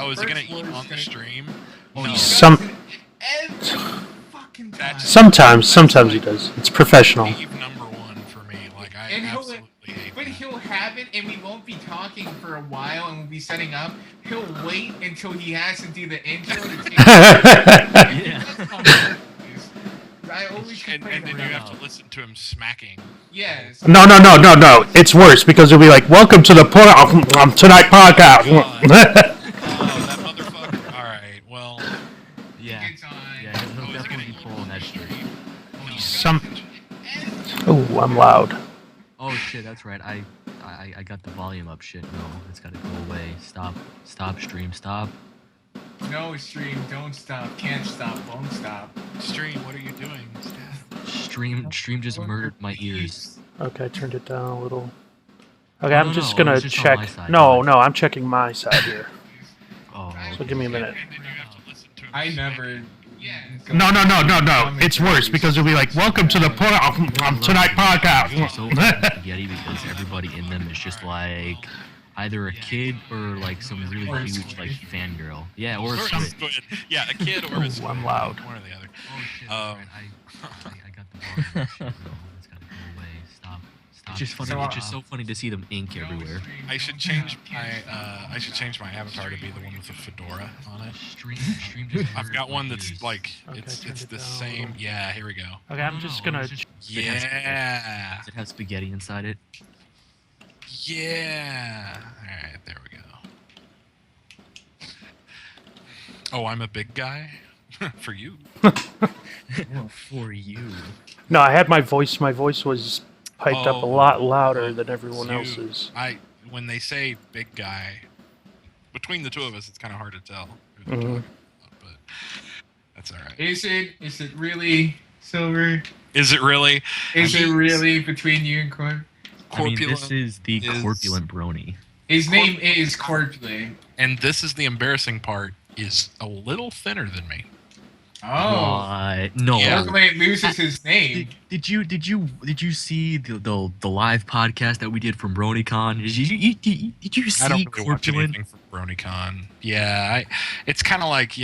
Oh, is he gonna eat on the stream? No. Sometimes he does. It's professional. Number one for me. Like I absolutely hate but he'll have it, and we won't be talking for a while, and we'll be setting up. He'll wait until he has to do the intro to take Yeah. I always and then you have to listen to him smacking. Yes. No. It's worse because he'll be like, "Welcome to the PonyTonite Podcast." Oh, that motherfucker. All right. Well. Yeah. He'll definitely be pulling that stream. Oh, I'm loud. Oh shit, that's right. I got the volume up. Shit, no, it's gotta go away. Stop, stream, stop. No, stream, don't stop, can't stop, won't stop. Stream, what are you doing? Stream just murdered my ears. Okay, I turned it down a little. Okay, I'm just gonna check. No, I'm checking my side here. Oh. So give me a minute. I never. No. It's worse because it'll be like, "Welcome to the PonyTonite Podcast." So spaghetti because everybody in them is just like either a kid or like some really huge like fangirl. Yeah, or a squid. Yeah, a kid or a squid. I'm loud. One or the other. Oh shit! I got the volume. No, it's gotta go away. Stop. It's just funny. It's just so funny to see them ink everywhere. I should change my avatar to be the one with the fedora on it. I've got one that's like it's the same. Yeah, here we go. Okay, I'm just gonna. Yeah. Does it have spaghetti inside it? Yeah. All right, there we go. Oh, I'm a big guy for you. For you. No, I had my voice. My voice was piped up a lot louder than everyone else's. When they say big guy, between the two of us, it's kind of hard to tell who they're talking about, but that's all right. Is it really, Silver? Is it really? Is it really between you and Corp? I mean, this is the corpulent brony. His name is Corpulent. And this is the embarrassing part, is a little thinner than me. Oh. No. Corpulent loses his name. Did you see the live podcast that we did from BronyCon? Did you see I don't really watch Corpulent? anything from BronyCon. Yeah, it's kind of like,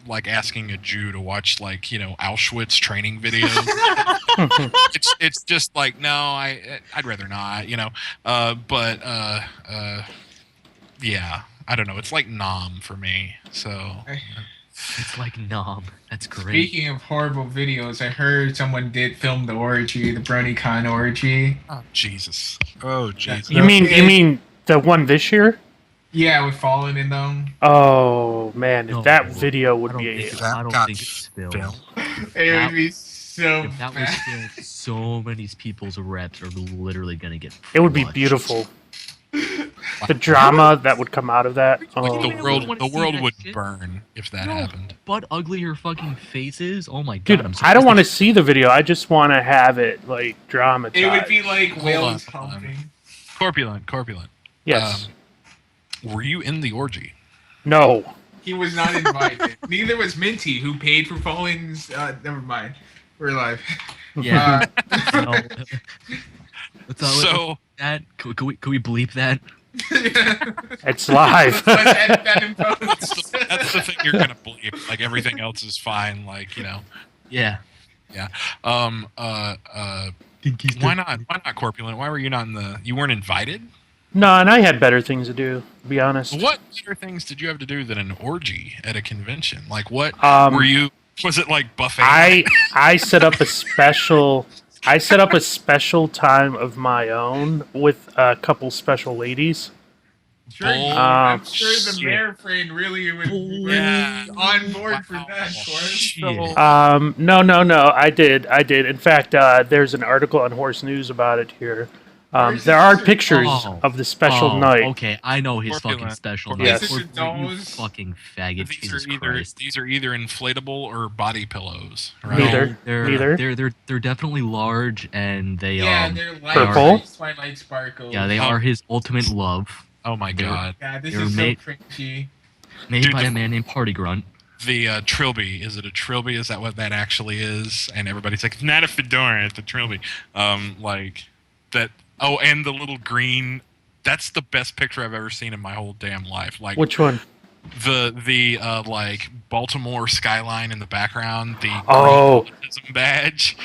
like asking a Jew to watch Auschwitz training videos. it's just like, no, I'd rather not, yeah, I don't know. It's like Nom for me. So it's like Nom. That's great. Speaking of horrible videos, I heard someone did film the orgy, the BronyCon orgy. Oh Jesus! Oh Jesus! You mean the one this year? Yeah, with Fallen in them. Oh man, that video would be. I don't think it's filmed. It would be so. If that was filmed, so many people's reps are literally gonna get. It would be beautiful. The drama that would come out of that. The world would burn if that happened. But ugly her fucking face is. Oh my god! Dude, I don't want to see the video. I just want to have it like dramatized. It would be like whales humping. Corpulent. Yes. Were you in the orgy? No. He was not invited. Neither was Minty, who paid for Fallen's. Never mind. We're live. Yeah. So that can we bleep that? It's live. That's the thing you're gonna bleep. Like everything else is fine. Yeah. Yeah. Why not Corpulent? Why were you not in the? You weren't invited? No, and I had better things to do, to be honest. What better things did you have to do than an orgy at a convention? Like what were you? Was it like buffet? I set up a special. I set up a special time of my own with a couple special ladies. Sure, I'm sure the mayor friend really would be on board for that, of course. No. I did. In fact, there's an article on Horse News about it here. There are pictures of the special night. Okay, I know his fucking special night. Yes. You fucking faggot. These are either inflatable or body pillows. Right? Neither. They're definitely large and they they're light purple. Twilight sparkles. Yeah, they are his ultimate love. Oh my god. Yeah, this is so cringy. Made by a man named Party Grunt. The trilby, is it a trilby? Is that what that actually is? And everybody's like, it's not a fedora, it's a trilby. Like that. Oh, and the little green That's the best picture I've ever seen in my whole damn life. Like Which one? the like Baltimore skyline in the background, the Oh. green autism badge.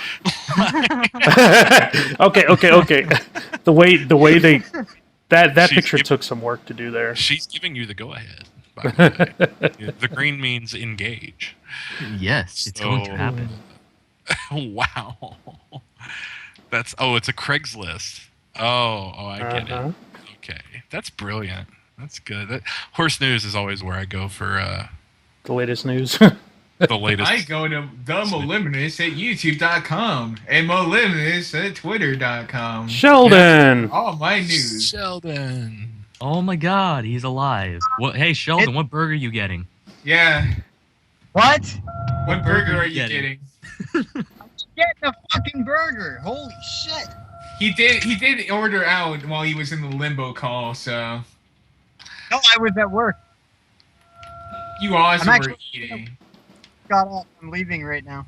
Okay. The way they that She's picture giving- took some work to do there. She's giving you the go ahead. By the way. The green means engage. Yes, it's going to happen. Wow. It's a Craigslist. Oh, I get it. Okay. That's brilliant. That's good. Horse News is always where I go for The latest news. the latest. I go to the Moliminous at YouTube.com and Moliminous at Twitter.com. Sheldon. All my news. Sheldon. Oh my God, he's alive. What? Hey, Sheldon, what burger are you getting? Yeah. What? What burger are you getting? Getting a fucking burger. Holy shit. He did order out while he was in the limbo call, so No, I was at work. you also I'm were actually- eating. Got up. I'm leaving right now.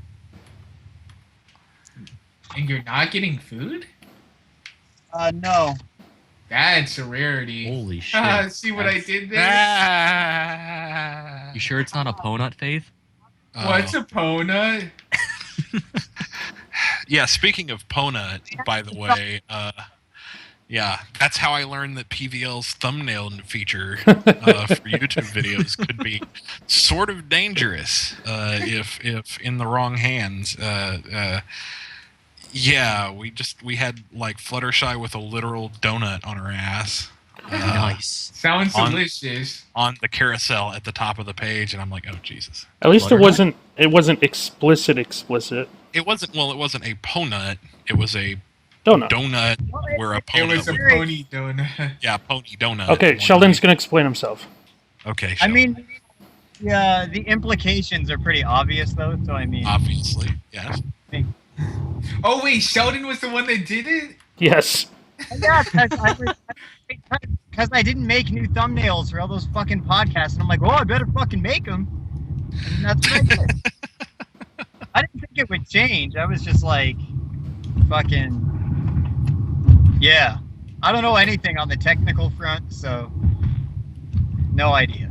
And you're not getting food? No. That's a rarity. Holy shit. See what I That's- did there? You sure it's not a Ponut, Faith? What's a Pona? Yeah, speaking of Pona, by the way, yeah, that's how I learned that PVL's thumbnail feature for YouTube videos could be sort of dangerous if in the wrong hands. Yeah, we had like Fluttershy with a literal donut on her ass. Nice. Sounds on- delicious. On the carousel at the top of the page, and I'm like, oh Jesus! At least Butternut? it wasn't explicit. It wasn't a ponut. It was a Donut. donut where a It ponut. was a would- pony donut. yeah, pony donut. Okay, Sheldon's gonna explain himself. Okay, I Sheldon, mean, yeah, the implications are pretty obvious, though. So I mean, obviously, yes. Oh wait, Sheldon was the one that did it? Yes. yeah, because I didn't make new thumbnails for all those fucking podcasts, and I'm like, oh, I better fucking make them. And that's what I did. I didn't think it would change. I was just like, fucking, yeah. I don't know anything on the technical front, so no idea.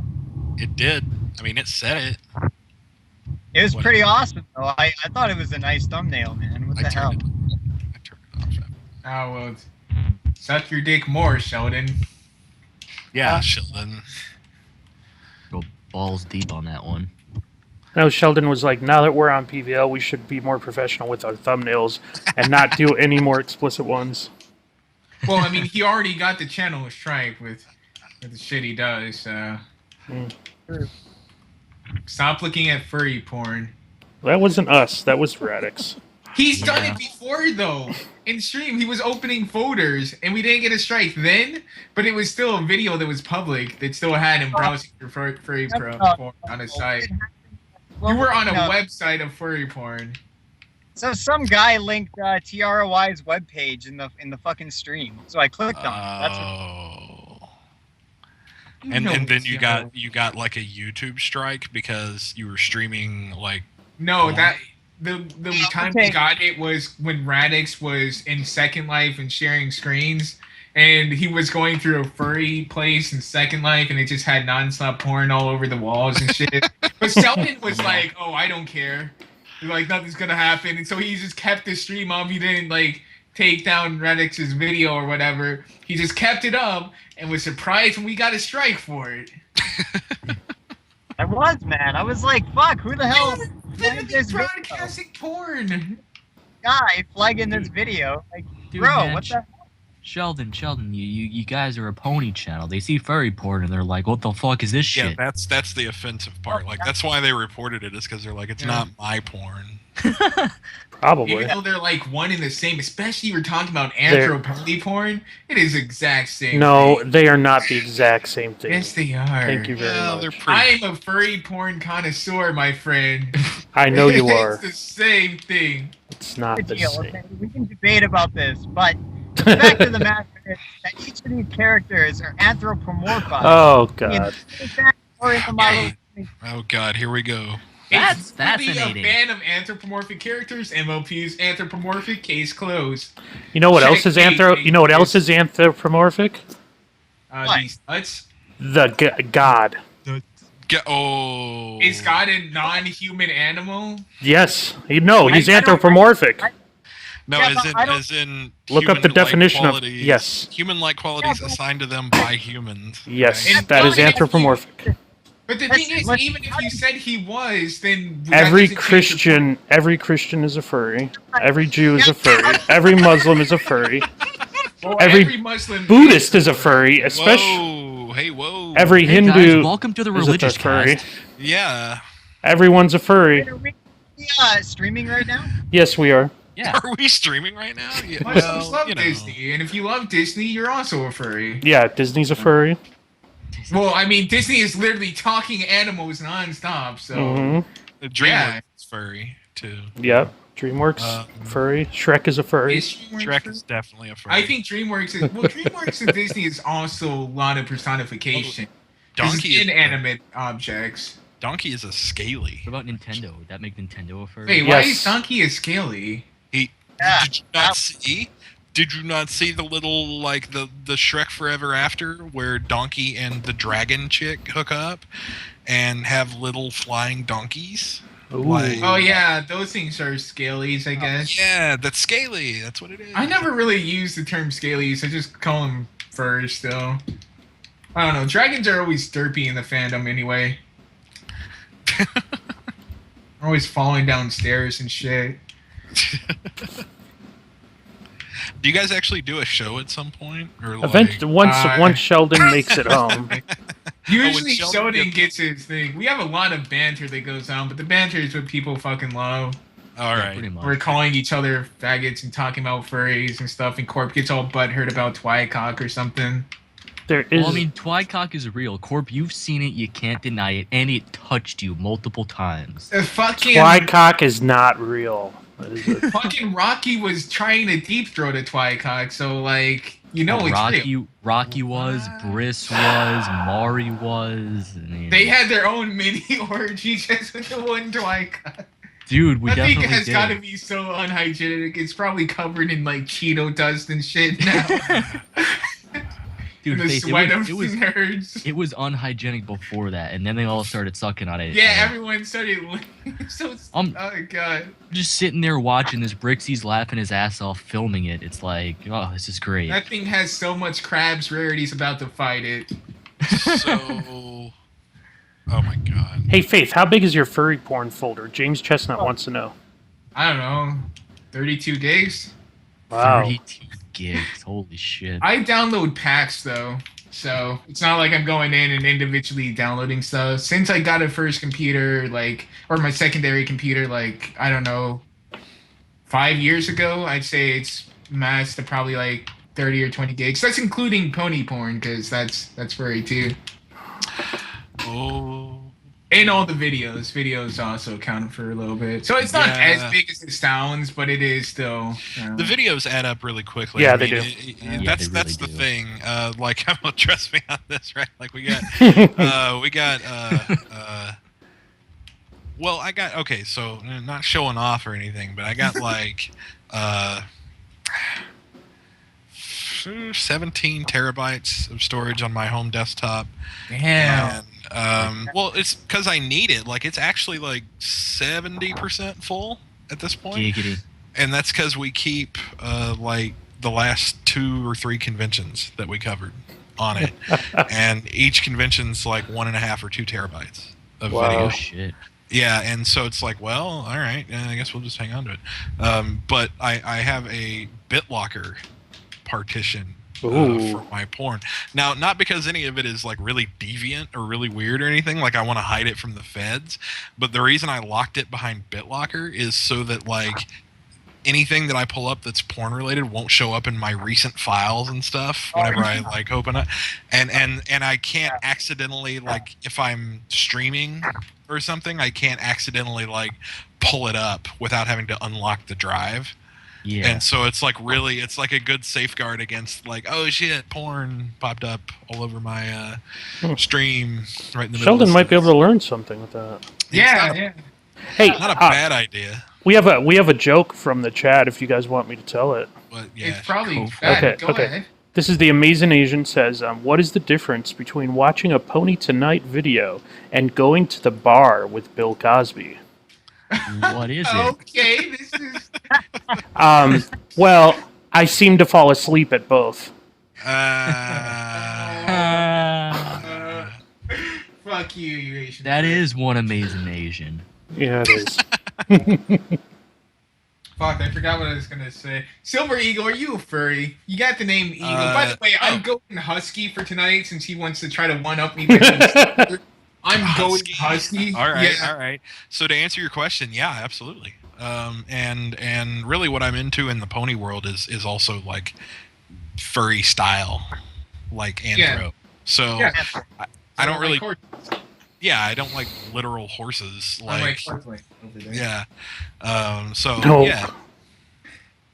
It did. I mean, it said it. It was What? pretty awesome, though. I thought it was a nice thumbnail, man. What the hell? I turned it off. Oh well, suck your dick more, Sheldon. Yeah, Sheldon. Go balls deep on that one. No, Sheldon was like, now that we're on PVL, we should be more professional with our thumbnails and not do any more explicit ones. Well, I mean, he already got the channel strike with the shit he does. So stop looking at furry porn. That wasn't us. That was Radix. He's done Yeah. it before though. In stream, he was opening folders, and we didn't get a strike then. But it was still a video that was public that still had him browsing for furry porn on his site. You were on a website of furry porn. So some guy linked TROI's webpage in the fucking stream. So I clicked on it. That's what, Oh. You And know then it's you yellow. got like a YouTube strike because you were streaming like No, that the time we okay. got it was when Radix was in Second Life and sharing screens, and he was going through a furry place in Second Life, and it just had nonstop porn all over the walls and shit. But Sheldon was like, "Oh, I don't care, like nothing's gonna happen," and so he just kept the stream up. He didn't like take down Radix's video or whatever. He just kept it up and was surprised when we got a strike for it. I was, man. I was like, fuck, who the hell flagged this video? Broadcasting porn. Guy flagging this video. Like, Dude, bro, man, what the Sheldon, you guys are a pony channel. They see furry porn and they're like, what the fuck is this yeah, shit? that's the offensive part. Like that's why they reported it is because they're like it's Yeah. not my porn. Probably. Even though they're like one and the same, especially we're talking about anthropony porn, it is exact same. No, thing. they are not the exact same thing. Yes, they are. Thank you very Yeah, they're much. pretty. I'm a furry porn connoisseur, my friend. I know you are. It's the same thing. It's not the deal? same. Okay, we can debate about this, but the fact of the matter is that each of these characters are anthropomorphized. Oh god. Or in the model. Oh god, here we go. That's If fascinating. Be a fan of anthropomorphic characters. MLP's anthropomorphic. Case closed. You know what else Check is eight, You know what else is anthropomorphic? What? these nuts? God. Oh. Is God a non-human animal? Yes. No, he's I don't- anthropomorphic. No, Yeah, but I don't- as in Look up the human-like definition of- qualities, yes. human-like qualities but- assigned to them by humans. Yes, And that is God- anthropomorphic. But the thing is, even if you said he was, then that Every doesn't change the Christian is a furry. Every Jew is a furry. Every Muslim is a furry. Well, every Muslim Buddhist is a furry, especially Whoa, hey, whoa. every Hey guys, Hindu welcome to the is a religious furry. cast. Yeah. Everyone's a furry. Are we streaming right now? Yes, we are. Yeah. Are we streaming right now? Yeah, Muslims love you know. Disney, and if you love Disney, you're also a furry. Yeah, Disney's a furry. Well, I mean, Disney is literally talking animals nonstop, so hmm DreamWorks Yeah. is furry too. Yep. DreamWorks, furry. Shrek is a furry. is DreamWorks Shrek furry? is definitely a furry. I think DreamWorks is DreamWorks and Disney is also a lot of personification. Donkey is Inanimate objects. Donkey is a scaly. What about Nintendo? Would that make Nintendo a furry? Wait, why Yes. is Donkey a scaly? Yeah. Did you not see? Did you not see the little like the Shrek Forever After where Donkey and the dragon chick hook up and have little flying donkeys? Ooh. Like- Oh yeah, those things are scalies, I guess. Yeah, that's scaly. That's what it is. I never really use the term scalies. I just call them furs still. I don't know. Dragons are always derpy in the fandom anyway. Always falling down stairs and shit. Do you guys actually do a show at some point, or like? Eventually, once Sheldon makes it home. Usually Sheldon Sheldon gets- gets his thing. We have a lot of banter that goes on, but the banter is what people fucking love. All Yeah, right. pretty much. We're calling each other faggots and talking about furries and stuff, and Corp gets all butthurt about Twycock or something. There is. Well, I mean, Twycock is real. Corp, you've seen it, you can't deny it, and it touched you multiple times. The fucking Twycock is not real. That is a- fucking Rocky was trying to deep throat a Twycock, so like it's real. Rocky was, Briss was, Mari was. and, They had their own mini orgy just with the one Twycock. Dude, we That thing definitely has did. got to be so unhygienic. It's probably covered in like Cheeto dust and shit now. Dude, the Faith, sweat of it was nerds. it was unhygienic before that, and then they all started sucking on it. Yeah, and everyone started. So Um, oh god. just sitting there watching this. Brixie's laughing his ass off, filming it. It's like, oh, this is great. That thing has so much crabs rarities about to fight it. So, oh my god. Hey, Faith, how big is your furry porn folder? James Chestnut wants to know. I don't know, 32 gigs. Wow. 30 gigs. Holy shit. I download packs though, so it's not like I'm going in and individually downloading stuff. Since I got a first computer, or my secondary computer, I don't know, 5 years ago, I'd say it's massed to probably like 30 or 20 gigs. That's including pony porn, because that's furry too. Oh. And all the videos. Videos also count for a little bit. So it's not Yeah. as big as it sounds, but it is still. The videos add up really quickly. Yeah, I they mean, do. Yeah, that's they that's really the do. thing. Trust me on this, right? Like we got well, I got okay. So not showing off or anything, but I got like 17 terabytes of storage on my home desktop. Damn. And, well, it's because I need it. Like it's actually like 70% full at this point. Giggity. And that's because we keep like the last 2 or 3 conventions that we covered on it, and each convention's like 1.5 or 2 terabytes of Wow. video. Oh shit. Yeah, and so it's like, well, all right, I guess we'll just hang on to it. But I have a BitLocker partition Ooh. for my porn. Now, not because any of it is like really deviant or really weird or anything, like I want to hide it from the feds, but the reason I locked it behind BitLocker is so that like anything that I pull up that's porn related won't show up in my recent files and stuff whenever I like open it, and I can't accidentally, like if I'm streaming or something, I can't accidentally like pull it up without having to unlock the drive. Yeah. And so it's like really, it's like a good safeguard against like, oh shit, porn popped up all over my stream right in the middle. Sheldon of might be able stuff. to learn something with that. Yeah, yeah. Hey, Not a bad idea, we have a joke from the chat if you guys want me to tell it. but yeah. It's probably go for it. bad. Okay, Go okay. ahead. This is the Amazing Asian says, what is the difference between watching a PonyTonite video and going to the bar with Bill Cosby? What is it? Okay, this is. Well, I seem to fall asleep at both. Fuck you Asian. That is one amazing Asian. Yeah, it is. Fuck, I forgot what I was gonna say. Silver Eagle, are you a furry? You got the name Eagle. By the way, I'm going Husky for tonight since he wants to try to one-up me. I'm going Husky. All right. So to answer your question, yeah, absolutely. And really, what I'm into in the pony world is also like furry style, like anthro. Yeah. So Yeah. I don't really. Horses. Yeah, I don't like literal horses. I Like horse over there. yeah. So No. yeah.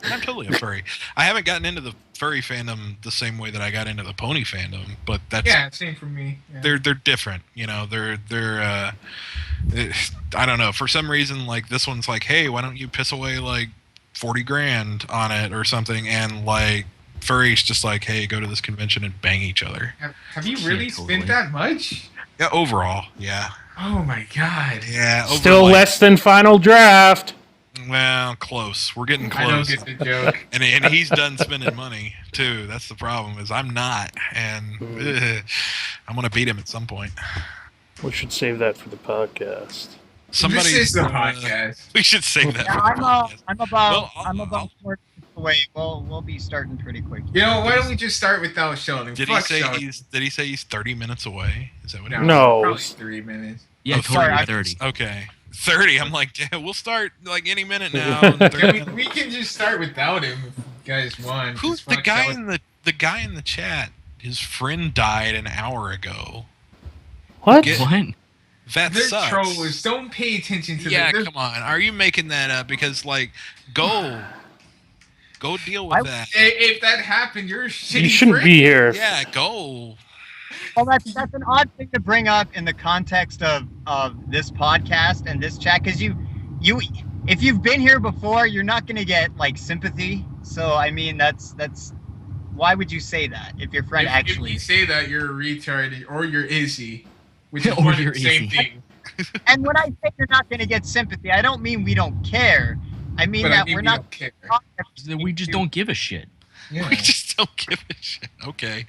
I'm totally a furry. I haven't gotten into the furry fandom the same way that I got into the pony fandom, but that's Yeah, same for me. Yeah. they're different, you know. I don't know, for some reason, like this one's like, hey, why don't you piss away like 40 grand on it or something, and like furry's just like, hey, go to this convention and bang each other. Have you really totally. spent that much? Yeah, overall, yeah. Oh my god. Yeah, over Still like, less than final draft. well, close. We're getting I don't close. get the joke. And he's done spending money too. That's the problem, is I'm not, and I'm gonna beat him at some point. We should save that for the podcast. Somebody, This is the podcast. we should save that. Yeah, for the podcast. I'm Well, about 4 minutes away. We'll be starting pretty quick. You know, why don't we just start without Sheldon? Did Fuck he say Sheldon. he's 30 minutes away? Is that what he No. Probably 3 minutes. Yeah, Oh, totally. sorry, 30. Okay. 30. I'm like, damn, we'll start like any minute now. Yeah, we can just start without him if you guys want. Who's Just the fuck guy Sheldon. in the guy in the chat? His friend died an hour ago. What? Get- What? That They're sucks. trolls. Don't pay attention to Yeah, them. come on. Are you making that up? Because like, go deal with that. If that happened, you're a shitty You shouldn't prick. be here. Yeah, go. Well, that's an odd thing to bring up in the context of this podcast and this chat, because you if you've been here before, you're not gonna get like sympathy. So I mean, that's why would you say that if your friend If actually? you say that, you're a retard or you're Izzy, which is Or one of you're the same Izzy. thing. And when I say you're not gonna get sympathy, I don't mean we don't care. I mean But that I mean, we're we not. don't care. We just don't give a shit. Yeah. We just don't give a shit. Okay.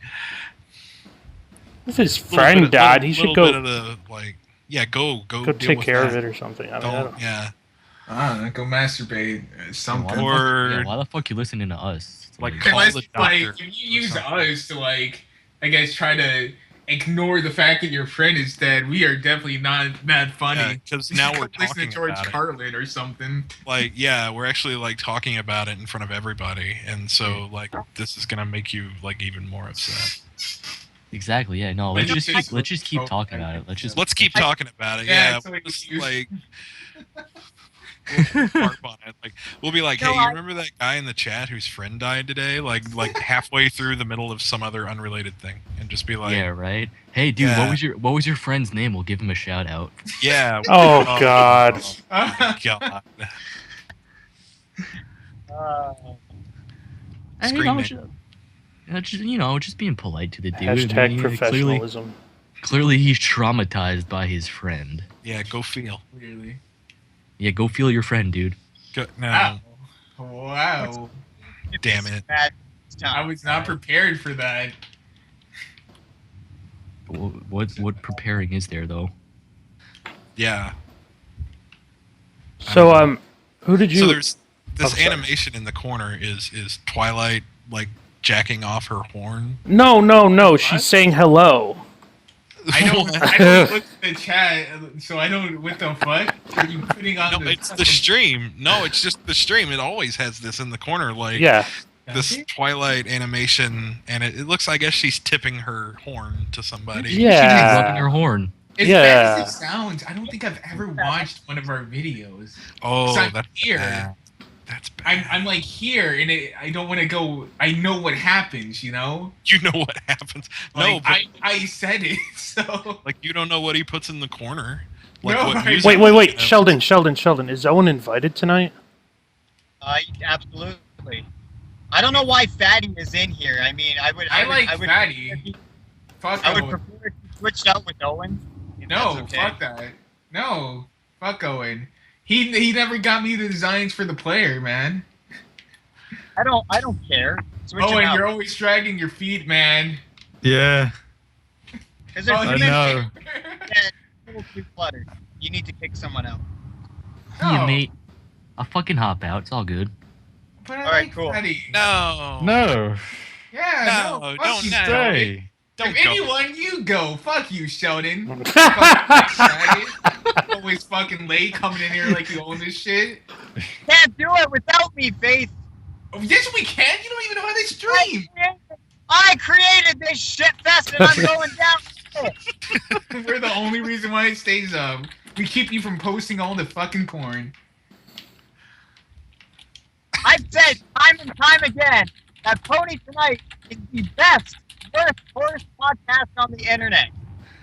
If his Little friend bit of- died, he little should go bit of the, like, yeah, go go deal take with care that. of it or something. I mean, I don't. Yeah. I don't know, go masturbate something. Or- Why the fuck you listening to us? Like, Like, call Unless the like doctor if you or use something. us to like, I guess try to ignore the fact that your friend is dead, we are definitely not that funny. Because You now should we're go listen talking to George about it. Carlin or something. Like, yeah, we're actually like talking about it in front of everybody, and so like this is gonna make you like even more upset. exactly. Yeah. No. Let's Let's just- just keep talking about it. Let's just. Let's keep talking about it. Yeah, Yeah, it's we'll like just, you- like we'll harp on it. Like we'll be like, No, hey, you I- remember that guy in the chat whose friend died today? Like halfway through the middle of some other unrelated thing, and just be like, Yeah. Right. Hey, dude. Yeah. What was your friend's name? We'll give him a shout out. yeah. Oh God. God. Hey, Scream it. just being polite to the dude. I Hashtag mean, professionalism. Clearly, he's traumatized by his friend. Yeah, go feel. Really? Yeah, go feel your friend, dude. Go, no, Wow. Wow. damn it. Bad I was not prepared for that. What preparing is there though? Yeah. So who did you? So there's this Oh, sorry. animation in the corner is Twilight like jacking off her horn. No. She's saying hello. I don't look at the chat, so I don't. What the fuck? Are you putting on No, the? it's the stream. No, it's just the stream. It always has this in the corner, like Yeah. this Twilight animation, and it looks. I guess she's tipping her horn to somebody. Yeah. She's rubbing her horn. As Yeah. bad as it sounds, I don't think I've ever watched one of our videos. Oh, So I'm that's here. bad. That's bad. I'm like here, and I don't want to go. I know what happens, you know. You know what happens? Like, No, but I said it, so. like you don't know what he puts in the corner. Like No, what I- music, Wait. you know? Sheldon. Is Owen invited tonight? Absolutely. I don't know why Fatty is in here. I mean, I would Fatty. Fuck I would Owen. prefer if he switched out with Owen. if No, that's okay. fuck that. No, fuck Owen. He never got me the designs for the player, man. I don't care. Switch him Owen, out. you're always dragging your feet, man. Yeah, 'Cause there's Oh, I too many know. that a little too cluttered. You need to kick someone out. Yeah, mate. I'll fucking hop out. It's all good. But I All right, like cool. Fatty. No. No, Yeah, No, fuck don't you, now. Sheldon. stay. Don't If go. anyone, you go. Fuck you, Sheldon. Fucking always fucking late coming in here like you own this shit. Can't do it without me, Faith. Oh, yes, we can. You don't even know how they stream. I created this shit fest and I'm going down. We're the only reason why it stays up. We keep you from posting all the fucking porn. I've said time and time again that PonyTonite is the best, worst podcast on the internet.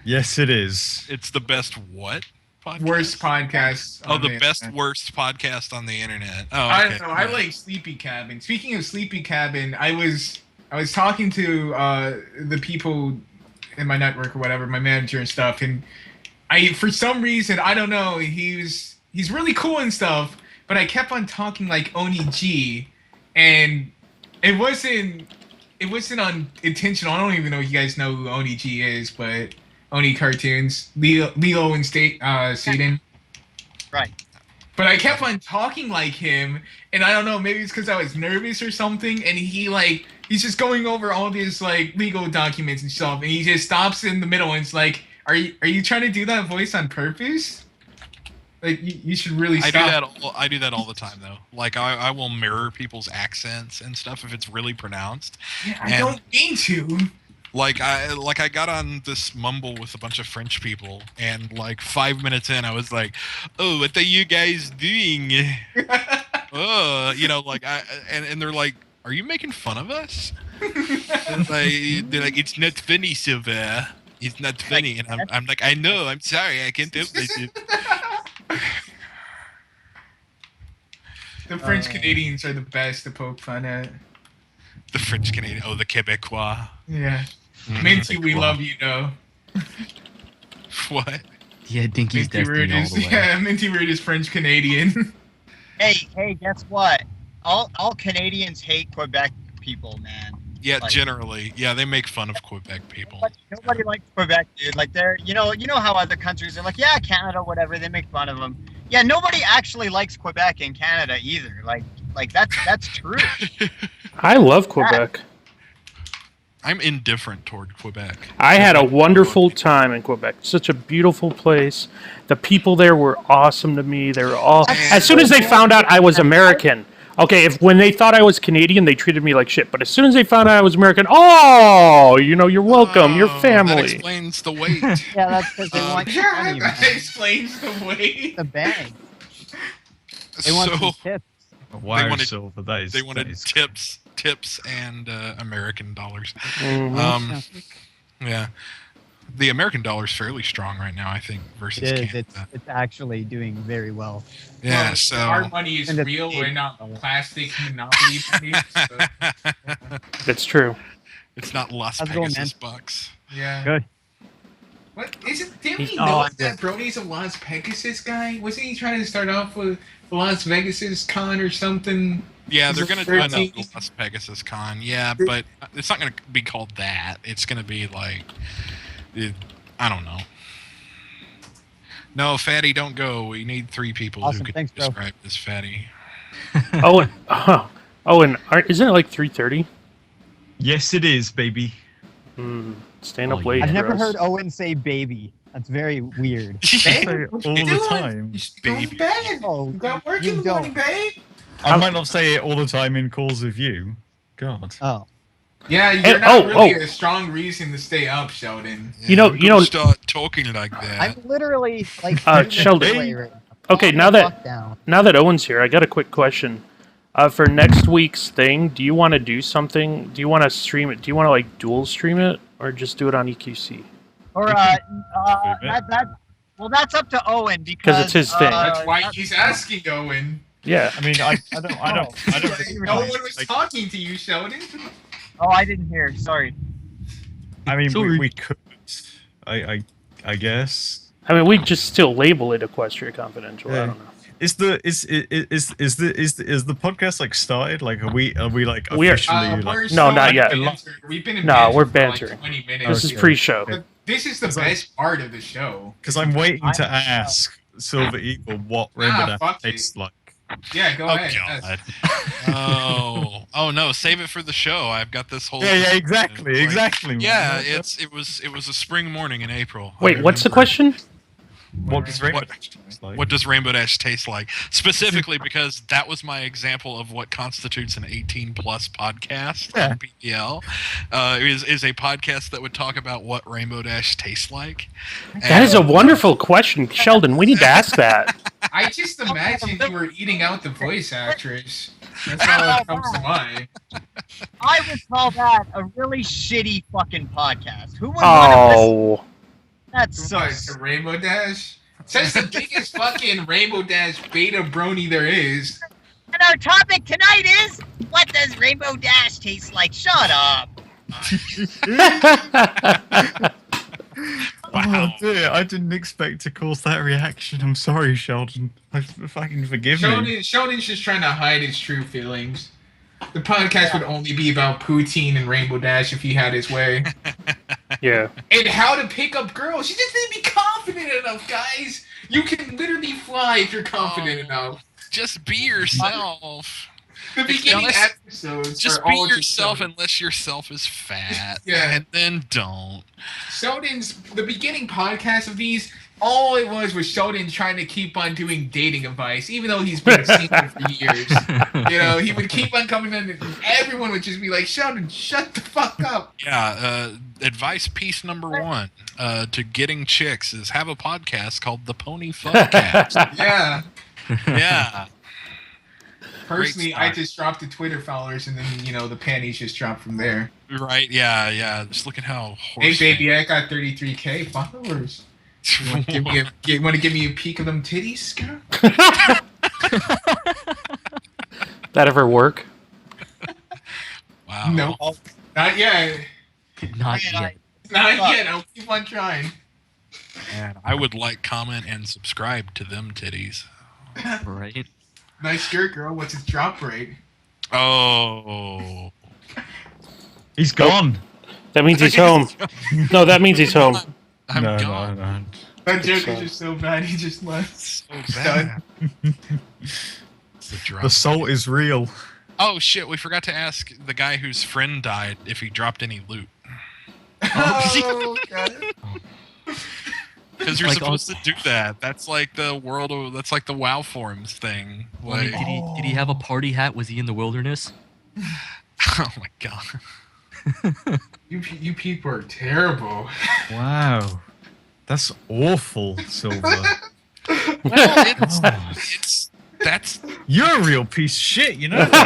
Yes, it is. It's the best what? Podcast? Worst podcast. Oh, on the best internet. worst podcast on the internet. Oh, I okay. don't know. I like Sleepy Cabin. Speaking of Sleepy Cabin, I was talking to the people in my network or whatever, my manager and stuff, and for some reason, I don't know, he's really cool and stuff, but I kept on talking like Oni G, and it wasn't on intentional. I don't even know if you guys know who Oni G is, but Oni cartoons, Leo and Seaton. Right. But I kept on talking like him, and I don't know, maybe it's because I was nervous or something, and he's just going over all these like legal documents and stuff, and he just stops in the middle and it's like, are you trying to do that voice on purpose? Like you should really stop. I do that all the time though. Like I will mirror people's accents and stuff if it's really pronounced. Yeah, I don't mean to. Like I got on this mumble with a bunch of French people, and like 5 minutes in, I was like, "Oh, what are you guys doing?" Like and they're like, "Are you making fun of us?" And they're like, "It's not funny, Silver. It's not funny." And I'm like, "I know. I'm sorry. I can't help it." The French Canadians are the best to poke fun at. The French Canadian. Oh, the Quebecois. Yeah. Minty, we love you, though. What? Yeah, Dinky's Minty Rude destiny all is the way. Minty Rude is French Canadian. Hey, guess what? All Canadians hate Quebec people, man. Yeah, Like- generally. Yeah, they make fun of Quebec people. Nobody likes Quebec, dude. Like they're, you know how other countries are like, yeah, Canada, whatever. They make fun of them. Yeah, nobody actually likes Quebec in Canada either. Like that's true. I love Quebec. I'm indifferent toward Quebec. I had a wonderful time in Quebec. Such a beautiful place. The people there were awesome to me. They were all. As soon as they found out I was American, okay, when they thought I was Canadian, they treated me like shit. But as soon as they found out I was American, you're welcome. Your That family. explains the weight. Yeah, that's because they want your money, man. That explains the way. The bag. They want So some tips. Wire wanted- silver. That is. they wanted that is- tips and American dollars. Mhm. Yeah, the American dollar is fairly strong right now, I think, versus It is. Canada. It's actually doing very well. Yeah, Well, so our money is And it's real. big. We're not plastic monopoly money. So, That's true. it's not Las How's it going, Pegasus bucks. yeah. Good. What is it? Didn't we He's- know I'm that Brody's a Las Pegasus guy? Wasn't he trying to start off with Las Vegas Con or something? Yeah, Is they're it gonna do another 13? Las Pegasus Con. Yeah, but it's not gonna be called that. It's gonna be like, I don't know. No, Fatty, don't go. We need 3 people Awesome, who can thanks, bro. describe this Fatty. Isn't it like 3:30? Yes, it is, baby. Staying Oh, up late. yeah. I've for never us. heard Owen say baby. That's very weird. Babe, say it what all you the doing? time. You should go to Baby. bed. Oh, You got work you in the don't. morning, babe. I might not say it all the time in calls with you. God. Oh, Yeah, you're Hey, not really a strong reason to stay up, Sheldon. You know- don't start talking like that. I'm literally like Sheldon. away right now. Okay, Calm now the that- fuck down. Now that Owen's here, I got a quick question. For next week's thing, do you want to do something? Do you want to stream it? Do you want to like dual stream it, or just do it on EQC? Or that's up to Owen because it's his thing. That's why he's asking Owen. Yeah. I mean, I don't. No one was talking to you, Sheldon. Oh, I didn't hear. Sorry. I mean, Sorry. we could. I guess. I mean, we just still label it Equestria Confidential. I Yeah. don't know. Is the podcast like started? Like, are we like We are- officially? We're like, so not yet. banter. We've been in No, banter we're for like bantering. 20 minutes. This is Okay. pre-show. But this is the It's like- best part of the show. Because I'm waiting to I- ask Silver Eagle what Rainbow Dash fuck it. tastes like. Yeah, go Oh ahead. Yes. god. Oh no, save it for the show. I've got this whole. Yeah, exactly, Like, exactly. Yeah, man. it was a spring morning in April. I Wait, what's the remember. question? What does Rainbow What- Dash taste like? What does Rainbow Dash taste like? Specifically because that was my example of what constitutes an 18-plus podcast Yeah. on PPL. Is a podcast that would talk about what Rainbow Dash tastes like. That is a wonderful question, Sheldon. We need to ask that. I just imagined you were eating out the voice actress. That's all that comes to mind. I would call that a really shitty fucking podcast. Who would want to listen? Oh, That's so. What, to Rainbow Dash? Says the biggest fucking Rainbow Dash beta brony there is. And our topic tonight is, what does Rainbow Dash taste like? Shut up. Oh dear, I didn't expect to cause that reaction. I'm sorry, Sheldon. Fucking forgive me. Sheldon's just trying to hide his true feelings. The podcast would only be about poutine and Rainbow Dash if he had his way. yeah. And how to pick up girls. You just need to be confident enough, guys. You can literally fly if you're confident enough. Just be yourself. The To be beginning honest, episodes Just are be all yourself just unless yourself is fat. Yeah. And then don't. the beginning podcast of these, all it was Sheldon trying to keep on doing dating advice, even though he's been single for years. You know, he would keep on coming in, and everyone would just be like, "Sheldon, shut the fuck up." Yeah, advice piece number 1 to getting chicks is have a podcast called the Podcast. Yeah. Yeah. Personally, Great I start. just dropped the Twitter followers, and then the panties just dropped from there. Right, yeah. Just look at how Hey, horse baby, I got 33K followers. You want to give me a peek of them titties, girl? That ever work? Wow. No, not yet. Not yet. Not yet. I'll keep on trying. Man, I would like, comment, and subscribe to them titties. Right? Nice skirt, girl. What's its drop rate? Oh. He's gone. That means he's home. No, that means he's home. I'm no, gone. no. That joke is just so bad. He just left. So bad. It's the drop. The salt is real. Oh shit, we forgot to ask the guy whose friend died if he dropped any loot. Oh, God. Because you're Like, supposed to do that. That's like the that's like the WoW forums thing. I mean, Like, did he have a party hat? Was he in the wilderness? oh my god. You people are terrible. Wow. That's awful, Silver. Well, that's You're a real piece of shit, you know that?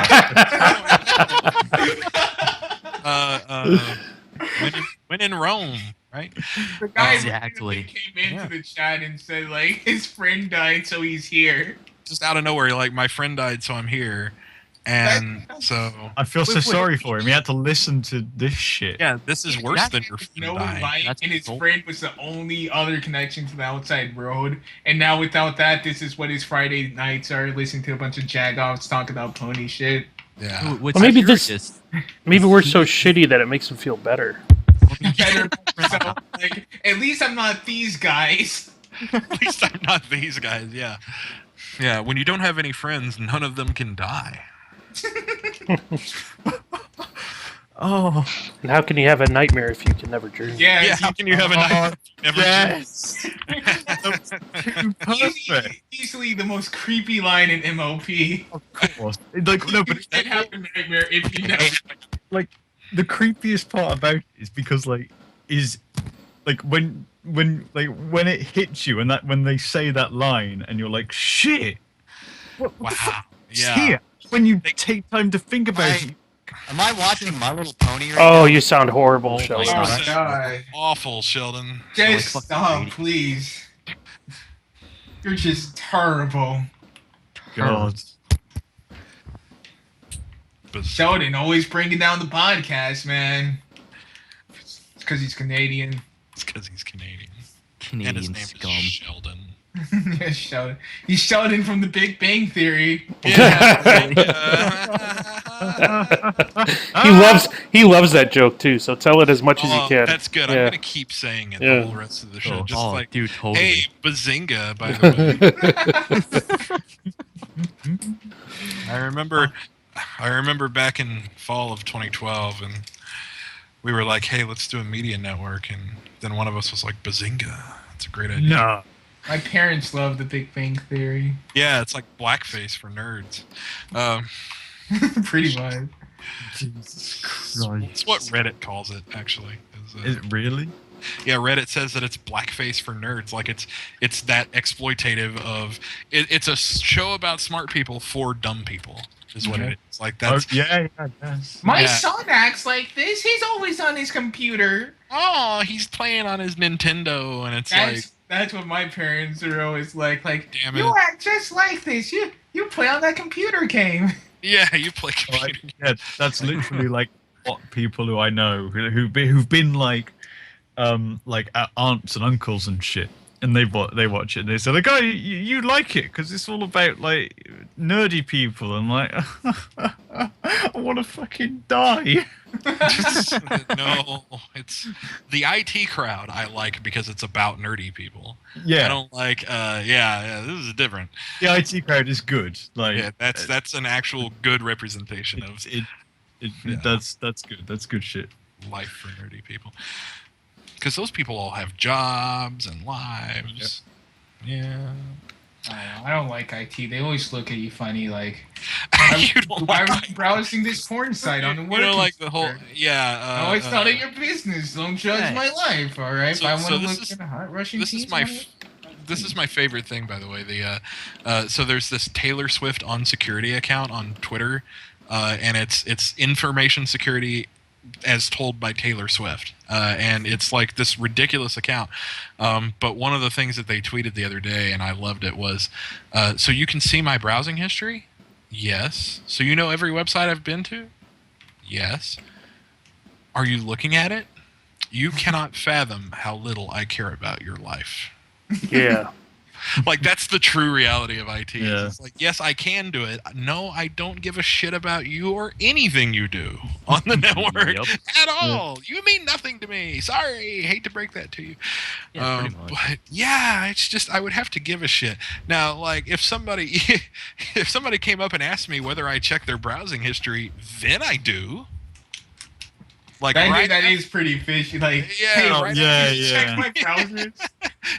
when in Rome, right? The guy Exactly. randomly came into Yeah. the chat and said, like, his friend died, so he's here. Just out of nowhere, like my friend died, so I'm here, and so I feel so sorry for him. He had to listen to this shit. yeah, this is worse than your There's friend no dying. light, That's and his cool. friend was the only other connection to the outside world. And now without that, this is what his Friday nights are, listening to a bunch of jagoffs talk about pony shit. Yeah. What's Well, maybe curious this- is- Maybe we're so shitty that it makes him feel better. Better myself, like, at least I'm not these guys. At least I'm not these guys. Yeah. Yeah. When you don't have any friends, none of them can die. Oh, And how can you have a nightmare if you can never dream? Yeah, Yeah. How can you have a night? Never yes. Too perfect. easily the most creepy line in MLP. Of course. Like, no, but You can't have a nightmare if you know. the creepiest part about it is because is when it hits you and that when they say that line and you're like, shit. What the Wow. fuck is Yeah. here? When you take time to think about it. Am I watching My Little Pony right Oh, you sound horrible, Oh my Sheldon. Oh gosh. my god. Awful, Sheldon. Just fucking stop, crazy. please. You're just terrible. God. Sheldon always bringing down the podcast, man. It's because he's Canadian. It's because he's Canadian. Canadian And his name scum. is Sheldon. Yeah, Sheldon. He's Sheldon from The Big Bang Theory. He loves that joke too. So tell it as much as you Oh, can. that's good. Yeah. I'm gonna keep saying it Yeah. the whole rest of the show. Just Oh, like, dude, totally. hey, bazinga! By the way, I remember back in fall of 2012, and we were like, hey, let's do a media network, and then one of us was like, bazinga! That's a great idea. No. My parents love The Big Bang Theory. Yeah, it's like blackface for nerds. Pretty much. Jesus It's what Reddit calls it, actually. Is it really? Yeah, Reddit says that it's blackface for nerds. Like it's that exploitative of it's a show about smart people for dumb people. Is what it is. Like that's yeah. My Yeah. son acts like this. He's always on his computer. oh, he's playing on his Nintendo, and it's like. That's what my parents are always like. Damn you it. act just like this. You play on that computer game. Yeah, you play computer. Yeah, that's literally like what people who I know who've been like aunts and uncles and shit, and they watch it and they say like, oh, you like it because it's all about like nerdy people. I'm like, I want to fucking die. No, it's the IT crowd I like because it's about nerdy people. Yeah, I don't like. Yeah, this is different. the IT crowd is good. Like, Yeah, that's an actual good representation of Yeah. that's good. That's good shit. life for nerdy people. Because those people all have jobs and lives. Yeah. I don't like IT. They always look at you funny, like, You don't why like are you browsing this porn site on the work? You know, like the whole. computer? Yeah. Oh, it's none of your business. Don't judge Hey. my life, all right? So- if I want so to this look is- at a hot Russian This is teeth my. on it, This is my favorite thing, by the way. So there's this Taylor Swift on security account on Twitter, and it's information security as told by Taylor Swift, and it's like this ridiculous account. But one of the things that they tweeted the other day, and I loved it, was, so you can see my browsing history? Yes. So you know every website I've been to? Yes. Are you looking at it? You cannot fathom how little I care about your life. Yeah. Like, that's the true reality of IT. Yeah. It's like, yes, I can do it. No, I don't give a shit about you or anything you do on the network Yep. at all. You mean nothing to me. Sorry, hate to break that to you. Yeah, pretty much. But yeah, it's just I would have to give a shit. Now, like, if somebody came up and asked me whether I check their browsing history, then I do. Like, right that after- is pretty fishy. Like, Yeah, hey, right yeah, you yeah. check my browsers.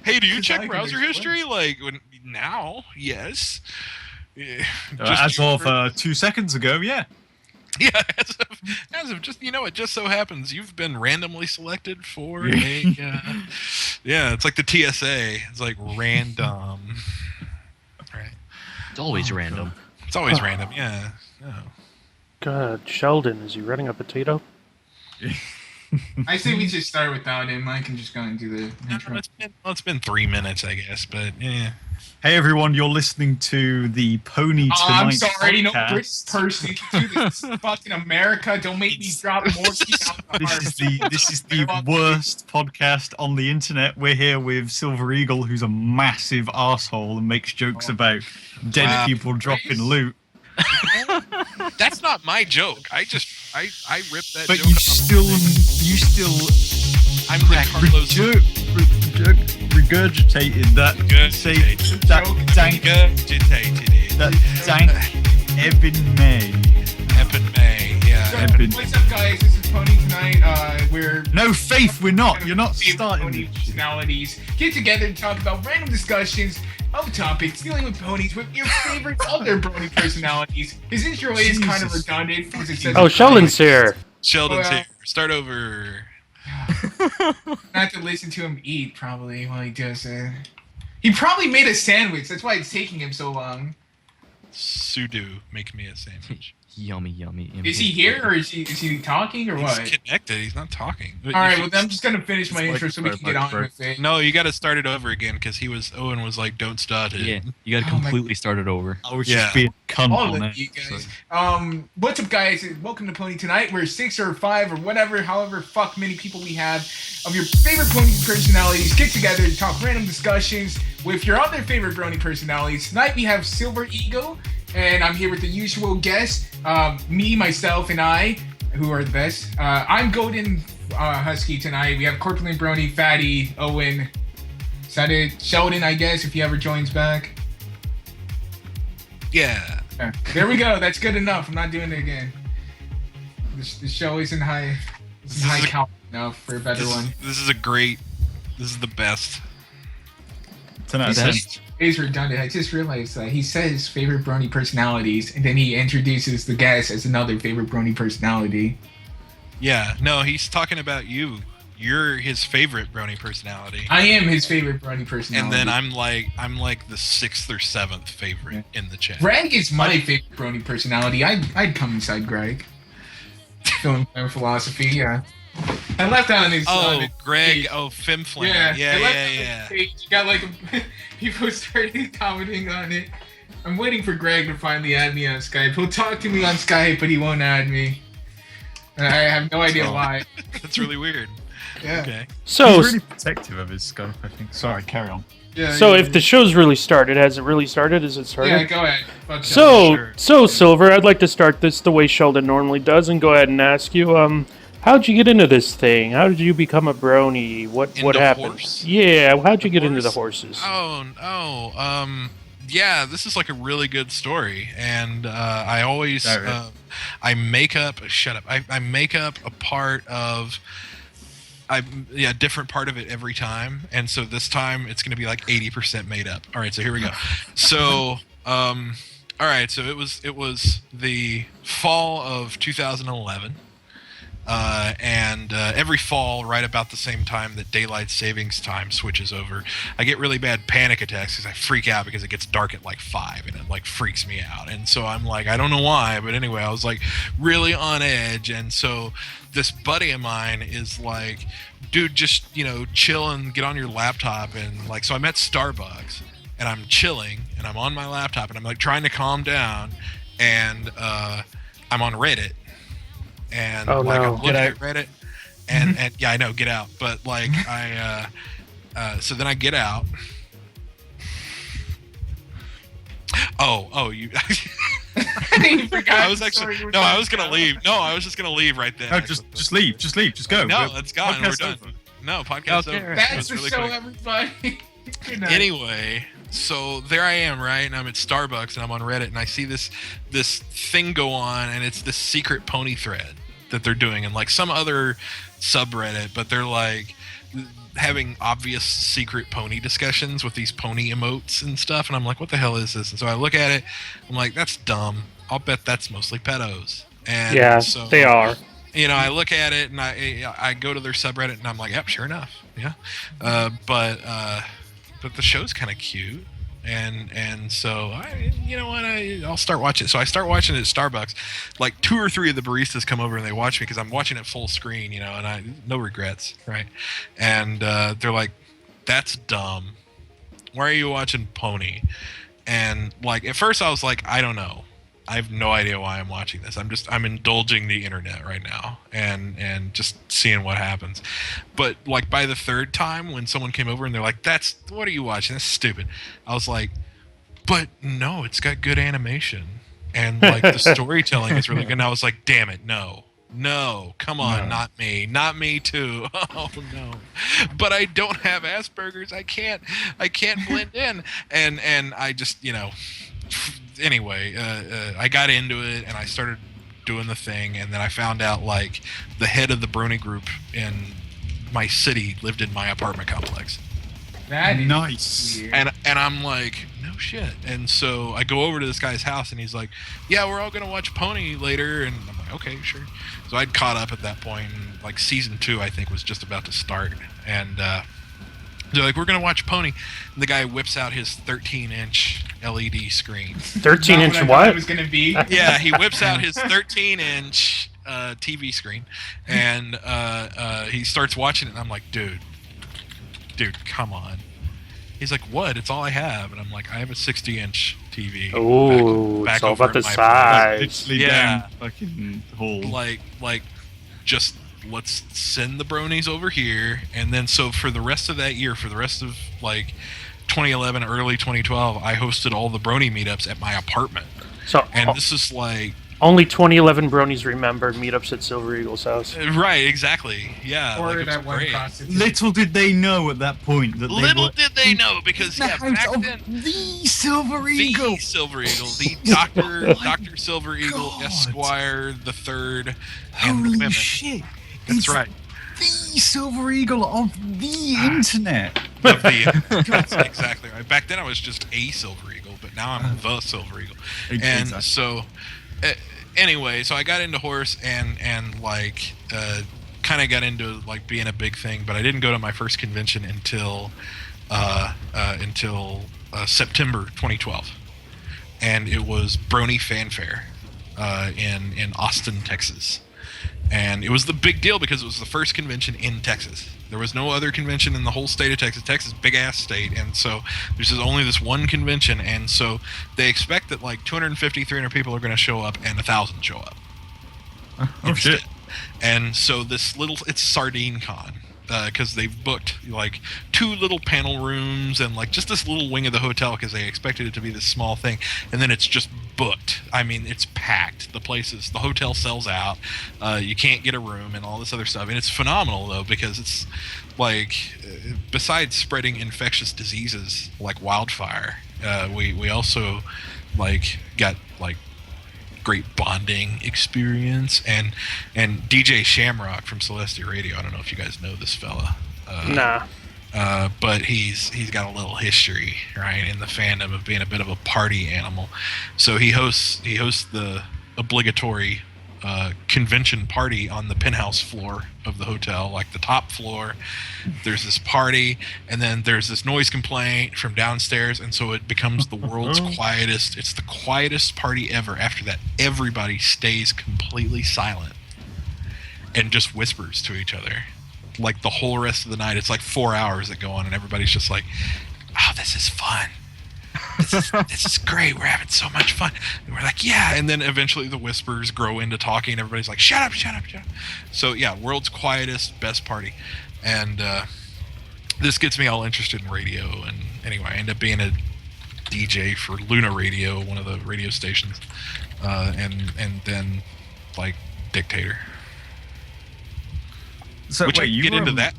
Hey, do you Because check I can browser explain. history? Like, now, yes. Yeah, As of 2 seconds ago, yeah. yeah, as of just, it just so happens you've been randomly selected for a, yeah, it's like the TSA. It's like random, right? It's always random. It's always random, yeah. God, Sheldon, is he running a potato? I say we just start without him. I can just go and do the intro. It's been 3 minutes, I guess, but yeah. Hey everyone, you're listening to the PonyTonite I'm sorry, no British Podcast. person can do this. It's fucking America. Don't make me drop more keys out the This is the worst podcast on the internet. We're here with Silver Eagle, who's a massive arsehole and makes jokes about dead Wow. people dropping loot. That's not my joke. I ripped that But joke you up. still I'm the Carlos. regurgitated that dank Regurgitated. Evan May. Evan May, yeah. Evan. What's up, guys? This is PonyTonite. We're No, Faith, we're not. You're not Favorite starting. pony personalities get together and talk about random discussions of topics dealing with ponies with your favorite other pony personalities. His intro is kind of Jesus. redundant because it says Oh, Sheldon's here. Sheldon's Well- here. Start over. I have to listen to him eat probably while he does it. He probably made a sandwich. That's why it's taking him so long. Sudo, make me a sandwich. Yummy, yummy. Is he here or is he talking or what? He's connected. He's not talking. All right, well, I'm just gonna finish my It's intro like so we can get on with it. No, you got to start it over again because Owen was like, "Don't start it." Yeah, you gotta Oh my- completely start it over. I was Yeah. just being cunt All on of it. you guys. What's up, guys? Welcome to PonyTonite. We're 6 or 5 or whatever, however fuck many people we have of your favorite pony personalities get together to talk random discussions with your other favorite brony personalities. Tonight we have Silver Eagle, and I'm here with the usual guests, me, myself, and I, who are the best. I'm Golden Husky tonight. We have Corpulent Brony, Fatty, Owen. Is that it? Sheldon, I guess, if he ever joins back. Yeah. Yeah. There we go. That's good enough. I'm not doing it again. The show isn't high. It's high count enough for a better one. This is a great. This is the best. Tonight, Best. It's redundant. I just realized that he says favorite brony personalities, and then he introduces the guest as another favorite brony personality. Yeah. No, he's talking about you. You're his favorite brony personality. I am his favorite brony personality. And then I'm like the 6th or 7th favorite in the chat. Greg is my favorite brony personality. I'd come inside Greg. Film philosophy, yeah. I left out on his. Oh, his Greg. page. Oh, Fimflam. Yeah, Yeah, I left yeah, out his yeah. page. You got like people started commenting on it. I'm waiting for Greg to finally add me on Skype. He'll talk to me on Skype, but he won't add me. And I have no idea Oh. why. That's really weird. Yeah. Okay. So, He's really protective of his Skype, I think. Sorry, carry on. Yeah. so yeah, if the show's really started, has it really started? Is it started? yeah, go ahead. Fuck So, Sure. so Silver, I'd like to start this the way Sheldon normally does, and go ahead and ask you, how'd you get into this thing? How did you become a brony? What Into happened? horse? Yeah, how'd you get into the Horse? horses? Yeah, this is like a really good story, and I always Sorry. I make up. Shut up. I make up a part of. Different part of it every time, and so this time it's going to be like 80% made up. All right, so here we go. So, all right, so it was the fall of 2011. And every fall, right about the same time that daylight savings time switches over, I get really bad panic attacks because I freak out because it gets dark at like 5 and it like freaks me out. And so I'm like, I don't know why, but anyway, I was like really on edge. And so this buddy of mine is like, dude, just, chill and get on your laptop. And like, so I'm at Starbucks and I'm chilling and I'm on my laptop and I'm like trying to calm down, and I'm on Reddit. And Oh, like no. I'm looking at Reddit, and yeah, I know, get out. But like so then I get out. You. You forgot I was the actually story you were no, I talking was gonna about. leave. No, I was just gonna leave right then. No, just leave. Just go. No, it's gone. We're Podcast's done. over. No, podcast Okay, over. right. That's It was the really show, quick. everybody. Good night. Anyway, so there I am, right? And I'm at Starbucks and I'm on Reddit and I see this thing go on, and it's this secret pony thread that they're doing, and like some other subreddit, but they're like having obvious secret pony discussions with these pony emotes and stuff. And I'm like, what the hell is this? And so I look at it, I'm like, that's dumb. I'll bet that's mostly pedos. And Yeah, so, they are. I look at it and I go to their subreddit and I'm like, yep, sure enough, yeah. But the show's kind of cute, and so I'll start watching. So I start watching it at Starbucks. Like 2 or 3 of the baristas come over and they watch me because I'm watching it full screen, and I no regrets, right? And they're like, "That's dumb. Why are you watching Pony?" And like at first I was like, I don't know. I have no idea why I'm watching this. I'm indulging the internet right now and just seeing what happens. But like by the 3rd time when someone came over and they're like, what are you watching? That's stupid. I was like, but no, it's got good animation. And like the storytelling is really good. And I was like, damn it, no, come on, No. not me too. Oh no. But I don't have Asperger's. I can't blend in. And I just, anyway, I got into it and I started doing the thing, and then I found out like the head of the brony group in my city lived in my apartment complex, That is Nice. weird. and I'm like, no shit. And so I go over to this guy's house and he's like, yeah, we're all gonna watch Pony later. And I'm like, okay, sure. So I'd caught up at that point, and like season 2 I think was just about to start, and They're like, we're gonna watch Pony, and the guy whips out his 13-inch LED screen. 13-inch Not what? It was gonna be. Yeah, he whips out his 13-inch TV screen, and he starts watching it, and I'm like, dude, come on. He's like, what? It's all I have. And I'm like, I have a 60-inch TV. Oh, it's all over about the in my size. Literally Yeah. down fucking hall. like just let's send the bronies over here, and then so for the rest of that year, for the rest of like 2011, early 2012, I hosted all the brony meetups at my apartment, So and this is like only 2011 bronies remember meetups at Silver Eagle's house. right, exactly, yeah, Or like, it was that one great. prostitute. Little did they know at that point that Little they were did they know, because the yeah, house back of then, the Silver Eagle. the Silver Eagle, the Dr. Silver Eagle God. Esquire the Third, and the Holy women. shit! That's It's right. The Silver Eagle of the internet. Of the, that's exactly right. Back then I was just a Silver Eagle, but now I'm the Silver Eagle. And Exactly. so, anyway, so I got into horse and like kind of got into like being a big thing, but I didn't go to my first convention until September 2012, and it was Brony Fanfare in Austin, Texas. And it was the big deal because it was the first convention in Texas. There was no other convention in the whole state of Texas. Texas, big ass state, and so there's just only this one convention, and so they expect that like 250, 300 people are going to show up, and 1,000 show up. Oh shit! And so it's Sardine Con, because they've booked like 2 little panel rooms and like just this little wing of the hotel because they expected it to be this small thing, and then it's just booked. I mean, it's packed. The hotel sells out. You can't get a room and all this other stuff, and it's phenomenal though because it's like besides spreading infectious diseases like wildfire, we also like got like great bonding experience, and DJ Shamrock from Celestia Radio. I don't know if you guys know this fella. Nah. But he's got a little history, right, in the fandom of being a bit of a party animal. So he hosts the obligatory convention party on the penthouse floor of the hotel, like the top floor. There's this party, and then there's this noise complaint from downstairs, and so it becomes the world's quietest. It's the quietest party ever. After that, everybody stays completely silent and just whispers to each other. Like the whole rest of the night, it's like 4 hours that go on, and everybody's just like, "Oh, this is fun. This is great. We're having so much fun." And we're like, "Yeah." And then eventually the whispers grow into talking. Everybody's like, "Shut up, shut up, shut up." So yeah, world's quietest, best party, and this gets me all interested in radio. And anyway, I end up being a DJ for Luna Radio, one of the radio stations, and then like Dictator. So Which wait, I can you get were into on, that.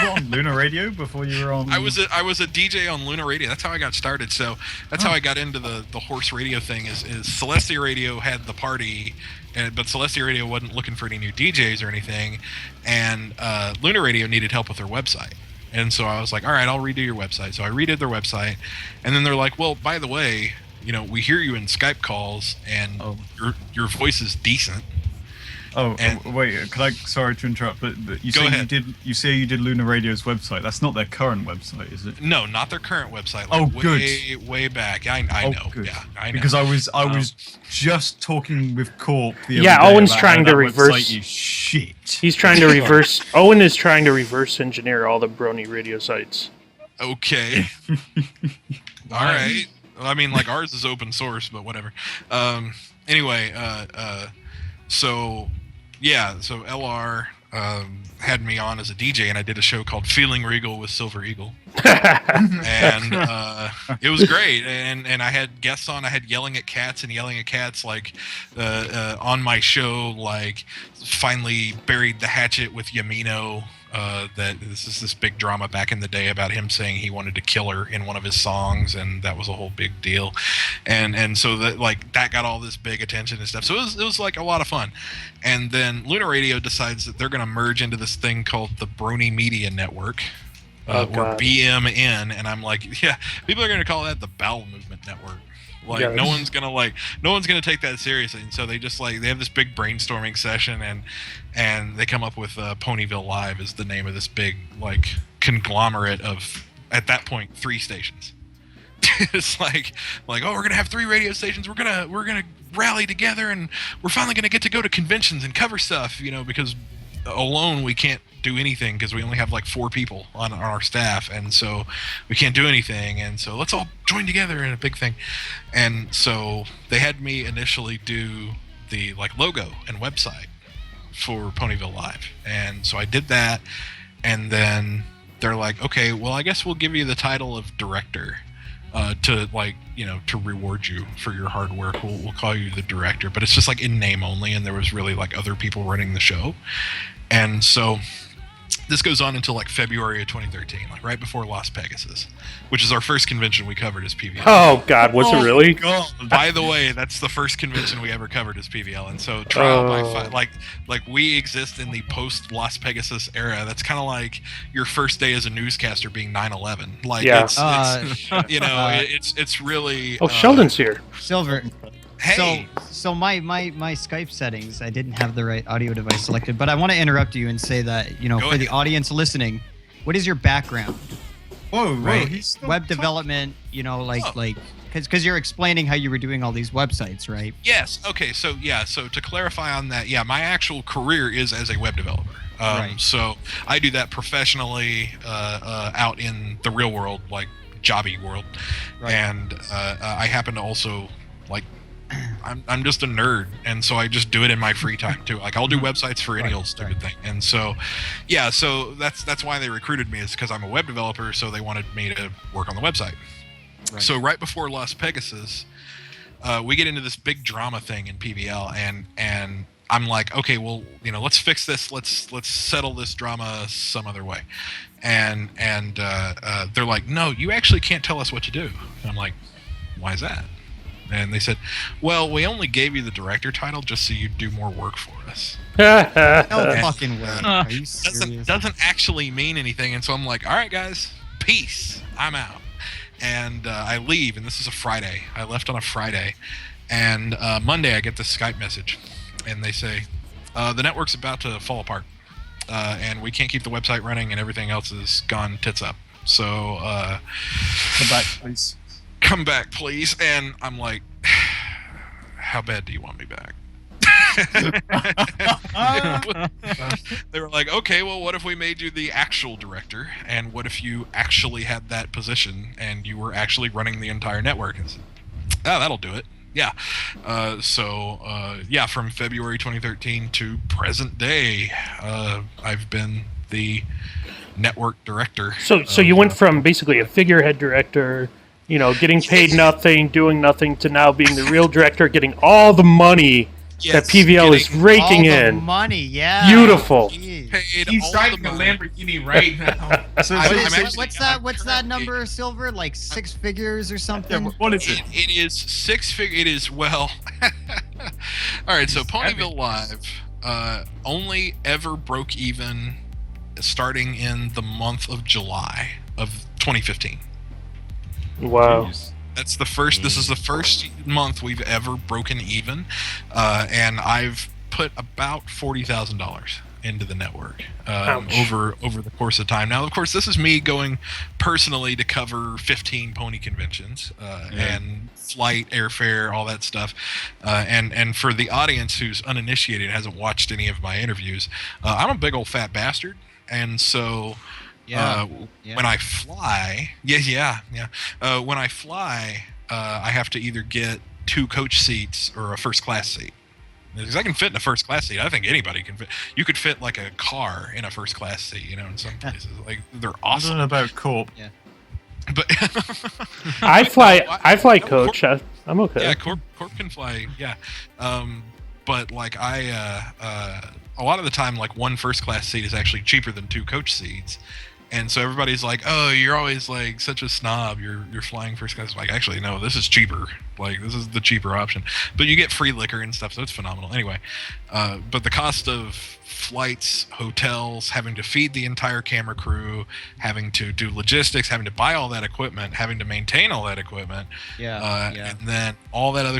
You were on Lunar Radio before you were on. I was a DJ on Luna Radio. That's how I got started. So that's how I got into the horse radio thing. Is Celestia Radio had the party, but Celestia Radio wasn't looking for any new DJs or anything, and Luna Radio needed help with their website. And so I was like, all right, I'll redo your website. So I redid their website, and then they're like, well, by the way, we hear you in Skype calls, and your voice is decent. Wait, could I? Sorry to interrupt, but you Go say ahead. you say you did Lunar Radio's website. That's not their current website, is it? No, not their current website. Oh, way back. I know. Good. Yeah, I know. Because I was just talking with Corp the Yeah, other day Owen's about trying how to that reverse- website is shit. He's trying to reverse. Owen is trying to reverse engineer all the Brony radio sites. Okay. All right. Well, I mean, like ours is open source, but whatever. Anyway, so LR had me on as a DJ, and I did a show called Feeling Regal with Silver Eagle, and it was great. And I had guests on. I had Yelling at Cats like on my show, like finally buried the hatchet with Yamino. That this is this big drama back in the day about him saying he wanted to kill her in one of his songs, and that was a whole big deal, and so that got all this big attention and stuff. So it was like a lot of fun, and then Luna Radio decides that they're going to merge into this thing called the Brony Media Network, or God. BMN, and I'm like, yeah, people are going to call that the Bowel Movement Network. Like Yeah, no one's gonna take that seriously, and so they just they have this big brainstorming session, and they come up with Ponyville Live is the name of this big conglomerate of, at that point, 3 stations. It's like, oh, we're gonna have 3 radio stations. We're gonna rally together, and we're finally gonna get to go to conventions and cover stuff, because alone we can't do anything because we only have like 4 people on our staff, and so we can't do anything, and so let's all join together in a big thing. And so they had me initially do the like logo and website for Ponyville Live, and so I did that, and then they're like, okay, well, I guess we'll give you the title of director to like, to reward you for your hard work. We'll call you the director, but it's just like in name only, and there was really like other people running the show. And so this goes on until like February of 2013, like right before Las Pegasus, which is our first convention we covered as PVL. Oh God, was it really? God. By the way, that's the first convention we ever covered as PVL, and so trial by fire, like we exist in the post Las Pegasus era. That's kind of like your first day as a newscaster being 9/11. Like Yeah. it's really. Oh, Sheldon's here. Silver. Hey. So my Skype settings, I didn't have the right audio device selected, but I want to interrupt you and say that, Go for ahead. the audience listening, what is your background? Whoa, Right. he's still Web talking. development, because you're explaining how you were doing all these websites, right? Yes. Okay. So to clarify on that, my actual career is as a web developer. Right. So I do that professionally out in the real world, like jobby world, Right. and I happen to also like. I'm just a nerd, and so I just do it in my free time too. Like I'll do websites for any old stupid thing, and so so that's why they recruited me, is because I'm a web developer, so they wanted me to work on the website. Right. So right before Las Pegasus, we get into this big drama thing in PVL, and I'm like, okay, well, let's fix this. Let's settle this drama some other way. And they're like, no, you actually can't tell us what to do. And I'm like, why is that? And they said, well, we only gave you the director title just so you'd do more work for us. No Yeah. fucking way. Are you serious? Doesn't actually mean anything. And so I'm like, all right, guys, peace. I'm out. And I leave, and this is a Friday. I left on a Friday. And Monday I get this Skype message, and they say, the network's about to fall apart. And we can't keep the website running, and everything else is gone tits up. So Come back, please. come back, please. And I'm like, how bad do you want me back? They were like, okay, well, what if we made you the actual director, and what if you actually had that position and you were actually running the entire network? And I said, oh, that'll do it. Yeah. From February 2013 to present day, I've been the network director. So you went from basically a figurehead director, getting paid nothing, doing nothing, to now being the real director, getting all the money that PVL is raking all the in. money, yeah. Beautiful. Jeez. Paid He's all driving the a money. Lamborghini right now. What's that number, Silver? Like 6 figures or something? What is it? It is 6 figure. It is, well. All right, so Ponyville Live only ever broke even starting in the month of July of 2015. Wow. That's the first. This is the first month we've ever broken even, and I've put about $40,000 into the network over the course of time. Now, of course, this is me going personally to cover 15 pony conventions and flight, airfare, all that stuff. And for the audience who's uninitiated, hasn't watched any of my interviews, I'm a big old fat bastard, and so. When I fly, when I fly, I have to either get 2 coach seats or a first class seat. Because I can fit in a first class seat. I think anybody can fit. You could fit like a car in a first class seat, in some places. Like, they're I awesome. don't know about Corp. Yeah. But I fly coach. I'm okay. yeah, Corp can fly. Yeah, but like a lot of the time, like one first class seat is actually cheaper than 2 coach seats. And so everybody's like, "Oh, you're always like such a snob. You're flying first class." Like, actually, no. This is cheaper. Like, this is the cheaper option. But you get free liquor and stuff, so it's phenomenal. Anyway, but the cost of flights, hotels, having to feed the entire camera crew, having to do logistics, having to buy all that equipment, having to maintain all that equipment, Yeah. and then all that other,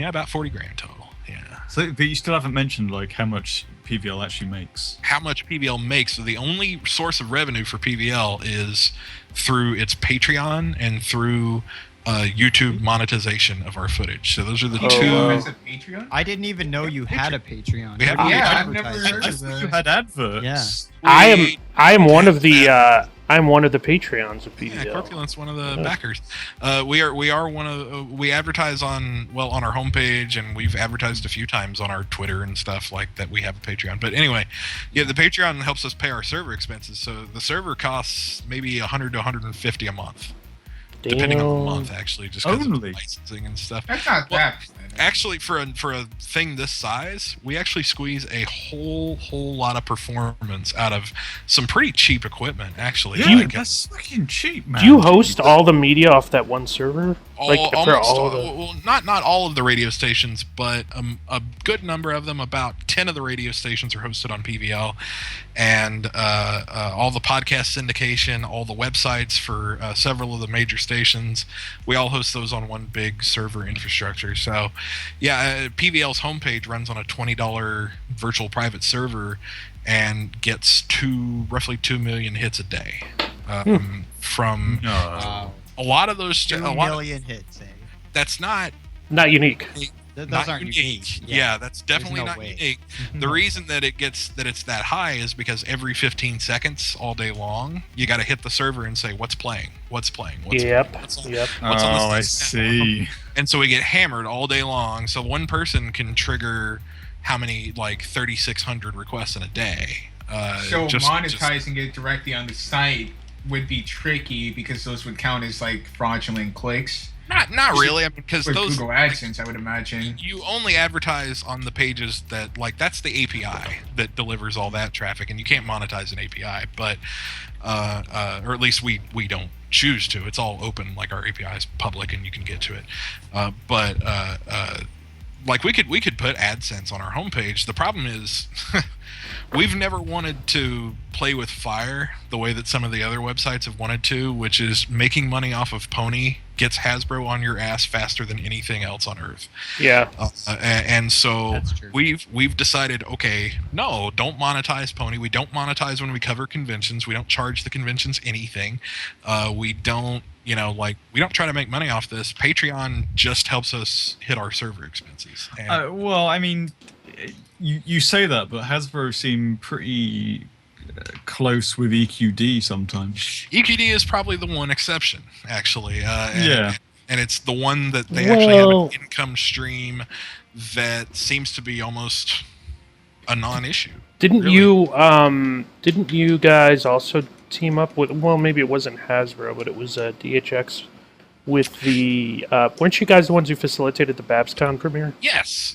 about $40,000 total. Yeah. So, but you still haven't mentioned like how much PVL actually makes. How much PVL makes. So the only source of revenue for PVL is through its Patreon and through YouTube monetization of our footage. So those are the two. Has a Patreon? I didn't even know you had a Patreon. We have How do you Yeah, I've advertise never it? heard I of thought you that. had adverts. Yeah. I am one of the I'm one of the Patreons of Yeah, PVL. Corpulent's one of the backers. We are one of we advertise on our homepage, and we've advertised a few times on our Twitter and stuff like that. We have a Patreon, but anyway, yeah, the Patreon helps us pay our server expenses. So the server costs maybe 100 to 150 a month, depending on the month, actually, just because of Only? licensing and stuff. That's not Well, that bad. Actually, for a thing this size, we actually squeeze a whole lot of performance out of some pretty cheap equipment. Actually, Yeah, Like, that's fucking cheap, man. Do you host all the media off that one server? almost all the... well, not all of the radio stations, but a good number of them. About 10 of the radio stations are hosted on PVL, and all the podcast syndication, all the websites for several of the major stations. We all host those on one big server infrastructure. So, yeah, PVL's homepage runs on a $20 virtual private server and gets roughly 2 million hits a day from. No. A lot of those, 2 million hits. Eh? that's not Not unique. Those not aren't unique. Yeah, that's definitely no not way. unique. The reason that it's that high is because every 15 seconds all day long, you got to hit the server and say what's playing, what's playing, what's Yep. playing, what's on, Yep. what's on the Oh, I station. see. And so we get hammered all day long. So one person can trigger how many, like 3,600 requests in a day. So just- monetizing it directly on the site would be tricky because those would count as like fraudulent clicks. not really. I mean, because With those Google AdSense, I would imagine. you only advertise on the pages that, like, that's the API that delivers all that traffic, and you can't monetize an API, but or at least we don't choose to. It's all open, like our API is public and you can get to it. But like we could put AdSense on our homepage. The problem is we've never wanted to play with fire the way that some of the other websites have wanted to, which is making money off of Pony gets Hasbro on your ass faster than anything else on Earth. Yeah. And so That's true. we've decided, okay, no, don't monetize Pony. We don't monetize when we cover conventions. We don't charge the conventions anything. We don't, we don't try to make money off this. Patreon just helps us hit our server expenses. And Well, I mean, you say that, but Hasbro seem pretty close with EQD sometimes. EQD is probably the one exception, actually. Yeah. And it's the one that they actually have Well- an income stream that seems to be almost a non-issue. Didn't Really? you guys also team up with, well, maybe it wasn't Hasbro, but it was DHX with the weren't you guys the ones who facilitated the BabsCon premiere? Yes.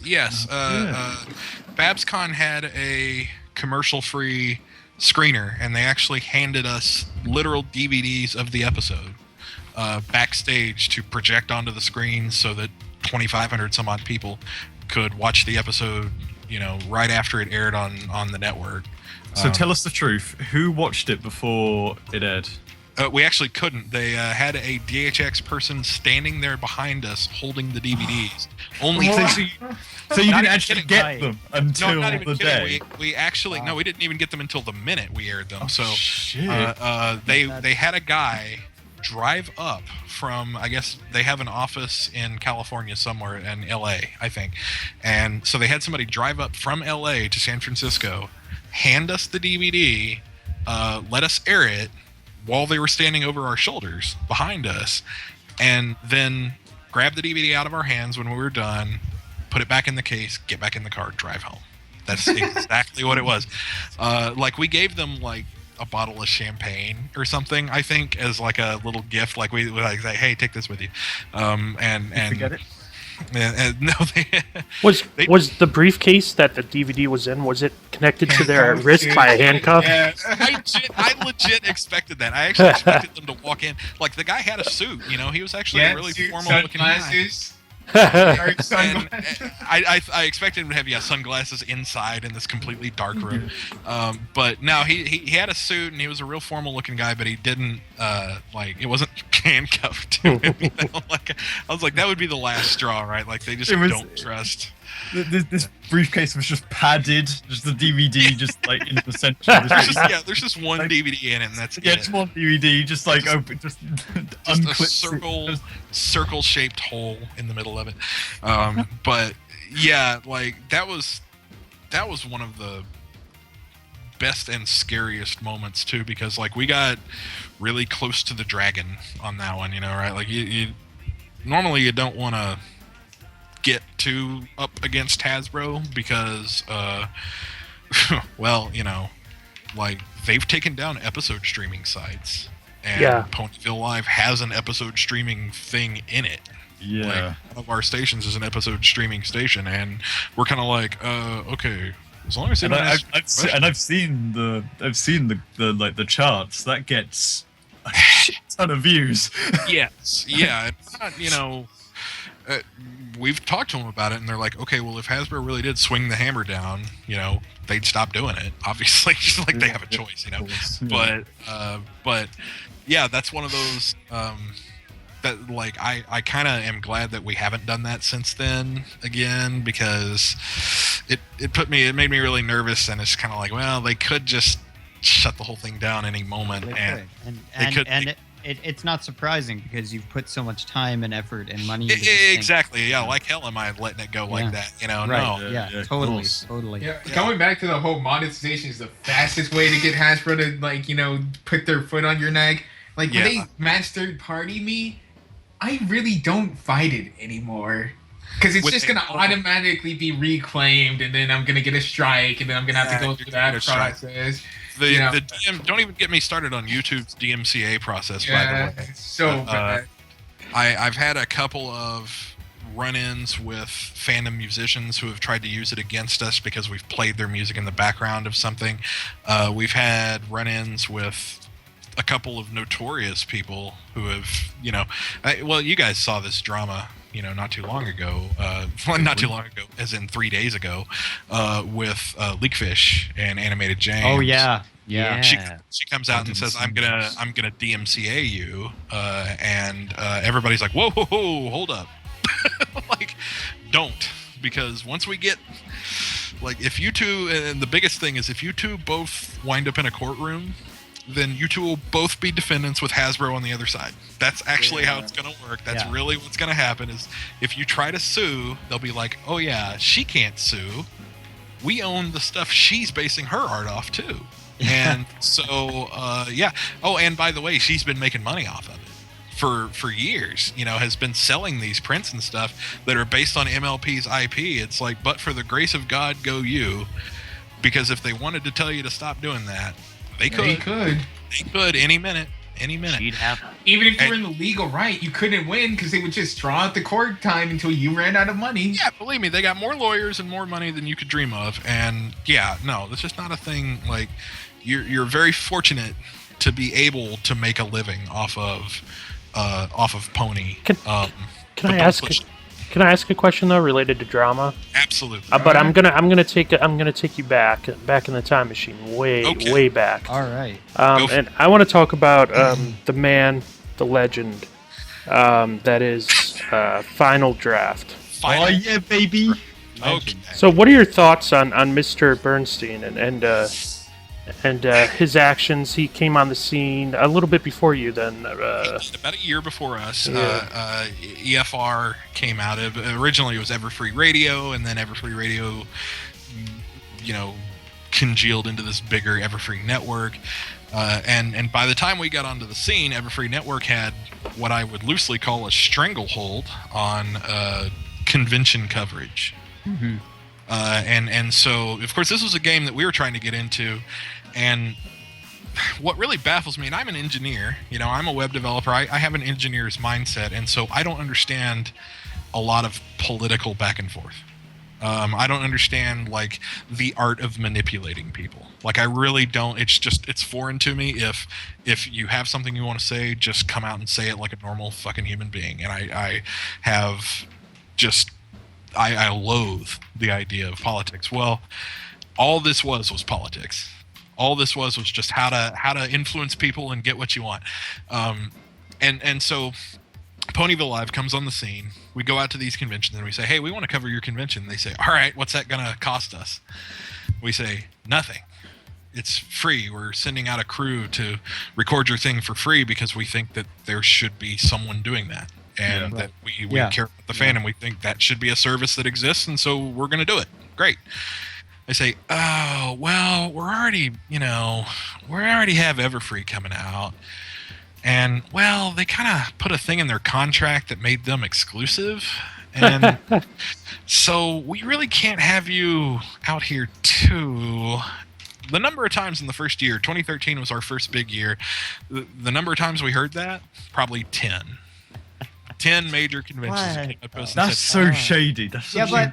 BabsCon had a commercial-free screener, and they actually handed us literal DVDs of the episode backstage to project onto the screen so that 2,500 some odd people could watch the episode, right after it aired on the network. So tell us the truth. Who watched it before it aired? We actually couldn't. They had a DHX person standing there behind us holding the DVDs. Only So you Not didn't even actually kidding. get them until no, not even the kidding. day. We actually no, we didn't even get them until the minute we aired them. So Shit. they had a guy drive up from, I guess they have an office in California somewhere, in LA, I think. And so they had somebody drive up from LA to San Francisco, hand us the DVD, let us air it while they were standing over our shoulders behind us, and then grab the DVD out of our hands when we were done, put it back in the case, get back in the car, drive home. That's exactly what it was. Like, we gave them like a bottle of champagne or something, I think, as like a little gift. Like, we like say, hey, take this with you. And Forget it. and no, Was They- the briefcase that the DVD was in, was it connected to their wrist by a handcuff? Yeah. I legit expected that. I actually expected them to walk in. Like, the guy had a suit, he was actually a really suit, formal looking guy. sunglasses. Dark And sunglasses. I expected him to have sunglasses inside in this completely dark room, but no, he had a suit and he was a real formal looking guy, but he didn't it wasn't handcuffed to him. Like, I was like, that would be the last straw, right? Like, they just It was- don't trust. This briefcase was just padded, just the DVD, just like in the center. There's just one DVD in it, and that's Yeah, it. just one DVD, just like open, just Just a unclipped. circle-shaped hole in the middle of it. But yeah, like that was one of the best and scariest moments too, because like we got really close to the dragon on that one, you know, right? Like you normally you don't want to get too up against Hasbro because well, you know, like they've taken down episode streaming sites, and Ponyville Live has an episode streaming thing in it. Yeah, like, one of our stations is an episode streaming station, and we're kind of like, okay, as long as I've seen the like the charts that gets a shit ton of views. Yes, yeah, it's not, you know. We've talked to them about it, and they're like, okay, well, if Hasbro really did swing the hammer down, you know, they'd stop doing it. Obviously, just like they have a choice, you know. But yeah, that's one of those that like I kind of am glad that we haven't done that since then again, because it made me really nervous, and it's kind of like, well, they could just shut the whole thing down any moment, It's not surprising because you've put so much time and effort and money into this exactly thing. Yeah, like hell am I letting it go like that, you know? Right. No. Yeah, totally. Yeah, going back to the whole monetization is the fastest way to get Hasbro to, like, you know, put their foot on your neck. Like, when they match third party me, I really don't fight it anymore. Because it's just going to automatically be reclaimed, and then I'm going to get a strike, and then I'm going to have to go through that process. The DM, don't even get me started on YouTube's DMCA process, by the way. It's so bad. I've had a couple of run-ins with fandom musicians who have tried to use it against us because we've played their music in the background of something. We've had run-ins with a couple of notorious people who have, you know, well, you guys saw this drama, you know, not too long ago, as in 3 days ago, with Leakfish and Animated James. Oh yeah. She comes out and says, I'm gonna DMCA you, and everybody's like, whoa, hold up. Like, don't, because once we get, like, if you two, and the biggest thing is if you two both wind up in a courtroom, then you two will both be defendants with Hasbro on the other side. That's actually how it's going to work. That's really what's going to happen, is if you try to sue, they'll be like, oh yeah, she can't sue. We own the stuff she's basing her art off too. And so, yeah. Oh, and by the way, she's been making money off of it for years, you know, has been selling these prints and stuff that are based on MLP's IP. It's like, but for the grace of God, go you. Because if they wanted to tell you to stop doing that, They could any minute. She'd have. Even if you were in the legal right, you couldn't win because they would just draw out the court time until you ran out of money. Yeah, believe me, they got more lawyers and more money than you could dream of. And yeah, no, that's just not a thing. Like, you're very fortunate to be able to make a living off of Pony. Can I ask a question though, related to drama? Absolutely. But I'm gonna take you back in the time machine, way back. All right. And I want to talk about the man, the legend, that is Final Draft. Oh yeah, baby. Okay. So, what are your thoughts on Mr. Bernstein and his actions? He came on the scene a little bit before you then. About a year before us. EFR came out of, originally it was Everfree Radio, and then Everfree Radio, you know, congealed into this bigger Everfree network. And by the time we got onto the scene, Everfree Network had what I would loosely call a stranglehold on convention coverage. Mm-hmm. And so, of course, this was a game that we were trying to get into. And what really baffles me, and I'm an engineer, you know, I'm a web developer. I have an engineer's mindset. And so I don't understand a lot of political back and forth. I don't understand, like, the art of manipulating people. Like, I really don't. It's foreign to me. If you have something you want to say, just come out and say it like a normal fucking human being. And I loathe the idea of politics. Well, all this was politics. All this was just how to influence people and get what you want. And so Ponyville Live comes on the scene. We go out to these conventions and we say, hey, we want to cover your convention. They say, all right, what's that going to cost us? We say, nothing. It's free. We're sending out a crew to record your thing for free because we think that there should be someone doing that. And that we care about the fan and we think that should be a service that exists. And so we're going to do it. Great. They say, oh, well, we already have Everfree coming out. And, well, they kind of put a thing in their contract that made them exclusive. And so we really can't have you out here, too. The number of times in the first year, 2013 was our first big year. The number of times we heard that, probably 10. 10 major conventions. Came up to us and That's said, so shady. That's so shady.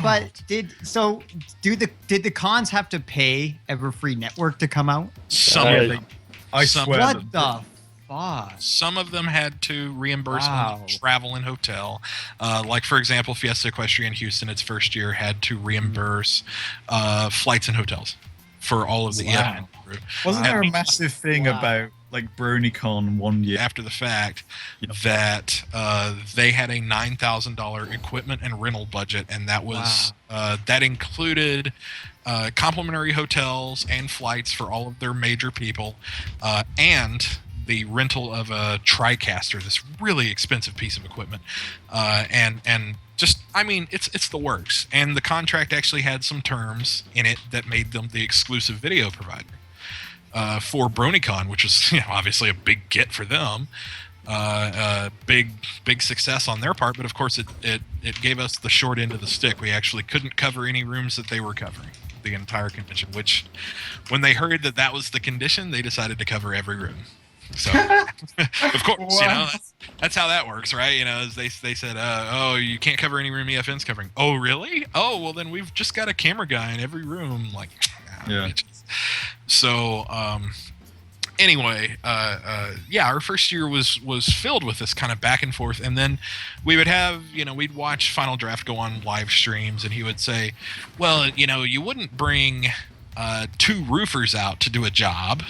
But did the cons have to pay Everfree Network to come out? Some of them. I swear. What the fuck? Some of them had to reimburse travel and hotel. Like, for example, Fiesta Equestria in Houston, its first year, had to reimburse flights and hotels for all of the EFN crew. Wasn't there a massive thing about like BronyCon one year after the fact that they had a $9,000 equipment and rental budget, and that was that included complimentary hotels and flights for all of their major people, and the rental of a TriCaster, this really expensive piece of equipment, and just, I mean, it's the works. And the contract actually had some terms in it that made them the exclusive video provider for BronyCon, which was obviously a big get for them, big success on their part. But of course, it gave us the short end of the stick. We actually couldn't cover any rooms that they were covering the entire convention. Which, when they heard that was the condition, they decided to cover every room. So, of course, that's how that works, right? As they said, oh, you can't cover any room EFN's covering. Oh, really? Oh, well, then we've just got a camera guy in every room. Like, bitches. So, anyway, our first year was filled with this kind of back and forth, and then we would have, we'd watch Final Draft go on live streams, and he would say, well, you wouldn't bring 2 roofers out to do a job.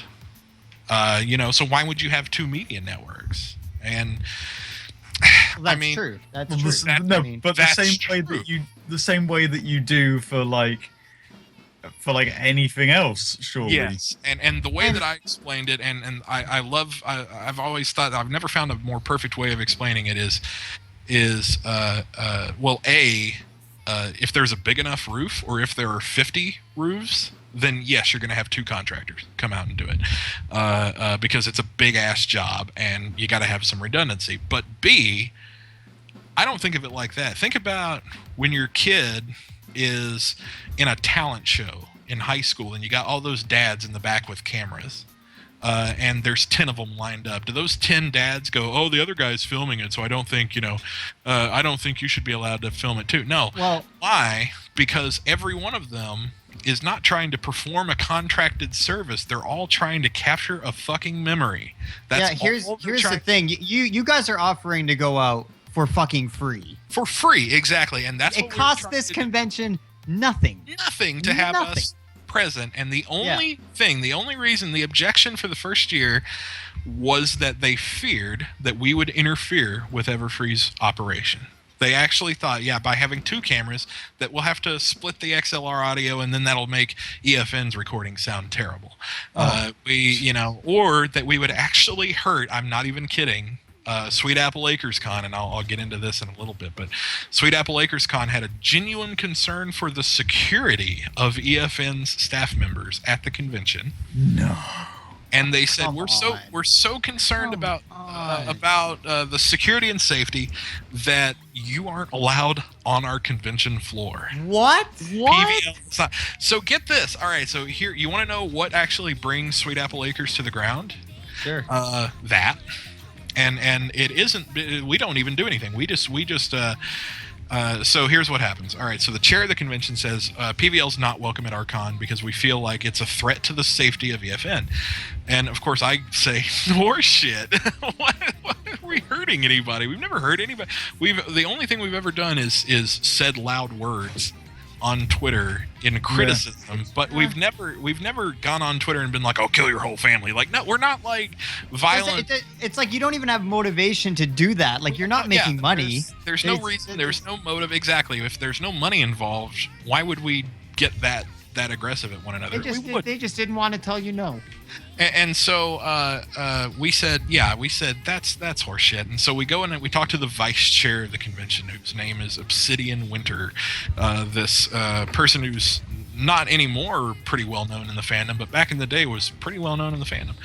So why would you have 2 media networks? And that's true. That's true. The same way that you do for anything else, surely. Yes, and the way that I explained it, and I've always thought, I've never found a more perfect way of explaining it is if there's a big enough roof, or if there are 50 roofs, then yes, you're going to have 2 contractors come out and do it, because it's a big ass job and you got to have some redundancy. But B, I don't think of it like that. Think about when your kid is in a talent show in high school and you got all those dads in the back with cameras, and there's 10 of them lined up. Do those 10 dads go, oh, the other guy's filming it, so I don't think I don't think you should be allowed to film it too? No. Well, why? Because every one of them is not trying to perform a contracted service. They're all trying to capture a fucking memory. Here's the thing. You guys are offering to go out for fucking free. For free, exactly. And that's it costs this convention nothing. Nothing to have us present. And the only reason, the objection for the first year was that they feared that we would interfere with Everfree's operation. They actually thought, by having 2 cameras, that we'll have to split the XLR audio, and then that'll make EFN's recording sound terrible. Or that we would actually hurt. I'm not even kidding. Sweet Apple Acres Con, and I'll get into this in a little bit, but Sweet Apple Acres Con had a genuine concern for the security of EFN's staff members at the convention. No. And they said, we're so concerned about the security and safety that you aren't allowed on our convention floor. What? PVL, so get this. All right, so here, you want to know what actually brings Sweet Apple Acres to the ground? Sure. That. And it isn't, we don't even do anything. We just so here's what happens. All right, so the chair of the convention says PVL's not welcome at our con because we feel like it's a threat to the safety of EFN. And of course I say, horseshit. Why are we hurting anybody? We've never hurt anybody. The only thing we've ever done is said loud words on Twitter in criticism, but we've never gone on Twitter and been like, "Oh, kill your whole family." Like, no, we're not like violent. It's like you don't even have motivation to do that. Like you're not making money. There's no reason. There's no motive. Exactly. If there's no money involved, why would we get that aggressive at one another? They just didn't want to tell you no. And so we said that's horseshit. And so we go in and we talk to the vice chair of the convention, whose name is Obsidian Winter. This person who's not anymore pretty well known in the fandom, but back in the day was pretty well known in the fandom.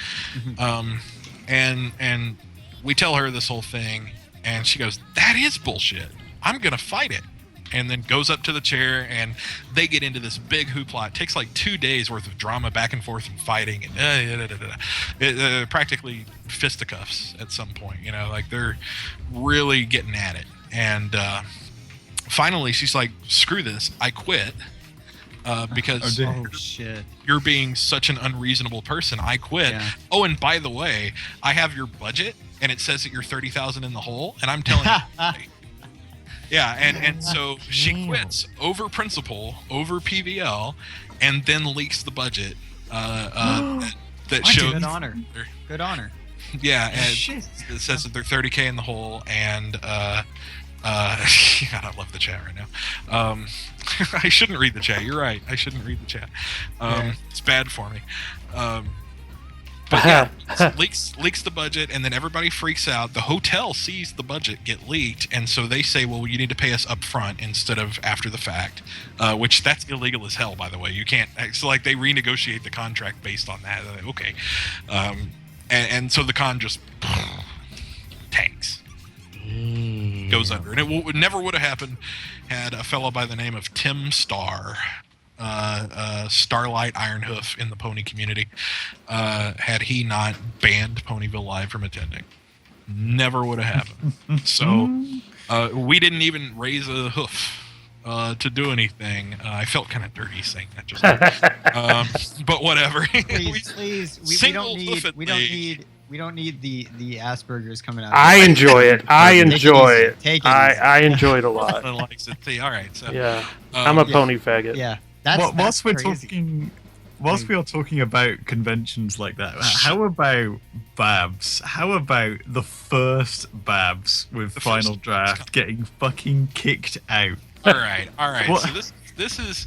And we tell her this whole thing, and she goes, "That is bullshit. I'm gonna fight it." And then goes up to the chair, and they get into this big hoopla. It takes like 2 days worth of drama back and forth and fighting, and practically fisticuffs at some point. You know, like they're really getting at it. And finally, she's like, "Screw this! I quit because you're being such an unreasonable person. I quit. Yeah. Oh, and by the way, I have your budget, and it says that you're 30,000 in the hole, and I'm telling you." Yeah, and so she quits over principle, over PVL, and then leaks the budget. That shows good honor. Good honor. Yeah, and it says that they're 30K in the hole, and God, I love the chat right now. I shouldn't read the chat. You're right. I shouldn't read the chat. It's bad for me. But yeah, leaks the budget, and then everybody freaks out. The hotel sees the budget get leaked, and so they say, "Well, you need to pay us up front instead of after the fact," which that's illegal as hell, by the way. You can't. So like they renegotiate the contract based on that. Like, okay, and so the con just tanks, goes under, and it never would have happened had a fellow by the name of Tim Starr. Starlight Ironhoof in the pony community, had he not banned Ponyville Live from attending. Never would have happened. So we didn't even raise a hoof to do anything. I felt kind of dirty saying that just but whatever. Please, we don't need the Asperger's coming out. I enjoy it. I enjoy it. I enjoy it a lot. Likes it. All right. So yeah, I'm a pony faggot. Yeah. Whilst we are talking about conventions like that, how about Babs? How about the first Babs with Final Draft getting fucking kicked out? All right. So this is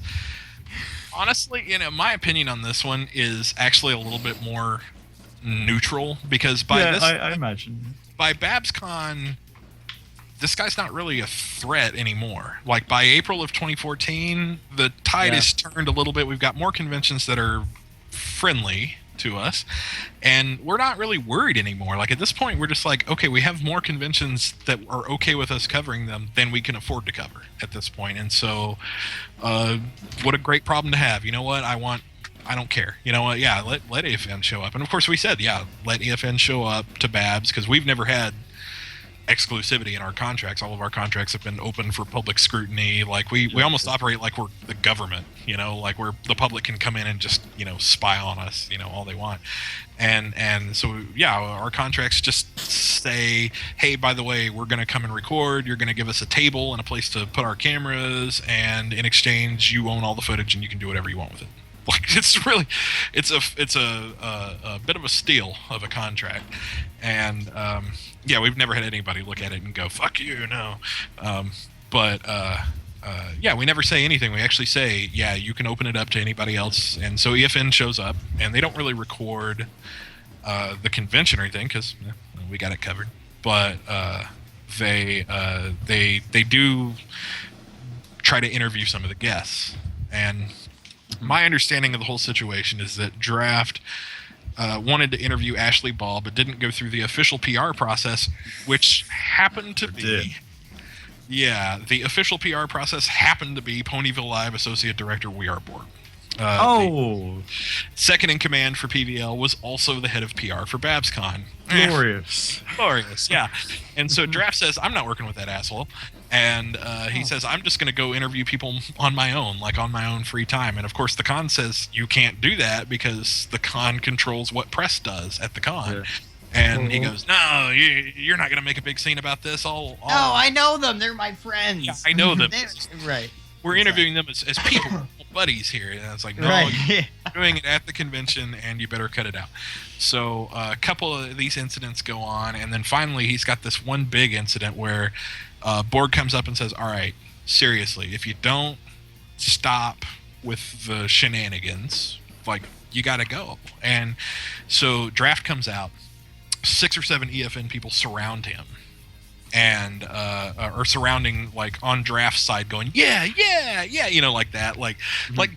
honestly, my opinion on this one is actually a little bit more neutral, because I imagine by BabsCon, this guy's not really a threat anymore. Like by April of 2014, the tide has turned a little bit. We've got more conventions that are friendly to us, and we're not really worried anymore. Like at this point, we're just like, okay, we have more conventions that are okay with us covering them than we can afford to cover at this point. And so, what a great problem to have. You know what? I don't care. You know what? Yeah, let EFN show up. And of course we said, let EFN show up to Babs, because we've never had exclusivity in our contracts. All of our contracts have been open for public scrutiny. Like we almost operate like we're the government, like where the public can come in and just, spy on us, all they want. And so, our contracts just say, hey, by the way, we're going to come and record. You're going to give us a table and a place to put our cameras. And in exchange, you own all the footage and you can do whatever you want with it. Like it's a bit of a steal of a contract, and we've never had anybody look at it and go fuck you, no. We never say anything. We actually say, you can open it up to anybody else. And so EFN shows up, and they don't really record the convention or anything because we got it covered. But they do try to interview some of the guests. And my understanding of the whole situation is that Draft wanted to interview Ashley Ball, but didn't go through the official PR process, which happened to be... Yeah, the official PR process happened to be Ponyville Live Associate Director We Are Board. Second in command for PVL was also the head of PR for BabsCon. Glorious, yeah. And so Draft says, I'm not working with that asshole. And he says, I'm just going to go interview people on my own, like on my own free time. And of course, the con says, you can't do that because the con controls what press does at the con. Yeah. And he goes, no, you're not going to make a big scene about this. No, I know them. They're my friends. Yeah, I know them. Right. we're interviewing them as people, buddies here. And it's like, no, Right. you're doing it at the convention, and you better cut it out. So a couple of these incidents go on, and then finally he's got this one big incident where Borg comes up and says, all right, seriously, if you don't stop with the shenanigans, like, you gotta go. And so Draft comes out, 6 or 7 EFN people surround him, and are surrounding, like, on Draft's side, going, yeah, like that, like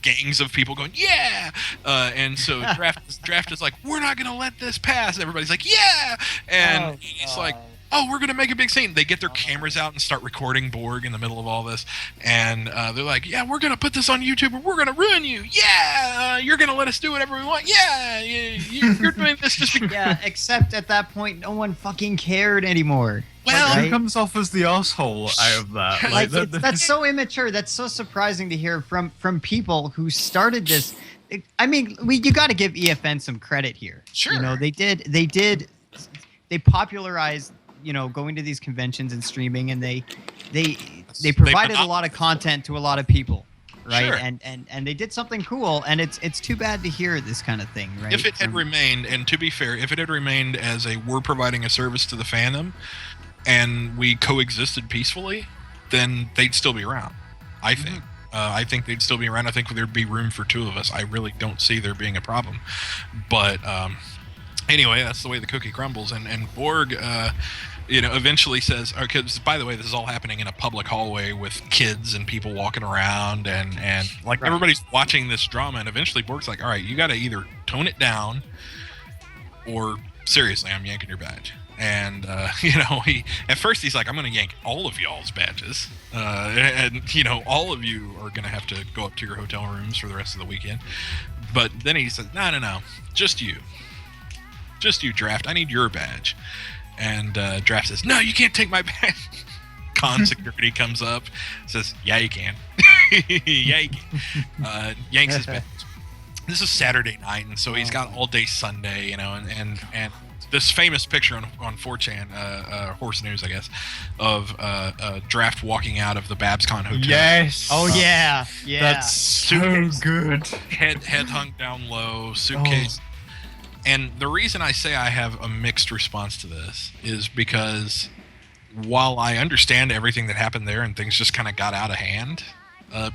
gangs of people going, yeah. And so Draft is like, we're not gonna let this pass. Everybody's like, yeah. And he's like, oh, we're going to make a big scene. They get their cameras out and start recording Borg in the middle of all this. And they're like, yeah, we're going to put this on YouTube, or we're going to ruin you. Yeah, you're going to let us do whatever we want. Yeah, you're doing this just because. Yeah, except at that point, no one fucking cared anymore. Well, Right? who comes off as the asshole out of that? Like, that's so immature. That's so surprising to hear from people who started this. I mean, you got to give EFN some credit here. Sure. You know, they popularized, you know, going to these conventions and streaming, and they provided a lot of content to a lot of people, right? Sure. And they did something cool, and it's too bad to hear this kind of thing, right? If it had remained, and to be fair, if it had remained as we're providing a service to the fandom, and we coexisted peacefully, then they'd still be around, I think. I think they'd still be around. I think there'd be room for 2 of us. I really don't see there being a problem. But anyway, that's the way the cookie crumbles. And Borg, eventually says, because, by the way, this is all happening in a public hallway with kids and people walking around, and like, Right. everybody's watching this drama. And eventually Borg's like, all right, you got to either tone it down, or seriously, I'm yanking your badge. And he at first he's like, I'm going to yank all of y'all's badges, and all of you are going to have to go up to your hotel rooms for the rest of the weekend. But then he says, no, just you, Draft. I need your badge. And Draft says, no, you can't take my badge. Con security comes up, says, yeah, you can. Yeah, you can. Yanks his badge. This is Saturday night, and so he's got all day Sunday, and this famous picture on 4chan, Horse News, I guess, of Draft walking out of the BabsCon hotel. Yes. Oh yeah. That's so Suitcase. good. Head hung down low, suitcase. And the reason I say I have a mixed response to this is because while I understand everything that happened there and things just kind of got out of hand,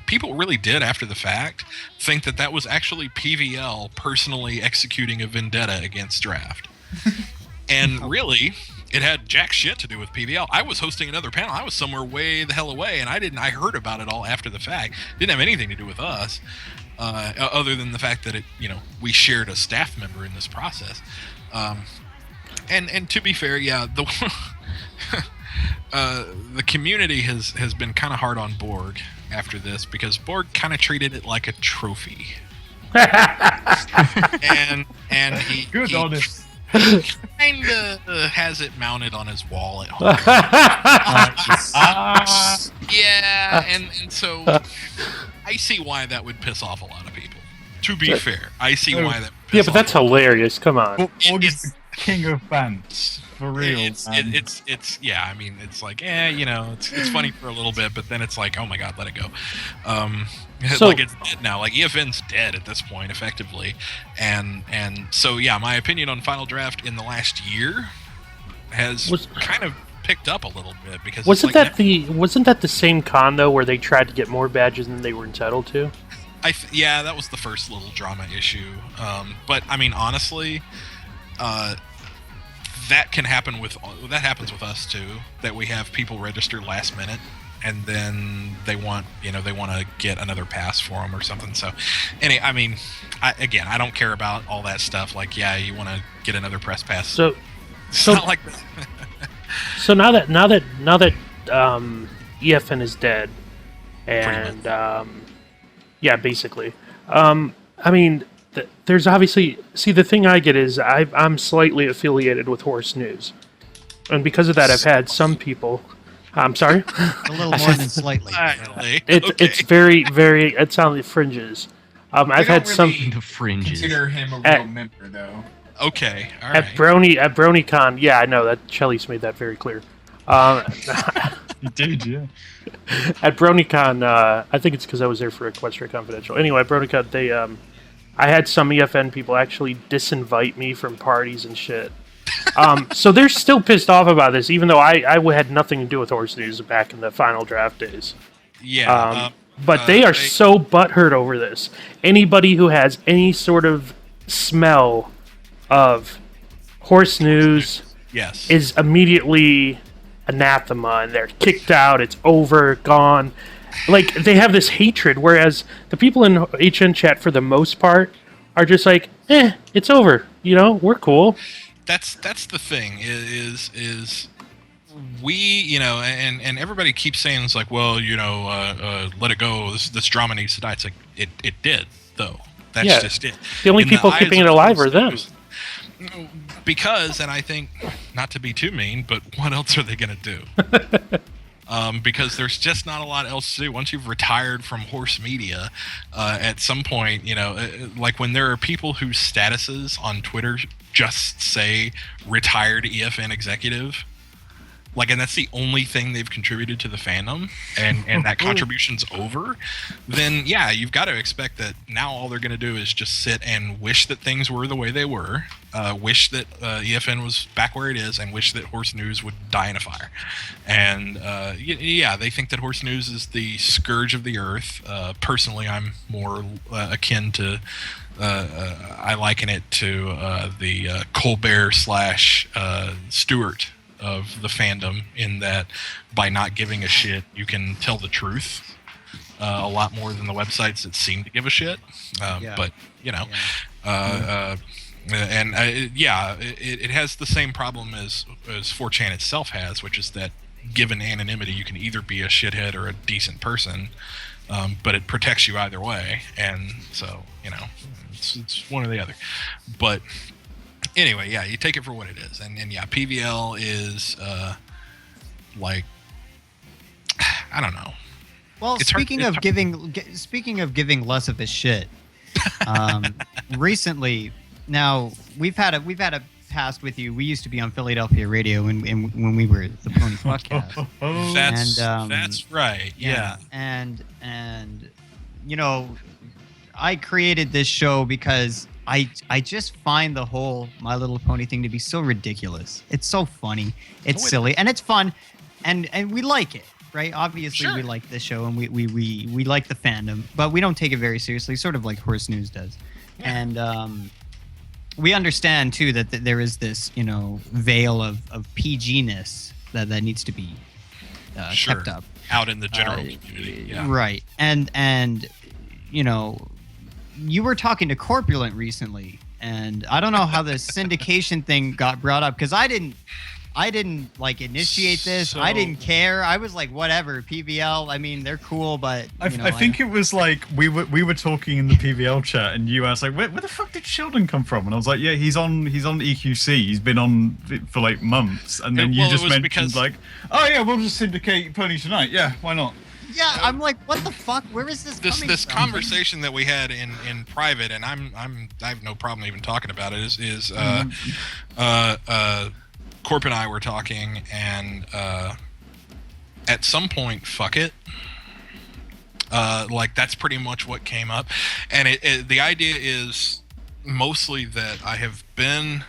people really did, after the fact, think that was actually PVL personally executing a vendetta against Draft. And really, it had jack shit to do with PVL. I was hosting another panel. I was somewhere way the hell away, and I heard about it all after the fact. Didn't have anything to do with us, other than the fact that we shared a staff member in this process. And to be fair, yeah, the community has been kind of hard on Borg after this, because Borg kind of treated it like a trophy. and he Good, honest. kind of has it mounted on his wall at home. Yeah, and so I see why that would piss off a lot of people. To be fair, I see why that would piss Yeah, but that's off. hilarious. Come on. Borg is the king of bants, for real. It's yeah. I mean, it's like, it's funny for a little bit, but then it's like, oh my god, let it go. So- like, it's dead now. Like, EFN's dead at this point, effectively, and so yeah, my opinion on Final Draft in the last year has kind of picked up a little bit, because Wasn't it's like, that the same con though, where they tried to get more badges than they were entitled to? yeah, that was the first little drama issue. But I mean, honestly, that happens with us too. That we have people register last minute, and then they want to get another pass for them or something. So, I mean, I don't care about all that stuff. Like, yeah, you want to get another press pass. So It's not like that. So now that EFN is dead, and yeah, basically, I mean, there's obviously, the thing I get is I'm slightly affiliated with Horse News, and because of that, I've had some people. I'm sorry. A little more than slightly. Finally. It's very, very. It's on the fringes. I've had some The fringes. Consider him a real member, though. Okay, all at right. BronyCon. Yeah, I know that Shelly's made that very clear. You did, yeah. At BronyCon, I think it's because I was there for Equestria Confidential. Anyway, at BronyCon, they, I had some EFN people actually disinvite me from parties and shit. So they're still pissed off about this, even though I had nothing to do with Horse News back in the final draft days. Yeah. But they are so butthurt over this. Anybody who has any sort of smell of Horse News Yes. is immediately anathema, and they're kicked out. It's over, gone. Like, they have this hatred, whereas the people in HN chat, for the most part, are just like, it's over. You know, we're cool. That's the thing is we, you know, and everybody keeps saying it's like, well, you know, let it go. This drama needs to die. It's like it did though. That's just it. The only In people eyes keeping it of alive Horse are them. News, because, and I think, not to be too mean, but what else are they going to do? Because there's just not a lot else to do. Once you've retired from horse media, at some point, you know, like when there are people whose statuses on Twitter just say retired EFN executive, like, and that's the only thing they've contributed to the fandom, and that contribution's over, then yeah, you've got to expect that now all they're going to do is just sit and wish that things were the way they were, wish that EFN was back where it is, and wish that Horse News would die in a fire. And yeah, they think that Horse News is the scourge of the earth. Personally, I'm more akin to I liken it to the Colbert / Stewart of the fandom, in that by not giving a shit, you can tell the truth a lot more than the websites that seem to give a shit. But, you know, it has the same problem as 4chan itself has, which is that given anonymity, you can either be a shithead or a decent person, but it protects you either way. And so, you know, it's one or the other. But anyway, yeah, you take it for what it is, and yeah, PVL is like, I don't know. Well, speaking of giving less of a shit, recently, now we've had a past with you. We used to be on Philadelphia radio when we were the Pony Podcast. That's right. Yeah. And you know, I created this show because I just find the whole My Little Pony thing to be so ridiculous. It's so funny. It's silly and it's fun, and we like it, right? Obviously, Sure. we like this show and we like the fandom, but we don't take it very seriously, sort of like Horse News does. Yeah. And we understand too that there is this, you know, veil of PG-ness that needs to be kept up out in the general community. Yeah. Right. And you know, you were talking to Corpulent recently, and I don't know how the syndication thing got brought up, because I didn't like initiate this. I didn't care. I was like, whatever, PVL. I mean, they're cool, but I think it was like we were talking in the PVL chat, and you asked like, where the fuck did Sheldon come from? And I was like, yeah, he's on EQC. He's been on for like months, and then you just mentioned like, oh yeah, we'll just syndicate PonyTonite. Yeah, why not? Yeah, I'm like, what the fuck? Where is this coming This from? conversation that we had in private, and I have no problem even talking about it, is Corp and I were talking, and at some point, fuck it. Like, that's pretty much what came up. And the idea is mostly that I have been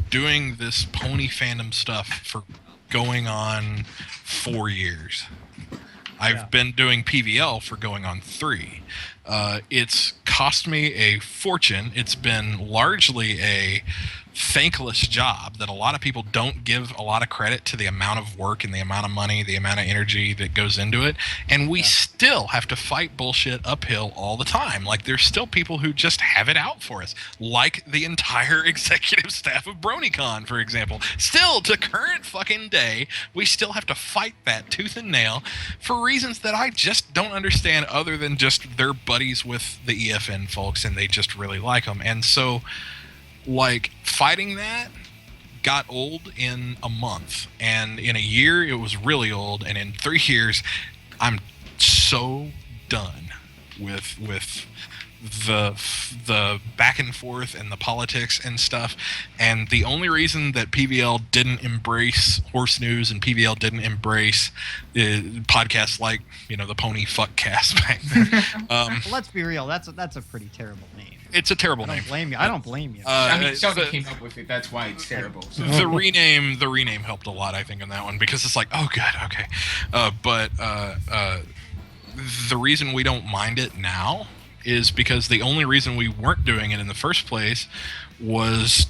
doing this pony fandom stuff for going on 4 years. I've been doing PVL for going on 3. It's cost me a fortune. It's been largely a thankless job that a lot of people don't give a lot of credit to, the amount of work and the amount of money, the amount of energy that goes into it. And we still have to fight bullshit uphill all the time. Like, there's still people who just have it out for us, like the entire executive staff of BronyCon, for example. Still, to current fucking day, we still have to fight that tooth and nail for reasons that I just don't understand, other than just they're buddies with the EFN folks and they just really like them. And so, like, fighting that got old in a month, and in a year it was really old, and in 3 years I'm so done with the back and forth and the politics and stuff. And the only reason that PVL didn't embrace horse news and PVL didn't embrace podcasts like, you know, the Pony Fuck Cast back then. Well, let's be real. That's a pretty terrible name. It's a terrible I name. don't blame you. I don't blame you. I mean, Sheldon came up with it. That's why it's terrible. So. The rename helped a lot, I think, on that one, because it's like, oh, good, okay. But the reason we don't mind it now is because the only reason we weren't doing it in the first place was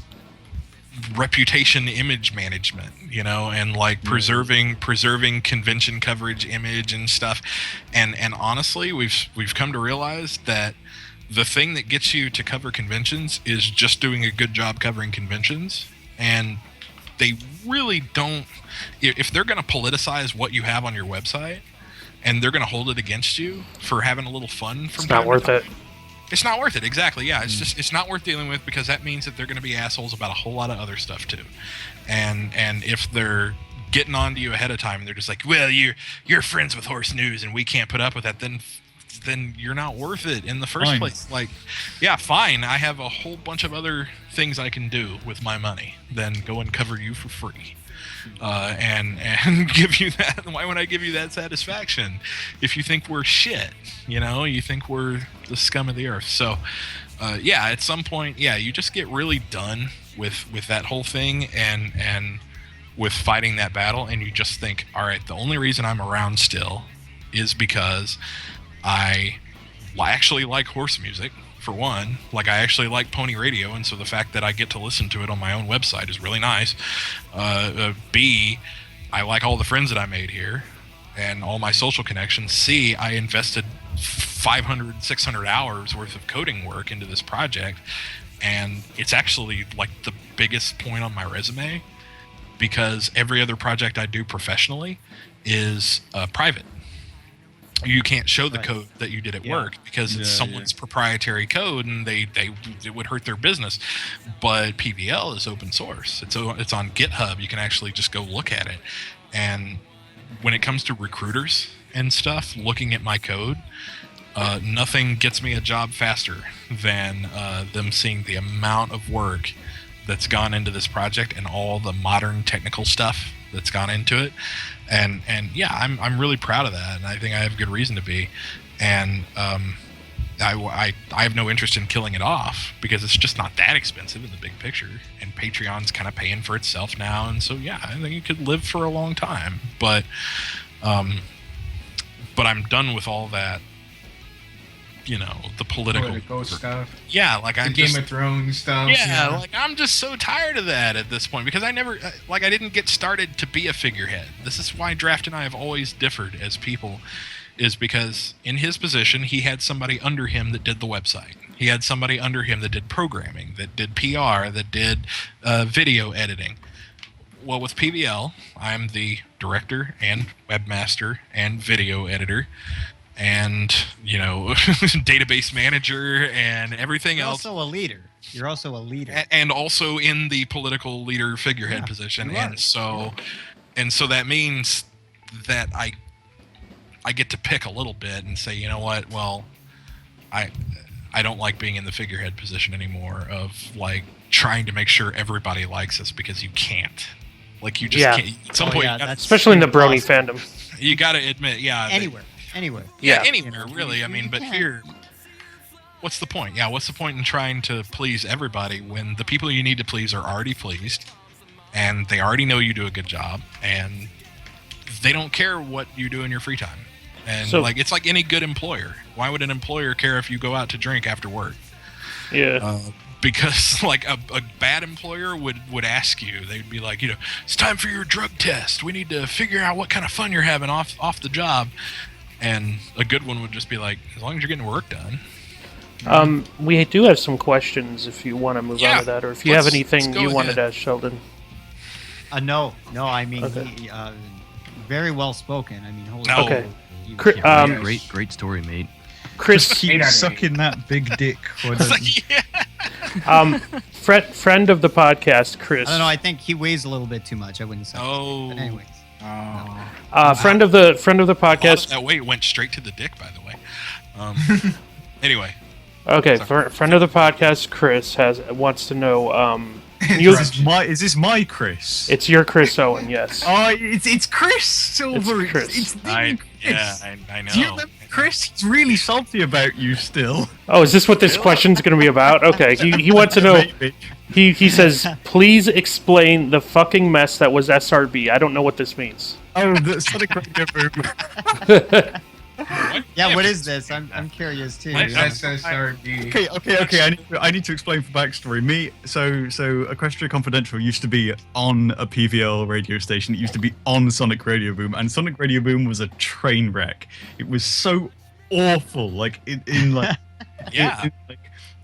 reputation image management, you know, and like preserving convention coverage image and stuff. And honestly, we've come to realize that the thing that gets you to cover conventions is just doing a good job covering conventions. And they really don't, if they're going to politicize what you have on your website and they're going to hold it against you for having a little fun from It's not worth it. It's not worth it. Exactly. Yeah. It's not worth dealing with, because that means that they're going to be assholes about a whole lot of other stuff too. And if they're getting on to you ahead of time and they're just like, well, you're friends with Horse News and we can't put up with that, then you're not worth it in the first place. Like, yeah, fine. I have a whole bunch of other things I can do with my money than go and cover you for free. And give you that. Why would I give you that satisfaction if you think we're shit? You know, you think we're the scum of the earth. So, yeah, at some point, yeah, you just get really done with that whole thing and with fighting that battle, and you just think, all right, the only reason I'm around still is because I actually like horse music. For one, like I actually like Pony Radio, and so the fact that I get to listen to it on my own website is really nice. B, I like all the friends that I made here and all my social connections. C, I invested 500, 600 hours worth of coding work into this project, and it's actually like the biggest point on my resume, because every other project I do professionally is private. You can't show the code that you did at work because it's someone's proprietary code, and it would hurt their business. But PVL is open source. It's on GitHub. You can actually just go look at it. And when it comes to recruiters and stuff, looking at my code, nothing gets me a job faster than them seeing the amount of work that's gone into this project and all the modern technical stuff that's gone into it. And yeah, I'm really proud of that, and I think I have good reason to be. And I have no interest in killing it off, because it's just not that expensive in the big picture, and Patreon's kind of paying for itself now, and so yeah, I think it could live for a long time. But I'm done with all that, you know, the political stuff. Yeah, like the I'm Game just, of Thrones stuff. Yeah, like I'm just so tired of that at this point, because I didn't get started to be a figurehead. This is why Draft and I have always differed as people, is because in his position, he had somebody under him that did the website. He had somebody under him that did programming, that did PR, that did video editing. Well, with PVL, I'm the director and webmaster and video editor, and, you know, database manager and everything You're else. also a leader. You're also a leader. And also in the political leader figurehead position. And so that means that I get to pick a little bit and say, you know what, well, I don't like being in the figurehead position anymore, of like trying to make sure everybody likes us, because you can't. Like, you just can't. At some point, especially in the brony fandom. You got to admit, Anywhere. Yeah, anywhere, really. I mean, but here, what's the point? Yeah, what's the point in trying to please everybody when the people you need to please are already pleased, and they already know you do a good job, and they don't care what you do in your free time. And like, it's like any good employer. Why would an employer care if you go out to drink after work? Yeah. Because like a bad employer would ask you, they'd be like, you know, it's time for your drug test. We need to figure out what kind of fun you're having off the job. And a good one would just be like, as long as you're getting work done. We do have some questions if you want to move on to that, or if you have anything you wanted to ask Sheldon. No. I mean, he, very well spoken. I mean, holy okay. Great story, mate. Chris, keep sucking that big dick. Friend of the podcast, Chris. I don't know. I think he weighs a little bit too much. I wouldn't say. Oh. But anyways. Friend of the podcast. That weight went straight to the dick, by the way. Anyway. Okay, Sorry. friend of the podcast, Chris wants to know. Is this my Chris? It's your Chris Owen, yes. Oh, it's Chris Silver. It's Chris. It's the I Chris. know. Do you remember Chris? He's really salty about you still. Oh, is this what this question's going to be about? Okay, he wants to know. Maybe. He says, please explain the fucking mess that was SRB. I don't know what this means. Oh, the Sonic Radio Boom. What? Yeah, what is this? I'm curious too. What? SSRD. Okay. I need to explain for backstory. So Equestria Confidential used to be on a PVL radio station. It used to be on Sonic Radio Boom, and Sonic Radio Boom was a train wreck. It was so awful. Like in like Yeah.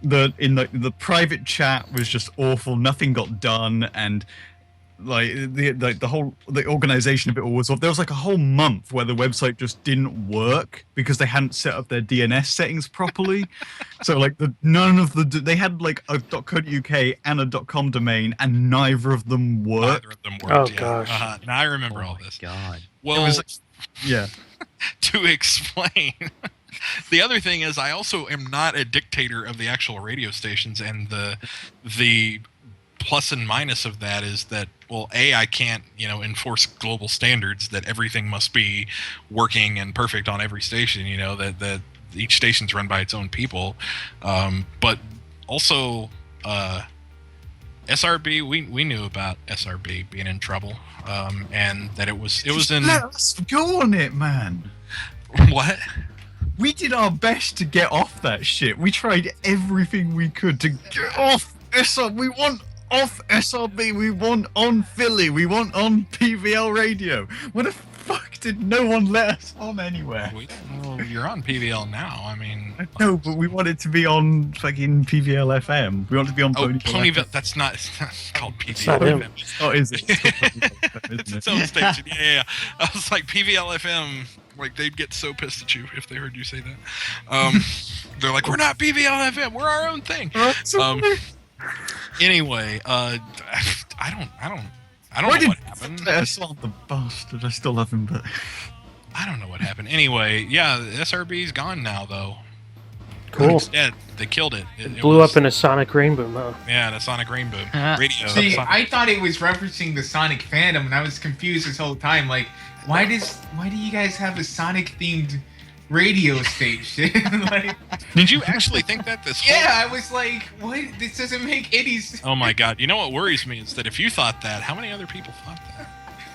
the private chat was just awful. Nothing got done, and like the organization of it all was off. There was like a whole month where the website just didn't work because they hadn't set up their DNS settings properly. So like they had like a .co.uk and a .com domain, and neither of them worked. Neither of them worked. Oh, yeah. gosh. Now I remember all my this. God. Well, It was like- yeah. to explain. The other thing is, I also am not a dictator of the actual radio stations, and the plus and minus of that is that, well, I can't, enforce global standards that everything must be working and perfect on every station. That each station's run by its own people, but also SRB. We knew about SRB being in trouble, and that it was in. Let's go on it, man. What? We did our best to get off that shit. We tried everything we could to get off SRB. We want off SRB. We want on Philly. We want on PVL radio. What the fuck did no one let us on anywhere? Well, you're on PVL now. I mean, No, but we wanted to be on fucking PVL FM. We want to be on Ponyville. That's not. It's not called PVL. not him. Oh, is it? It's not Ponyville FM, It's isn't its it? own station. Yeah. I was like, PVL FM. Like, they'd get so pissed at you if they heard you say that. They're like, we're not PVL FM. We're our own thing. Anyway, I don't Why know did what happened. I saw the bastard. I still love him, but I don't know what happened. Anyway, yeah, the SRB's gone now, though. Cool. It's dead. They killed it. It Blew was- up in a sonic rainbow, huh? Yeah, the Sonic Rainbow radio. See, Sonic- I thought it was referencing the Sonic fandom, and I was confused this whole time. Like, why do you guys have a Sonic themed radio station? Like, Did you actually think that this whole yeah, I was like, what? This doesn't make any sense. Oh my god! You know what worries me is that if you thought that, how many other people thought that?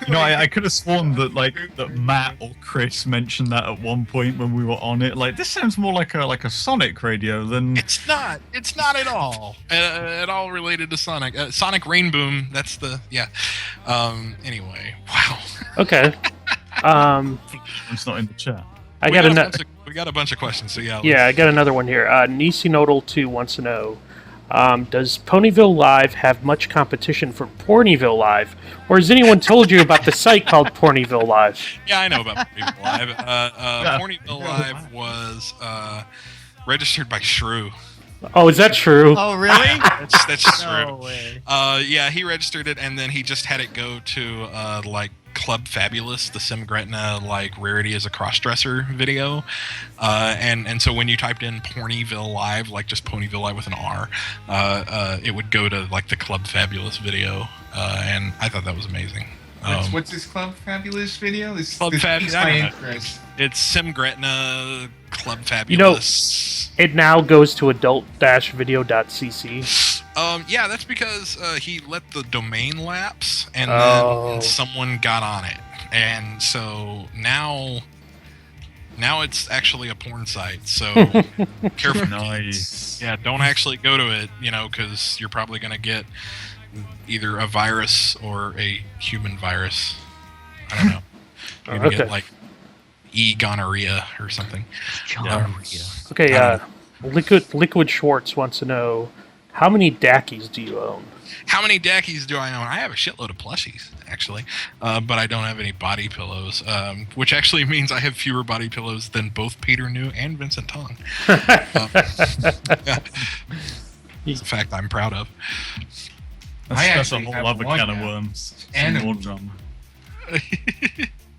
you know, I could have sworn that Matt or Chris mentioned that at one point when we were on it. Like, this sounds more like a Sonic radio than. It's not. It's not at all. At all related to Sonic. Sonic Rainboom. That's the yeah. Anyway, wow. Okay. It's not in the chat. I got another. We got a bunch of questions. So yeah. Yeah, I got another one here. Nisinodal2 wants to know, does Ponyville Live have much competition for Ponyville Live? Or has anyone told you about the site called Ponyville Live? Yeah, I know about Ponyville Live. Ponyville Live was registered by Shrew. Oh, is that true? Oh, really? That's true. No way. Yeah, he registered it, and then he just had it go to like Club Fabulous, the Sim Gretna like Rarity as a Crossdresser video, and so when you typed in Ponyville Live, like just Ponyville Live with an R, it would go to like the Club Fabulous video, and I thought that was amazing. What's this Club Fabulous video? This Club piques Fabulous. my interest. It's Sim Gretna Club Fabulous. It now goes to adult-video.cc. Yeah, that's because he let the domain lapse, and Oh. then someone got on it, and so now it's actually a porn site. So careful. Nice. Yeah, don't actually go to it, because you're probably gonna get either a virus or a human virus. I don't know. You're gonna get Okay. like gonorrhea or something. Gonorrhea. Okay, Liquid Schwartz wants to know, how many Dackies do you own? How many Dackies do I own? I have a shitload of plushies, actually, but I don't have any body pillows, which actually means I have fewer body pillows than both Peter New and Vincent Tong. It's a fact I'm proud of. That's a actually whole have other one can of now. worms. And Some a- more drama.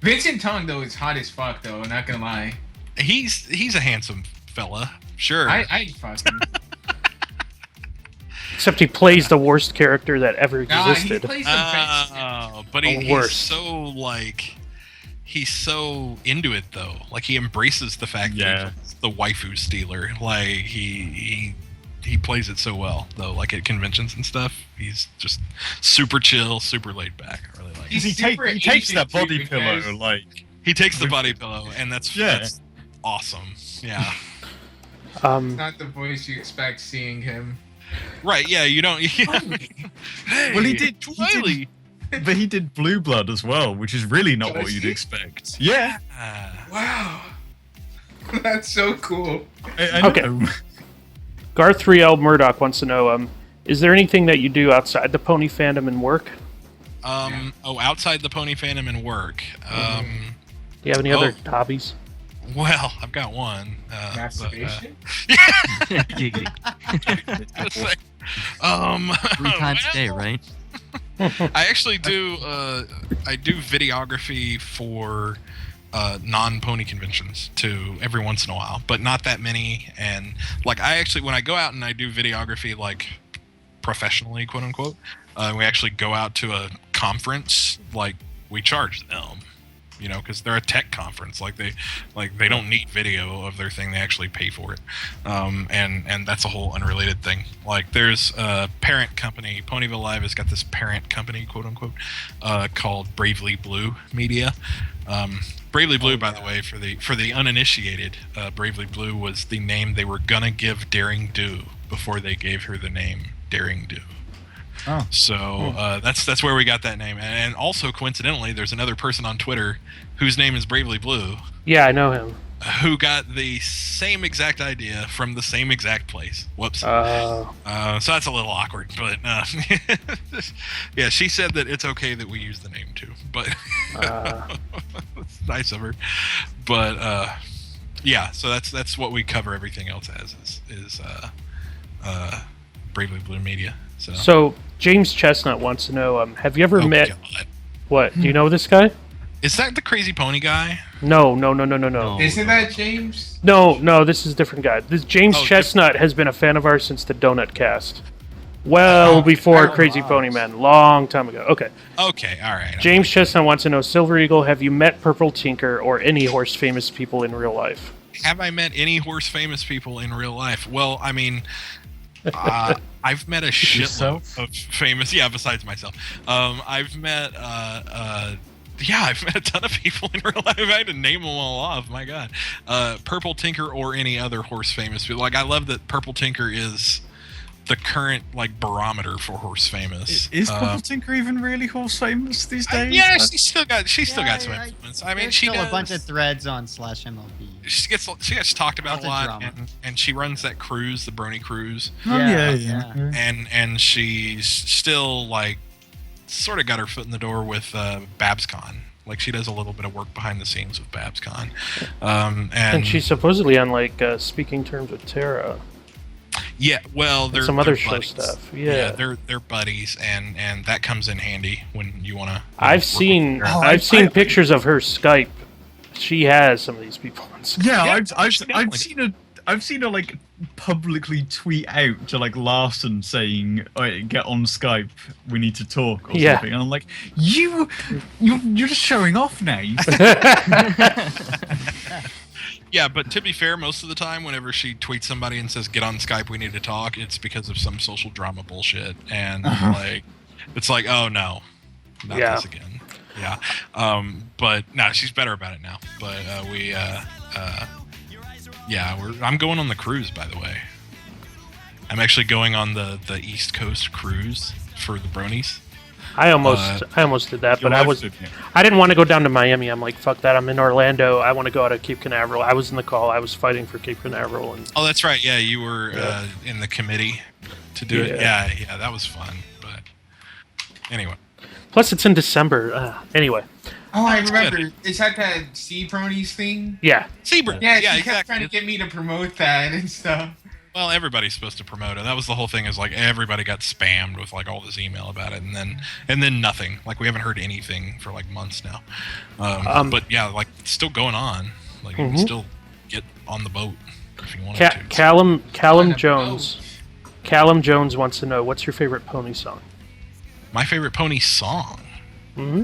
Vincent Tong though is hot as fuck though. Not gonna lie. He's a handsome fella. Sure. I fucking. Except he plays the worst character that ever Nah, he existed. plays the best. But The he's worst. so like, he's so into it though. Like he embraces the fact that he's the waifu stealer. Like he plays it so well though. Like at conventions and stuff, he's just super chill, super laid back. I really like. He's He super takes Asian, that too, body pillow because- like. He takes the body pillow, and that's awesome. Yeah. It's not the voice you expect seeing him. Right. Yeah. You don't. Hey, Well, he did. Twiley. But he did Blue Blood as well, which is really not Does what you'd he? expect. Yeah. Wow. That's so cool. I Okay. know. Garth 3L Murdoch wants to know, is there anything that you do outside the pony fandom and work? Outside the pony fandom and work. Do you have any other hobbies? Well, I've got one. Masturbation? Giggity. But, 3 times a day, right? I actually do. I do videography for non-pony conventions too every once in a while, but not that many. And like I actually, when I go out and I do videography, like professionally, quote unquote, we actually go out to a conference. Like we charge them. You know, because they're a tech conference. Like they don't need video of their thing. They actually pay for it, and that's a whole unrelated thing. Like there's a parent company. Ponyville Live has got this parent company, quote unquote, called Bravely Blue Media. Bravely Blue, by the way, for the uninitiated, Bravely Blue was the name they were gonna give Daring Do before they gave her the name Daring Do. Oh. So that's where we got that name, and also coincidentally, there's another person on Twitter whose name is Bravely Blue, Yeah, I know him. who got the same exact idea from the same exact place. Whoops. So that's a little awkward, but yeah, she said that it's okay that we use the name too, but it's nice of her. But yeah, so that's what we cover everything else as is Bravely Blue Media. So James Chestnut wants to know, have you ever met... God. What, do you know this guy? Is that the crazy pony guy? No. Isn't that James? No, this is a different guy. This James Oh, Chestnut has been a fan of ours since the Donut Cast. Well before Crazy Pony Man, long time ago. Okay. Okay, all right. James Chestnut wants to know, Silver Eagle, have you met Purple Tinker or any horse famous people in real life? Have I met any horse famous people in real life? Well, I mean, I've met a shitload of famous. Yeah, besides myself, I've met. I've met a ton of people in real life. I had to name them all off. My God, Purple Tinker or any other horse famous people. Like I love that Purple Tinker is the current like barometer for horse famous. Is Purple Tinker even really horse famous these days? Yeah, she's still got some influence. I mean, There's she still does, a bunch of threads on /MLB. she gets talked about Lots a of lot, drama. and she runs that cruise, the Brony Cruise. Oh, yeah. And she's still like sort of got her foot in the door with BabsCon. Like she does a little bit of work behind the scenes with BabsCon. And she's supposedly on like speaking terms with Tara. Yeah, well, they're some other they're show buddies. stuff. Yeah. They're buddies, and that comes in handy when you want to. I've seen pictures of her Skype. She has some of these people on Skype. Yeah, I've seen her like publicly tweet out to like Larson saying, "Get on Skype, we need to talk," or something. And I'm like, you're just showing off now. Yeah, but to be fair, most of the time, whenever she tweets somebody and says, "Get on Skype, we need to talk," it's because of some social drama bullshit, and like, it's like, oh no, not this again. Yeah, but no, she's better about it now. But I'm going on the cruise, by the way. I'm actually going on the East Coast cruise for the Bronies. I almost did that, but I didn't want to go down to Miami. I'm like, fuck that. I'm in Orlando. I want to go out of Cape Canaveral. I was in the call. I was fighting for Cape Canaveral. And oh, that's right. Yeah, you were in the committee to do it. Yeah, that was fun. But anyway. Plus, it's in December. Anyway. Oh, I remember. Is that Sea Bronies thing? Yeah. Seabird. Yeah, she kept trying to get me to promote that and stuff. Well, everybody's supposed to promote it. That was the whole thing. Is like everybody got spammed with like all this email about it, and then nothing. Like we haven't heard anything for like months now. But yeah, like it's still going on. Like you can still get on the boat. if you wanted to. Callum On a Jones. boat. Callum Jones wants to know, what's your favorite pony song? My favorite pony song. Hmm.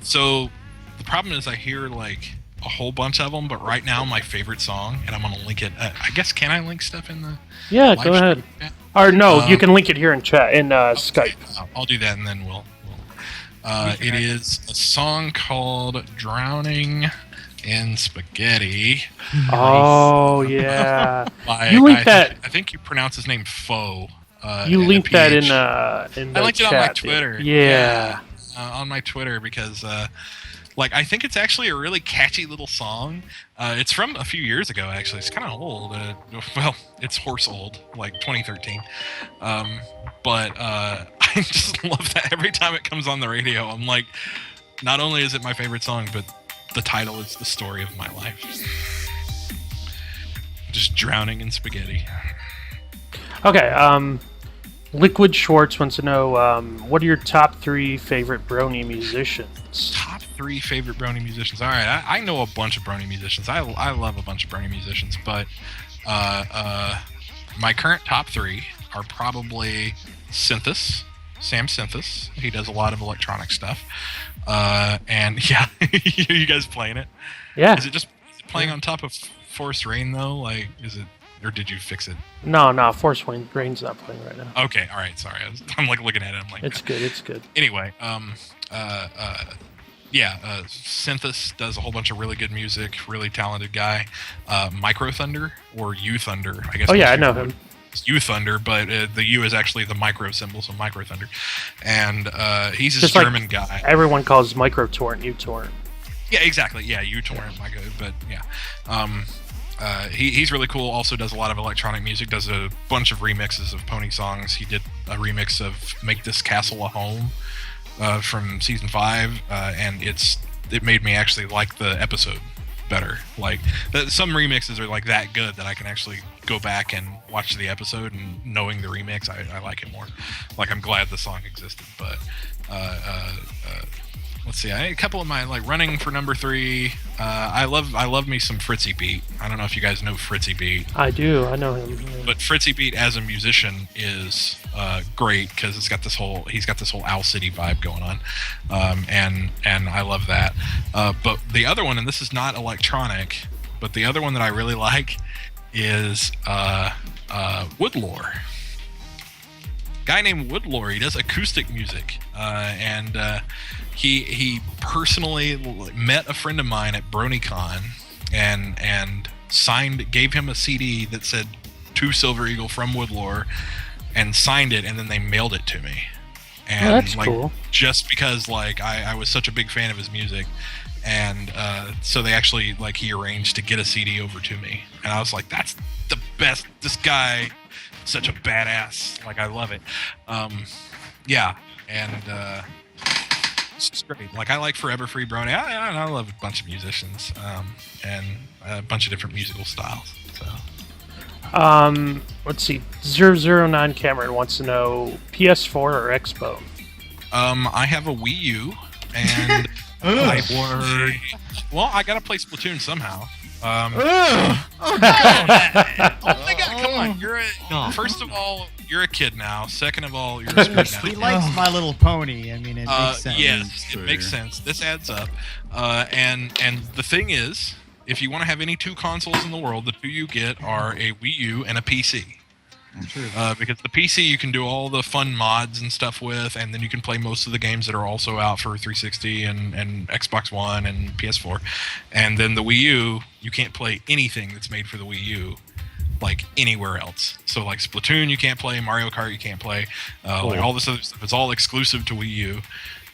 So the problem is I hear like a whole bunch of them, but right now my favorite song, and I'm gonna link it. I guess can I link stuff in the? Yeah, live go ahead. stream? Or no, you can link it here in chat in Skype. I'll do that, and then we'll it is a song called "Drowning in Spaghetti." Oh yeah, By, You linked that- I think you pronounce his name Foe. you and linked a that PH. in the I linked chat. it on my dude. Twitter. Yeah. On my Twitter because like I think it's actually a really catchy little song. It's from a few years ago actually. It's kind of old. Well, it's horse old, like 2013. But I just love that every time it comes on the radio. I'm like, not only is it my favorite song, but the title is the story of my life. Just drowning in spaghetti. Okay. Liquid Schwartz wants to know, what are your top 3 favorite Brony musicians? Top 3 favorite Brony musicians. All right, I know a bunch of Brony musicians. I love a bunch of Brony musicians, but my current top 3 are probably Synthis, Sam Synthis. He does a lot of electronic stuff. And yeah, you guys playing it? Yeah. Is it playing on top of Forest Rain though? Like, is it, or did you fix it? No, Force Rain's not playing right now. Okay, all right. Sorry, I'm like looking at it. I'm like, It's good. It's good. anyway, Synthis does a whole bunch of really good music, really talented guy. Micro Thunder or U Thunder, I guess. Oh yeah, most I know people him. would- It's U Thunder, but the U is actually the micro symbol, so Micro Thunder. And he's a Just like German guy. Everyone calls Micro Torrent uTorrent. Yeah, exactly. Yeah, uTorrent, Micro, but yeah. He's really cool. Also does a lot of electronic music. Does a bunch of remixes of pony songs. He did a remix of "Make This Castle a Home" from season 5, and it made me actually like the episode better. Like some remixes are like that good that I can actually go back and watch the episode, and knowing the remix, I like it more. Like I'm glad the song existed. But let's see. A couple of my like running for number 3. I love me some Fritzy Beat. I don't know if you guys know Fritzy Beat. I do. I know him. Yeah. But Fritzy Beat as a musician is great because he's got this whole Owl City vibe going on, and I love that. But the other one, and this is not electronic, but the other one that I really like is Woodlore. Guy named Woodlore. He does acoustic music, and he personally met a friend of mine at BronyCon and gave him a CD that said "To Silver Eagle" from Woodlore, and signed it, and then they mailed it to me. And that's like, cool. just because like I was such a big fan of his music, and so they actually like he arranged to get a CD over to me, and I was like, that's the best. This guy, such a badass. Like I love it. Yeah, and it's just great. Like I like Forever Free Brony. I love a bunch of musicians, and a bunch of different musical styles. So. Let's see. 009 Cameron wants to know, PS4 or Expo? I have a Wii U, and well, I gotta play Splatoon somehow. Oh my god! Come on, first of all, you're a kid now. Second of all, you're a student He now. likes My Little Pony. I mean, it makes sense. Yes, it makes sense. This adds up. And the thing is, if you want to have any 2 consoles in the world, the 2 you get are a Wii U and a PC. Because the PC you can do all the fun mods and stuff with, and then you can play most of the games that are also out for 360 and Xbox One and PS4. And then the Wii U, you can't play anything that's made for the Wii U, like anywhere else. So like Splatoon you can't play, Mario Kart you can't play, like all this other stuff. It's all exclusive to Wii U.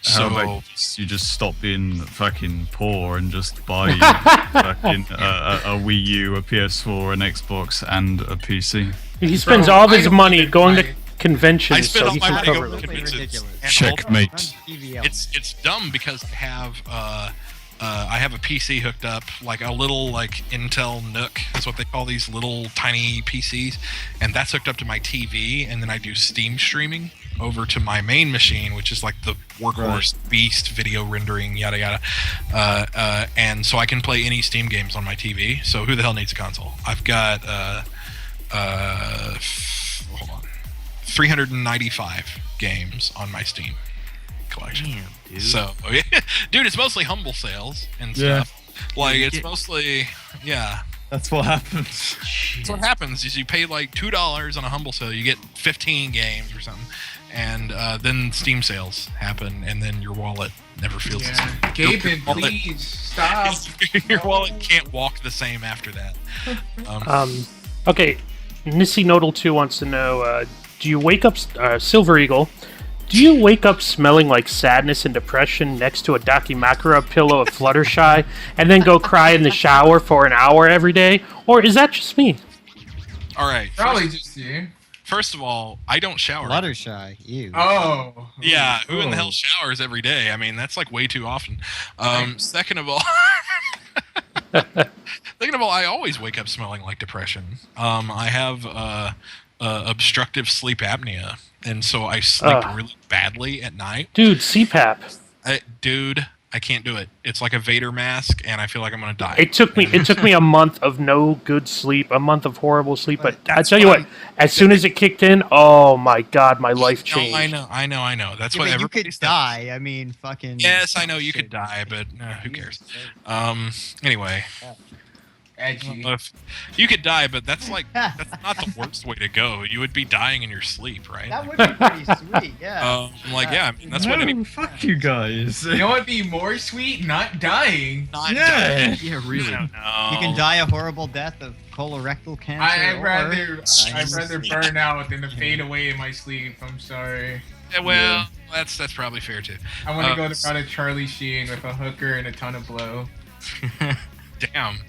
How So about you just stop being fucking poor and just buy fucking a Wii U, a PS4, an Xbox, and a PC? He spends Bro, all of I his don't money even going buy to it. conventions I spend so all he my can money cover going them. to conventions. ridiculous. And Checkmate. It's dumb because I have a PC hooked up, like a little like Intel Nook is what they call these little tiny PCs, and that's hooked up to my TV, and then I do Steam streaming. over to my main machine, which is like the workhorse beast video rendering, yada yada, and so I can play any Steam games on my TV. So who the hell needs a console? I've got hold on, 395 games on my Steam collection. Damn, dude. So, dude, it's mostly humble sales and stuff. Like, it's mostly, That's what happens. That's what happens is you pay like $2 on a humble sale, you get 15 games or something, and then Steam sales happen, and then your wallet never feels the same. Gaben, please stop. Your wallet can't walk the same after that. Okay, Nissy Nodal 2 wants to know, do you wake up, Silver Eagle, do you wake up smelling like sadness and depression next to a Dakimakura pillow of Fluttershy and then go cry in the shower for an hour every day? Or is that just me? All right. Probably just you. First of all, I don't shower. Fluttershy, ew. Oh. Yeah, who in the hell showers every day? I mean, that's like way too often. Second of all, I always wake up smelling like depression. I have obstructive sleep apnea, and so I sleep really badly at night. Dude, CPAP. I can't do it. It's like a Vader mask, and I feel like I'm gonna die. It took me a month of no good sleep, a month of horrible sleep. But I tell you what, as soon as it kicked in, oh my god, my life changed. No, I know. That's what you everybody could says. die. I mean, fucking. Yes, I know you could die, but who cares? Anyway. Edgy. You could die, but that's not the worst way to go. You would be dying in your sleep, right? That would be pretty sweet, yeah. I mean, that's what any. Fuck you guys. You know what'd be more sweet? Not dying. Dying. Yeah, really. No. You can die a horrible death of colorectal cancer. I'd rather burn out than to fade away in my sleep. I'm sorry. Yeah, well, that's probably fair too. I want to go to Charlie Sheen with a hooker and a ton of blow. Damn.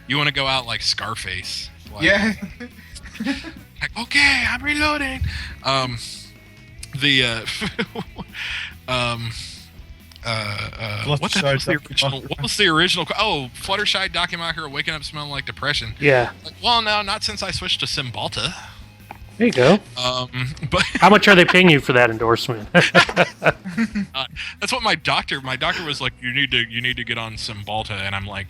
You want to go out like Scarface? Like, Yeah. Like, okay, I'm reloading. What was the original? Oh, Fluttershy Dakimakura waking up smelling like depression. Yeah. Like, well, no, not since I switched to Cymbalta. There you go. But How much are they paying you for that endorsement? that's what my doctor was like. You need to get on Cymbalta, and I'm like,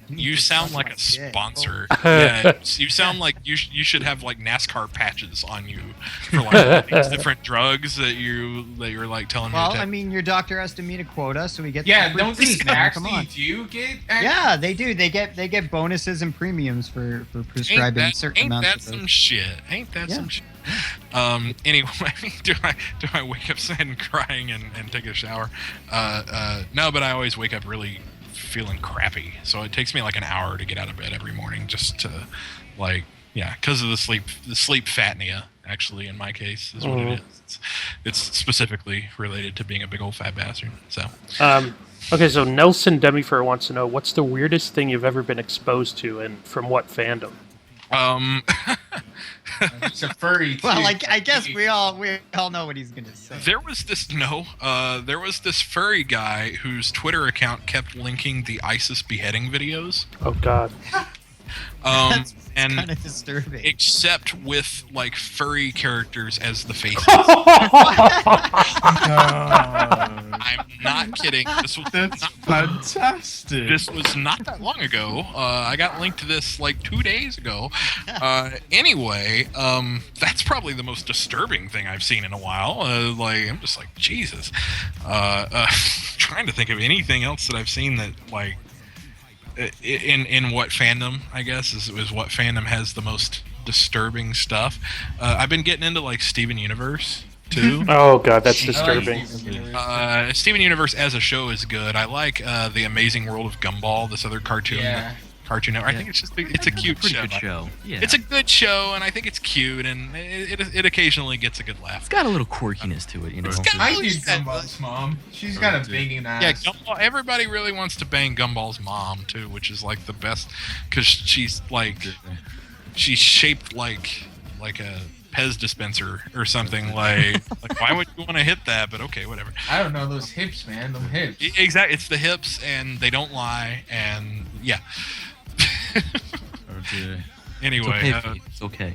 you sound like a sponsor. Yeah, you sound like you should have like NASCAR patches on you for like these different drugs that you're like telling me. Well, to I mean, your doctor has to meet a quota, so we get. Yeah, free don't these treatment. actually do get? Yeah, they do. They get bonuses and premiums for prescribing certain Ain't amounts that of some those. shit? Ain't that some shit? Anyway, do I wake up sad and crying and take a shower? No, but I always wake up really feeling crappy, so it takes me like an hour to get out of bed every morning just to because of the sleep fatness, actually, in my case is what it is. It's specifically related to being a big old fat bastard. So okay, so Nelson Demifer wants to know, what's the weirdest thing you've ever been exposed to, and from what fandom? It's a furry. Too. Well, like I guess we all know what he's gonna say. there was this furry guy whose Twitter account kept linking the ISIS beheading videos. Oh god. That's and kind of disturbing. except with like furry characters as the faces. I'm not kidding. That's fantastic. This was not that long ago. I got linked to this like 2 days ago. Anyway, that's probably the most disturbing thing I've seen in a while. I'm just like, Jesus. Trying to think of anything else that I've seen that like in what fandom, I guess, is what fandom has the most disturbing stuff. I've been getting into like Steven Universe too. Oh god, that's disturbing. Steven Universe as a show is good. I like The Amazing World of Gumball, this other cartoon. Yeah. Cartoon Network. I think it's a cute Pretty show. good show. Yeah. It's a good show, and I think it's cute, and it occasionally gets a good laugh. It's got a little quirkiness to it, you know. I do Gumball's mom. She's got a banging ass. Yeah, Gumball, everybody really wants to bang Gumball's mom too, which is like the best because she's shaped like a Pez dispenser or something. Like why would you want to hit that? But okay, whatever. I don't know those hips, man. Them hips. Exactly, it's the hips, and they don't lie, and yeah. Oh dear. Anyway, It's okay.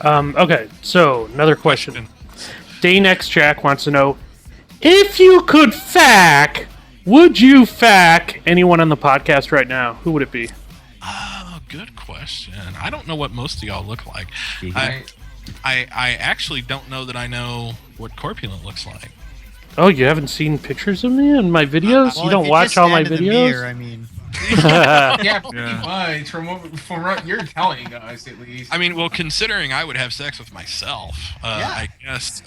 Okay, so another question. Daynex Jack wants to know, if you could fack, would you fack anyone on the podcast right now? Who would it be? Good question. I don't know what most of y'all look like. Yeah. I actually don't know that I know what Corpulent looks like. Oh, you haven't seen pictures of me in my videos? Well, you if don't watch just all my stand in the videos? mirror, I mean, Yeah, pretty much. From what you're telling us, at least. I mean, well, considering I would have sex with myself, Yeah. I guess,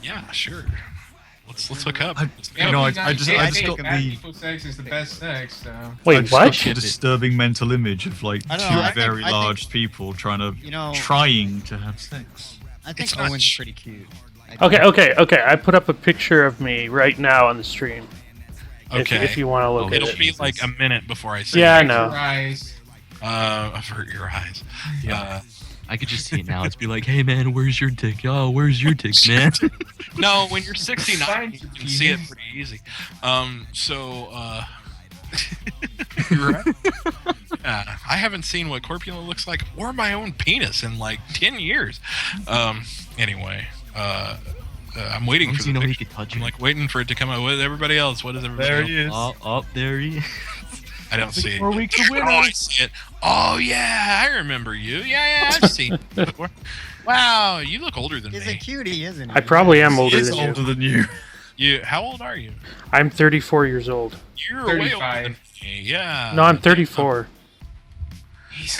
yeah, sure. Let's hook up. Yeah, No, but I just got fat the people sex is the best sex. So. I Wait, just what? got the disturbing mental image of like I two don't know, I very think- large people trying to have sex. I think It's Owen's much. pretty cute. I Okay. I put up a picture of me right now on the stream. Okay. If you want to look Oh, at It'll it. be like a minute before I say Yeah, I it. know. Surprise. Avert your eyes. I could just see it now. It's be like, hey man, where's your dick? Oh, where's your dick, man? No, when you're 69, Find you your can see it penis. pretty easy. You're right. Yeah, I haven't seen what Corpulent looks like or my own penis in like 10 years. Anyway, I'm waiting Once for you the know he picture. could touch I'm it. like waiting for it to come out with everybody else. What is everybody There else? he is. Oh, there he is. I don't see it. 4 weeks of Oh, winter. I see it. Oh yeah, I remember you. Yeah, I've seen you before. Wow, you look older than He's me. a cutie, isn't he? I probably am He older is than you. older than you. You, how old are you? I'm 34 years old. You're way older 35. than me. Yeah. No, I'm 34.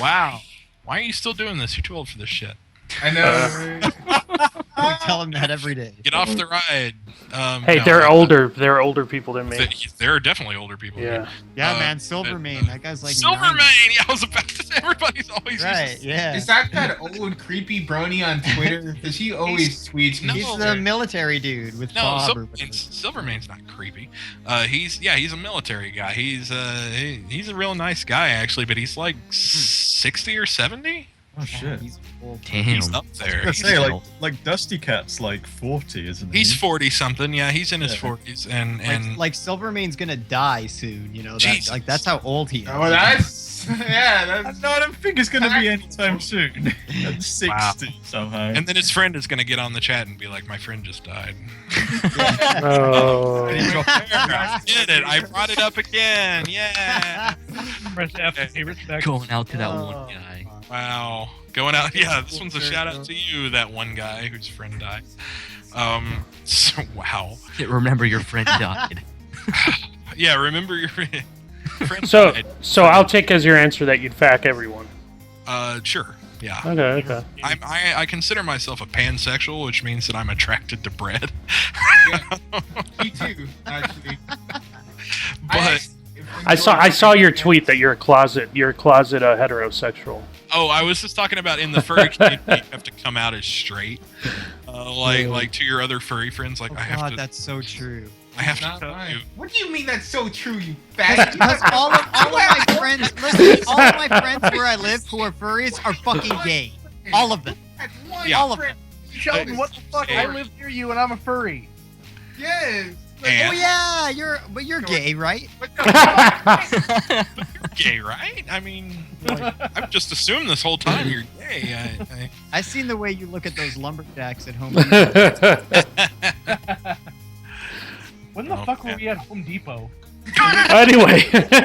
Wow. Why are you still doing this? You're too old for this shit. I know. We tell him that every day. Get off the ride. Hey, no, they're older. They're older people than me. There are definitely older people. Yeah. Yeah, Uh, man, Silvermane. That guy's like 90. Silvermane. Yeah, I was about to say everybody's always Right, yeah. Is that old creepy brony on Twitter? Because he always tweets me. No. He's the military dude with No, Bob or whatever. Silvermane's not creepy. He's a military guy. He's a real nice guy actually, but he's like 60 or 70. Oh shit. He's old. Damn. He's up there. I say like Dusty Cat's like 40, isn't he? He's 40 something. Yeah, he's in his Yeah. 40s, and Like Silvermane's gonna die soon, you know. That, Jesus. like that's how old he is. Oh, that's that's. No, I don't think it's going to be anytime soon. At 60 Wow. somehow. and then his friend is gonna get on the chat and be like, "My friend just died." Oh. I did it. I brought it up again. Yeah. Press F. Hey, respect. Going out to that Oh, one guy. Wow. Going out. Yeah, this one's a shout out to you, that one guy whose friend died. So, wow. Remember your friend died. Yeah, remember your friend So, died. so I'll take as your answer that you'd fack everyone. Sure. Yeah. Okay. I consider myself a pansexual, which means that I'm attracted to bread. Me too, actually. But I saw your tweet that you're a closet heterosexual. oh, I was just talking about in the furry community, you have to come out as straight. Like to your other furry friends, like Oh, I have God, to. that's so true. I have Not to tell mine. you. What do you mean that's so true, you fat? Because all of my friends, listen, all of my friends where I live who are furries are fucking gay. All of them. Yeah. All of them. Sheldon, what the fuck? I live near you and I'm a furry. Yes. And Oh yeah, you're gay, right? you're gay, right? I mean, I've just assumed this whole time you're gay. I seen the way you look at those lumberjacks at home. When the Oh, fuck were man. we at Home Depot? Anyway.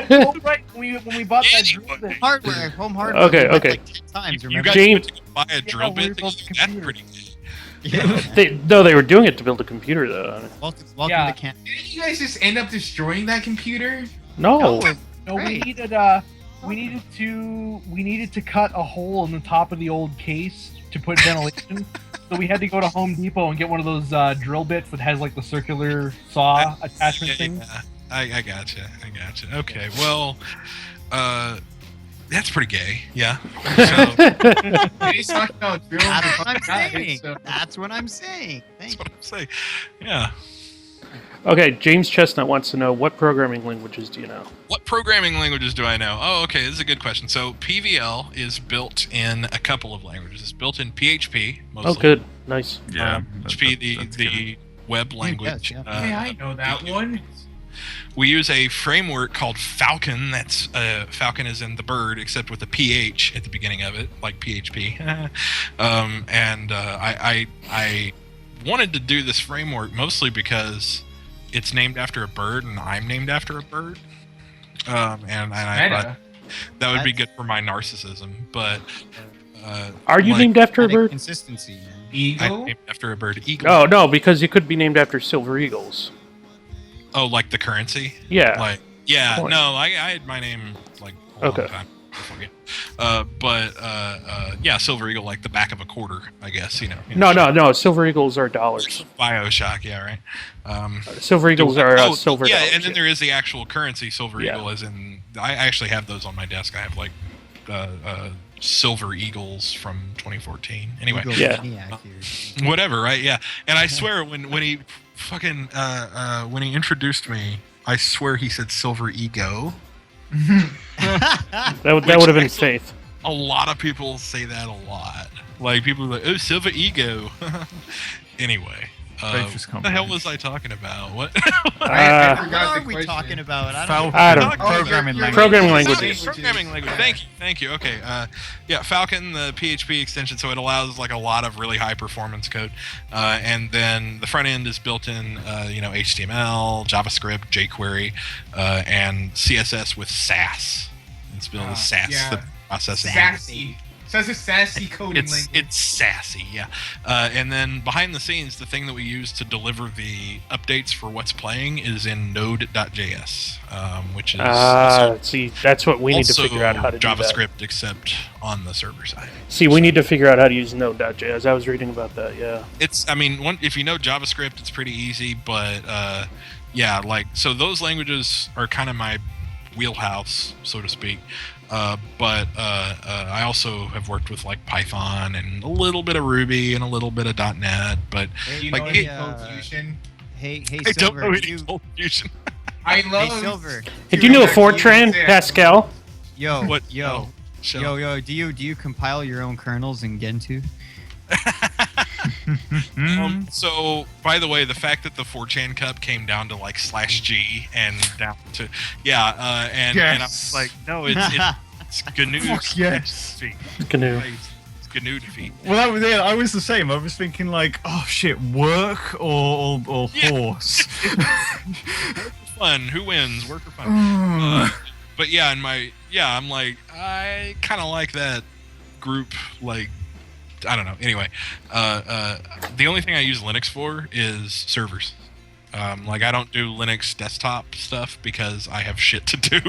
Oh, right, when we bought that drill Anyway. bit. Hardware, home hardware. Okay, we went, okay. Like 10 times, you remember? guys James- went to go buy a drill we were bit. both That's computers. pretty gay. Yeah. they were doing it to build a computer though. Welcome Yeah. to camp. Didn't you guys just end up destroying that computer? No. No, Right. we needed to cut a hole in the top of the old case to put ventilation. So we had to go to Home Depot and get one of those drill bits that has like the circular saw attachment thing. Yeah, I gotcha. Okay, well, that's pretty gay. Yeah. So, He's talking about drill. That's what I'm Got it, saying. so- That's what I'm saying. that's Thank what I'm saying. Yeah. Okay, James Chestnut wants to know what programming languages do you know? What programming languages do I know? Oh, okay, this is a good question. So PVL is built in a couple of languages. It's built in PHP mostly. Oh, good, nice. Yeah. PHP, that's the web language. yeah. Hey, I know that one. We use a framework called Falcon. That's Falcon is in the bird, except with a PH at the beginning of it, like PHP. I wanted to do this framework mostly because it's named after a bird, and I'm named after a bird. And I thought that would be good for my narcissism. But Are you named after a bird? Consistency, man. I'm Eagle. named after a bird. Eagle. Oh no, because you could be named after silver eagles. Oh, like the currency? Yeah. Like, yeah. Coin. No, I had my name like a long time. Yeah, silver eagle, like the back of a quarter, I guess. No. Silver eagles are dollars. BioShock, yeah, right. Silver eagles are silver. Yeah, dollars, and then there is the actual currency, silver Yeah. eagle, as in I actually have those on my desk. I have like silver eagles from 2014. Anyway, Eagle Yeah. Maniac here. whatever, right? Yeah, and I swear when he fucking when he introduced me, I swear he said silver ego. That would have been Faith. A lot of people say that a lot. Like people are like, "Oh, silver ego." Anyway, Faith is what the hell was I talking about? What? I What forgot are the we question. talking about? Falcon I don't- programming your- language. Programming languages. Programming language. Thank you. Okay. Yeah, Falcon, the PHP extension, so it allows like a lot of really high performance code, and then the front end is built in, HTML, JavaScript, jQuery, and CSS with Sass. It's built with Sass, yeah. the processing. Sassy. So it's a sassy coding It's language. it's sassy, yeah. And then behind the scenes, the thing that we use to deliver the updates for what's playing is in Node.js, which is also See, that's what we need to also figure out how to do that. JavaScript, except on the server side. See, we need to figure out how to use Node.js. I was reading about that. Yeah. If you know JavaScript, it's pretty easy. But yeah, like so those languages are kind of my wheelhouse, so to speak. But I also have worked with like Python and a little bit of Ruby and a little bit of .NET. But Do you like, know hey- any Code Fusion? Hey, I don't Silver. know do any you, Cold Fusion. I love. hey, Silver. Hey, do you know a Fortran, Pascal? Yo, What? yo, Oh, shut yo, up. yo. Do you compile your own kernels in Gentoo? So, by the way, the fact that the 4chan Cup came down to like /G and down to and I was like, no, it's GNU. Fuck yes. defeat. Canoe. It's GNU defeat. Well, I was the same. I was thinking like, oh shit, work or Yeah. horse. Fun. Who wins? Work or fun? But yeah, I'm like, I kind of like that group. Like, I don't know. Anyway, the only thing I use Linux for is servers. Like I don't do Linux desktop stuff because I have shit to do.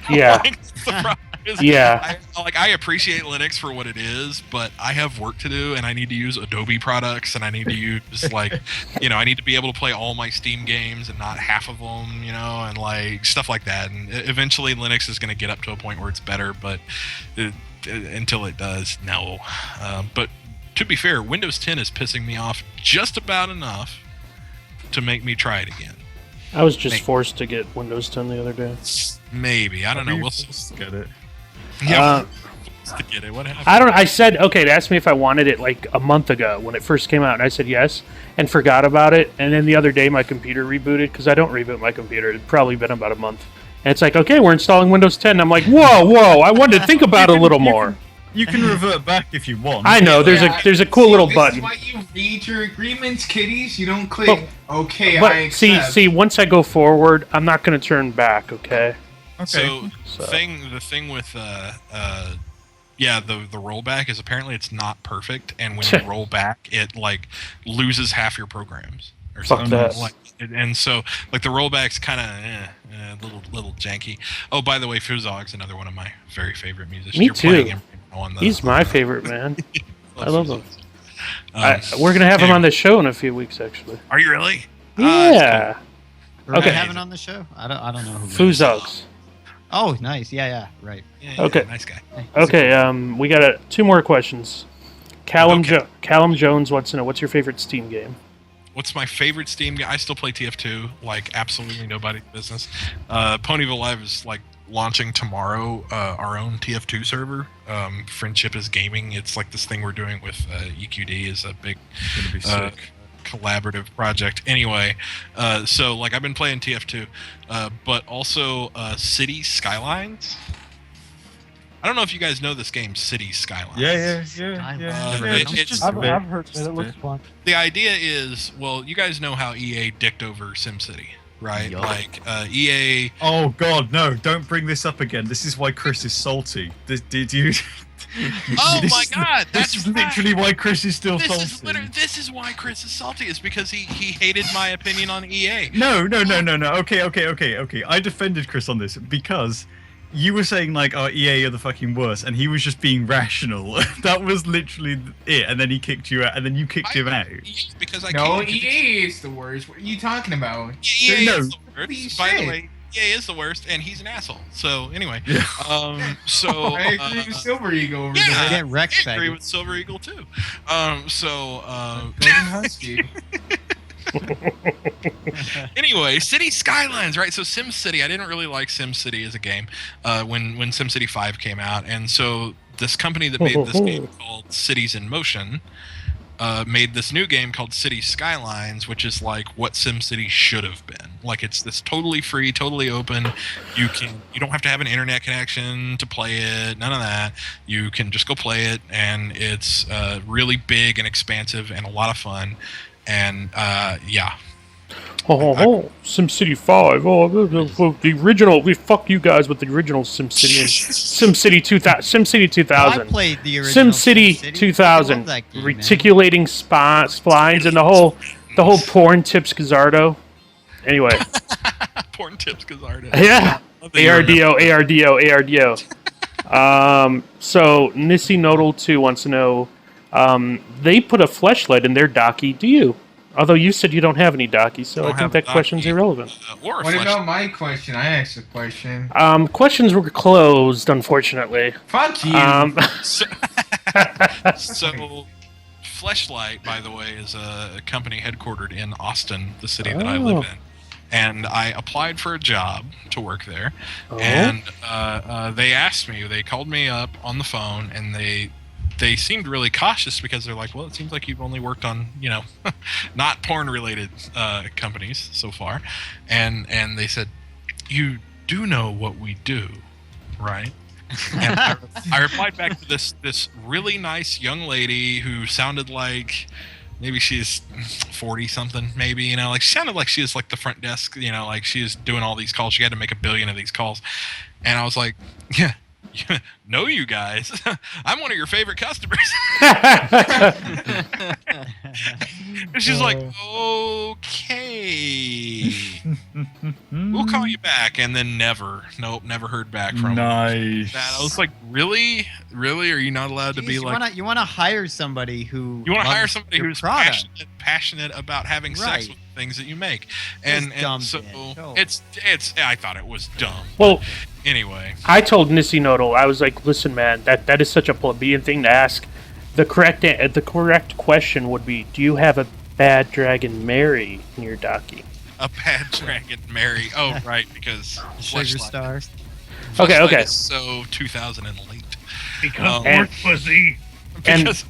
Yeah. Like, the problem is, Yeah. I appreciate Linux for what it is, but I have work to do, and I need to use Adobe products, and I need to use like, I need to be able to play all my Steam games and not half of them, and like stuff like that. And eventually, Linux is going to get up to a point where it's better, but until it does, no. But to be fair, Windows 10 is pissing me off just about enough to make me try it again. I was just Maybe. forced to get Windows 10 the other day. Maybe, I don't know. We'll see. Get it. Yeah, to get it. What happened? I said, okay, they asked me if I wanted it like a month ago when it first came out, and I said yes, and forgot about it. And then the other day, my computer rebooted, because I don't reboot my computer. It's probably been about a month. And it's like, okay, we're installing Windows 10. And I'm like, whoa, I wanted to think about it a little more. You can revert back if you want. I know, there's a cool little this button. Is why you read your agreements, kiddies. You don't click. Okay, I But accept. see, once I go forward, I'm not going to turn back, okay? Okay. So the thing with the rollback is apparently it's not perfect, and when you roll back, it like loses half your programs or Fuck something. that. Like, and so like the rollback's kind of little janky. Oh, by the way, Fuzog's another one of my very favorite musicians. Me You're too. playing him on the, He's my favorite, man. I love him. Fuzog. We're going to have him anyway. on the show in a few weeks, actually. Are you really? Yeah. We're Okay. not having on the show. I don't know who. Fuzogs. Oh, nice. Yeah. Right. Yeah, Okay. nice guy. Okay, we got two more questions. Callum Okay. Callum Jones wants to know, what's your favorite Steam game? What's my favorite Steam game? I still play TF2 like absolutely nobody's business. Ponyville Live is like launching tomorrow our own TF2 server. Friendship is Gaming. It's like this thing we're doing with EQD is a big Gonna be sick. collaborative project. Anyway, so like I've been playing TF2, but also City Skylines. I don't know if you guys know this game, City Skylines. Yeah. I've heard of it. It looks fun. The idea is, well, you guys know how EA dicked over SimCity, right? Yup. Like EA. Oh God, no! Don't bring this up again. This is why Chris is salty. Did you? Oh my God, This is literally why Chris is still salty. This is why Chris is salty. Is because he hated my opinion on EA. No. Okay. I defended Chris on this because you were saying like, "Oh, EA are the fucking worst," and he was just being rational. That was literally it. And then he kicked you out, and then you kicked him out. Because I No, can't- EA is the worst. What are you talking about? EA No. is the worst. Holy By the shit. way, EA is the worst, and he's an asshole. So anyway, Yeah. so I agree with Silver Eagle over yeah. there. Get Rex I agree faggot. with Silver Eagle too. Golden Husky. Anyway, City Skylines, right? So SimCity, I didn't really like SimCity as a game when SimCity 5 came out, and so this company that made this game called Cities in Motion made this new game called City Skylines, which is like what SimCity should have been. Like it's this totally free, totally open. You don't have to have an internet connection to play it. None of that. You can just go play it, and it's really big and expansive and a lot of fun. And yeah. SimCity 5. The original. We fuck you guys with the original SimCity and SimCity 2000. SimCity 2000. I played the original SimCity 2000. I love that game, man. Reticulating splines and the whole porn tips Gazzardo. Anyway, Porn tips, Gazzardo. yeah. Love that you remember. ARDO. So Nissy Nodal 2 wants to know. They put a fleshlight in their docky. Do you? Although you said you don't have any docky, so Don't I think have that a question's docky. irrelevant. Or a What flesh- about my question? I asked a question. Questions were closed, unfortunately. Fuck you. So, Fleshlight, by the way, is a company headquartered in Austin, the city that I live in. And I applied for a job to work there. And they asked me, they called me up on the phone, and they seemed really cautious because they're like, well, it seems like you've only worked on, not porn-related companies so far. And they said, you do know what we do, right? And I replied back to this really nice young lady who sounded like maybe she's 40 something, maybe, like she sounded like she was like the front desk, like she was doing all these calls. She had to make 1 billion of these calls. And I was like, yeah, know you guys. I'm one of your favorite customers. And she's like, okay, we'll call you back. And then never heard back from Nice. that. I was like, really? Are you not allowed to be Jeez, like? you want to hire somebody who You want to hire loves somebody your who's product. passionate about having sex Right. with the things that you make, Just and dumb so shit. Oh. it's. I thought it was dumb. Well, Anyway, I told Nissy Nodal, I was like, listen, man, that is such a plebeian thing to ask. The correct question would be, do you have a bad dragon Mary in your docky? a bad dragon Mary. Oh, right, because Sugar Fleshlight. stars. Okay. Is so 2000 and late. Because And- pork pussy. And- Because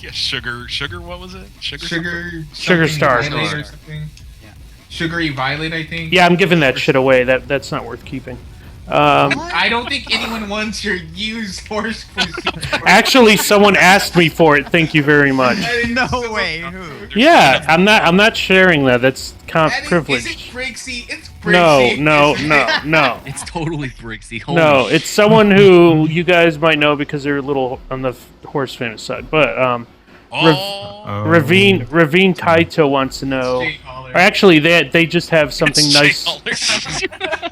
yeah, sugar. What was it? Sugar Sugar Sugar something Star. Violet or something. Yeah. Sugary Violet, I think. Yeah, I'm giving that shit away. That's not worth keeping. I don't think anyone wants your used horse pussy. Actually, someone asked me for it. Thank you very much. No way. Who? Yeah, I'm not sharing that. That's That is, is it privileged. Brixie? It's No, Brixie. no. It's totally Brixie. Holy No, it's someone who you guys might know because they're a little on the horse famous side. But Oh, Ravine Kaito wants to know. Jay Holler. Or actually, they just have something it's nice. Jay Holler.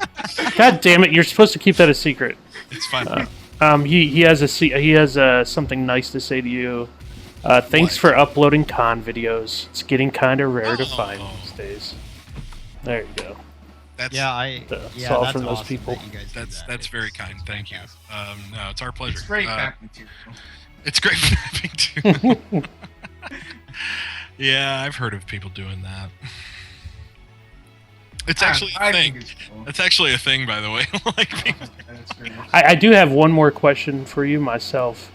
God damn it! You're supposed to keep that a secret. It's fine. He has something nice to say to you. Thanks for uploading con videos. It's getting kind of rare to find these days. There you go. That's That's all that's from those awesome people. that you guys do that's that. very It's kind. Thank you. fantastic. No, it's our pleasure. It's great Uh, happening to you. It's great napping too. Yeah, I've heard of people doing that. It's actually a I thing. think it's cool. It's actually a thing, by the way. Like, people- That's great. I do have one more question for you myself.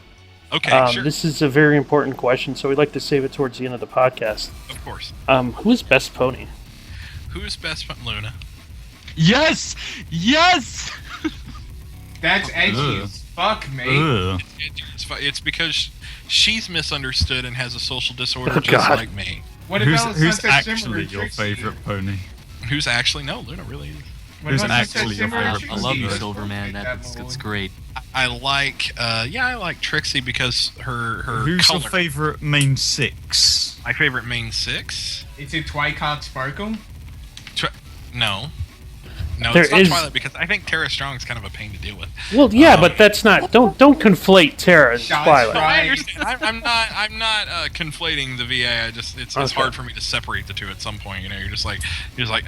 okay, sure, This is a very important question, so we'd like to save it towards the end of the podcast. of course. Who is best pony? Who's best friend, Luna? Yes! Yes! That's edgy as fuck, mate. Ugh. It's because she's misunderstood and has a social disorder Oh, just God. like me. What Who's, about who's Sunset Shimmer actually and your Trixie? favorite pony? Who's actually no, Luna really. What who's about Sunset actually your Shimmer and favorite? I love you, Trixie? Silverman. That That's mold. great. I like Trixie because her Who's color. your favorite main 6? My favorite main 6? Is it Twycock Sparkle? No. No, There it's not is- Twilight because I think Tara Strong's kind of a pain to deal with. Well, yeah, but that's not. Don't conflate Terra and Shots Twilight. fired. I understand. I'm not conflating the VA. It's Okay. hard for me to separate the two at some point. You know, you're just like,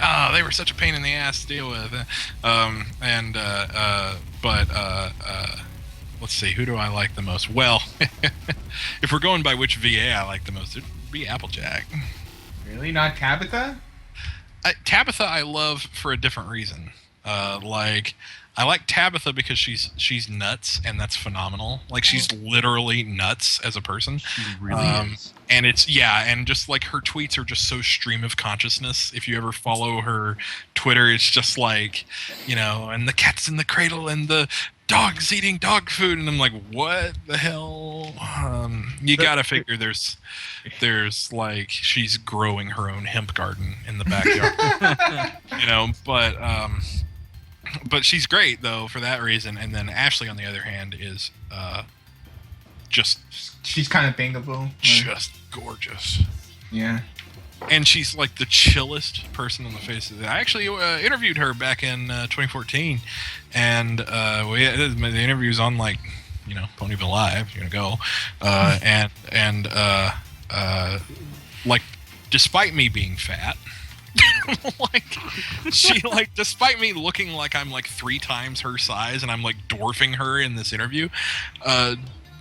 oh, they were such a pain in the ass to deal with. Let's see, who do I like the most? Well, if we're going by which VA I like the most, it'd be Applejack. Really? Not Tabitha? Tabitha I love for a different reason. I like Tabitha because she's nuts, and that's phenomenal. Like, she's literally nuts as a person. She really is. And and just like her tweets are just so stream of consciousness. If you ever follow her Twitter, it's just like, and the cat's in the cradle and the dog's eating dog food, and I'm like, what the hell? You gotta figure there's like she's growing her own hemp garden in the backyard, but she's great though for that reason. And then Ashley, on the other hand, is just She's kind of bangable. just gorgeous. Yeah. And she's like the chillest person on the face of it. I actually interviewed her back in 2014, and the interview's on Ponyville Live. You're gonna go, like, despite me being fat, despite me looking like I'm like 3 times her size and I'm like dwarfing her in this interview,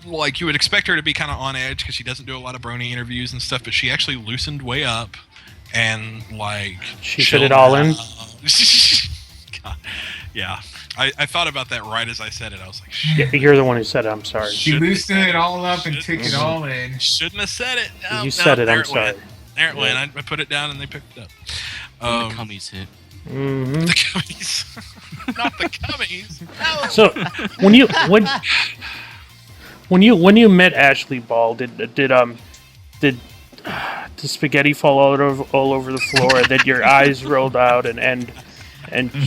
like you would expect her to be kind of on edge because she doesn't do a lot of brony interviews and stuff, but she actually loosened way up and like She fit it all in. God. Yeah, I thought about that right as I said it. I was like, Yeah, you're the one who said it. I'm sorry. She loosened it all up and took it all in. shouldn't have said it. No, You said it. there I'm sorry. went. There it went. I put it down and they picked it up. When the cummies hit. Hmm. The gummies, not the gummies. No. So when you met Ashley Ball, did the spaghetti fall all over the floor, and then your eyes rolled out, and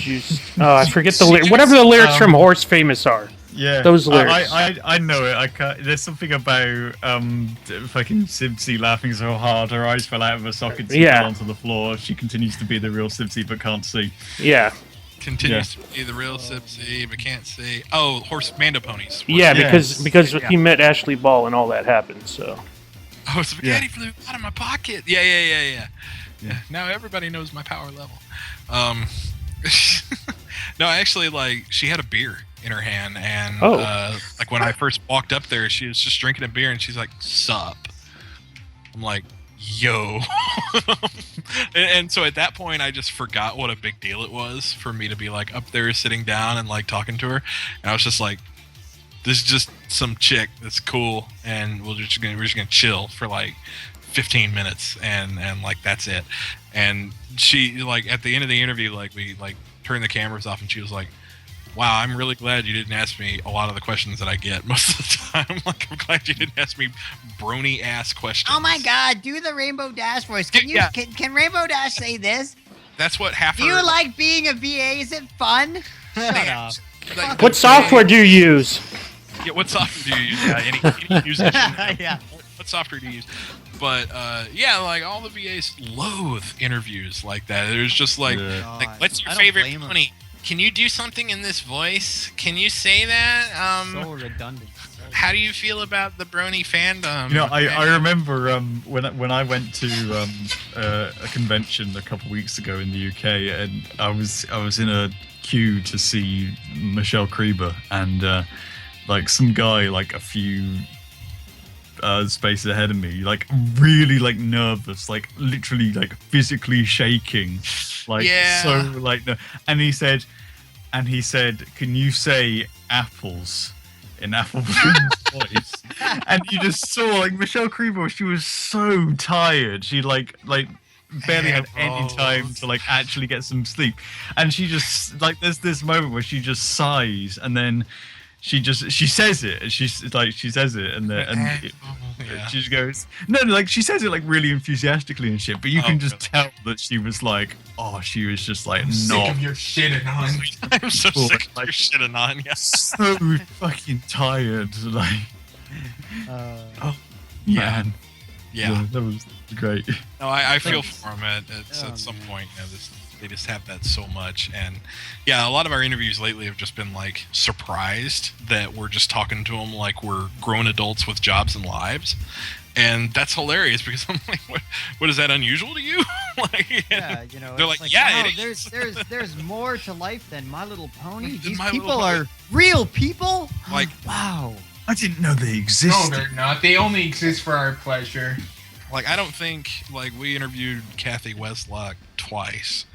you I forget whatever the lyrics from Horse Famous are. Yeah, Those lyrics. I know it. I can't. There's something about fucking Sibsy laughing so hard her eyes fell out of her sockets and Yeah. fell onto the floor. She continues to be the real Sibsy but can't see. Yeah, Continues to be the real Sipsy, but can't see. Oh, horse Mando ponies. yeah, Yes. because he met Ashley Ball and all that happened. So Oh, spaghetti Yeah. flew out of my pocket. Yeah. Now everybody knows my power level. No, actually, like, she had a beer in her hand, and like when I first walked up there, she was just drinking a beer, and she's like, "Sup?" I'm like, "Yo," and so at that point, I just forgot what a big deal it was for me to be like up there, sitting down, and like talking to her, and I was just like, "This is just some chick that's cool, and we're just gonna chill for like 15 minutes, and like that's it." And she, like, at the end of the interview, like, we like turned the cameras off, and she was like, "Wow, I'm really glad you didn't ask me a lot of the questions that I get most of the time. Like, I'm glad you didn't ask me brony ass questions." Oh my God! Do the Rainbow Dash voice. Can you? Yeah. Can Rainbow Dash say this? That's what half Do you like being a VA? Is it fun? Shut up. like, what software do you use? Yeah, what software do you use? Yeah, any musician. Yeah. What software do you use? But yeah, like, all the VAs loathe interviews like that. There's just like, Yeah. like, what's your I don't favorite blame 'em. pony? Can you do something in this voice? Can you say that? So redundant. How do you feel about the brony fandom? You know, I remember when I went to a convention a couple weeks ago in the UK, and I was in a queue to see Michelle Krieber, and like some guy like a few spaces ahead of me, like really like nervous, like literally like physically shaking, like Yeah. so like no. And he said, "Can you say apples?" in Apple voice, and you just saw like Michelle Krieber. She was so tired. She like barely had any time to like actually get some sleep, and she just like there's this moment where she just sighs, and then she says it, and she says it, and she just goes no, like she says it like really enthusiastically and shit, but you can just tell that she was like, she was just like sick of your shit, Anon. I'm so sick of your shit, Anon. Yeah. So fucking tired, like. Man. Yeah. That was great. No, I feel for him at some point. They just have that so much, and a lot of our interviews lately have just been like surprised that we're just talking to them like we're grown adults with jobs and lives, and that's hilarious because I'm like, what is that unusual to you? Like, they're like, wow, it is. there's more to life than My Little Pony. These My Little people Pony. are real people. Like, wow. I didn't know they No, existed. they're not. They only exist for our pleasure. Like, I don't think, like, we interviewed Kathy Westlock twice,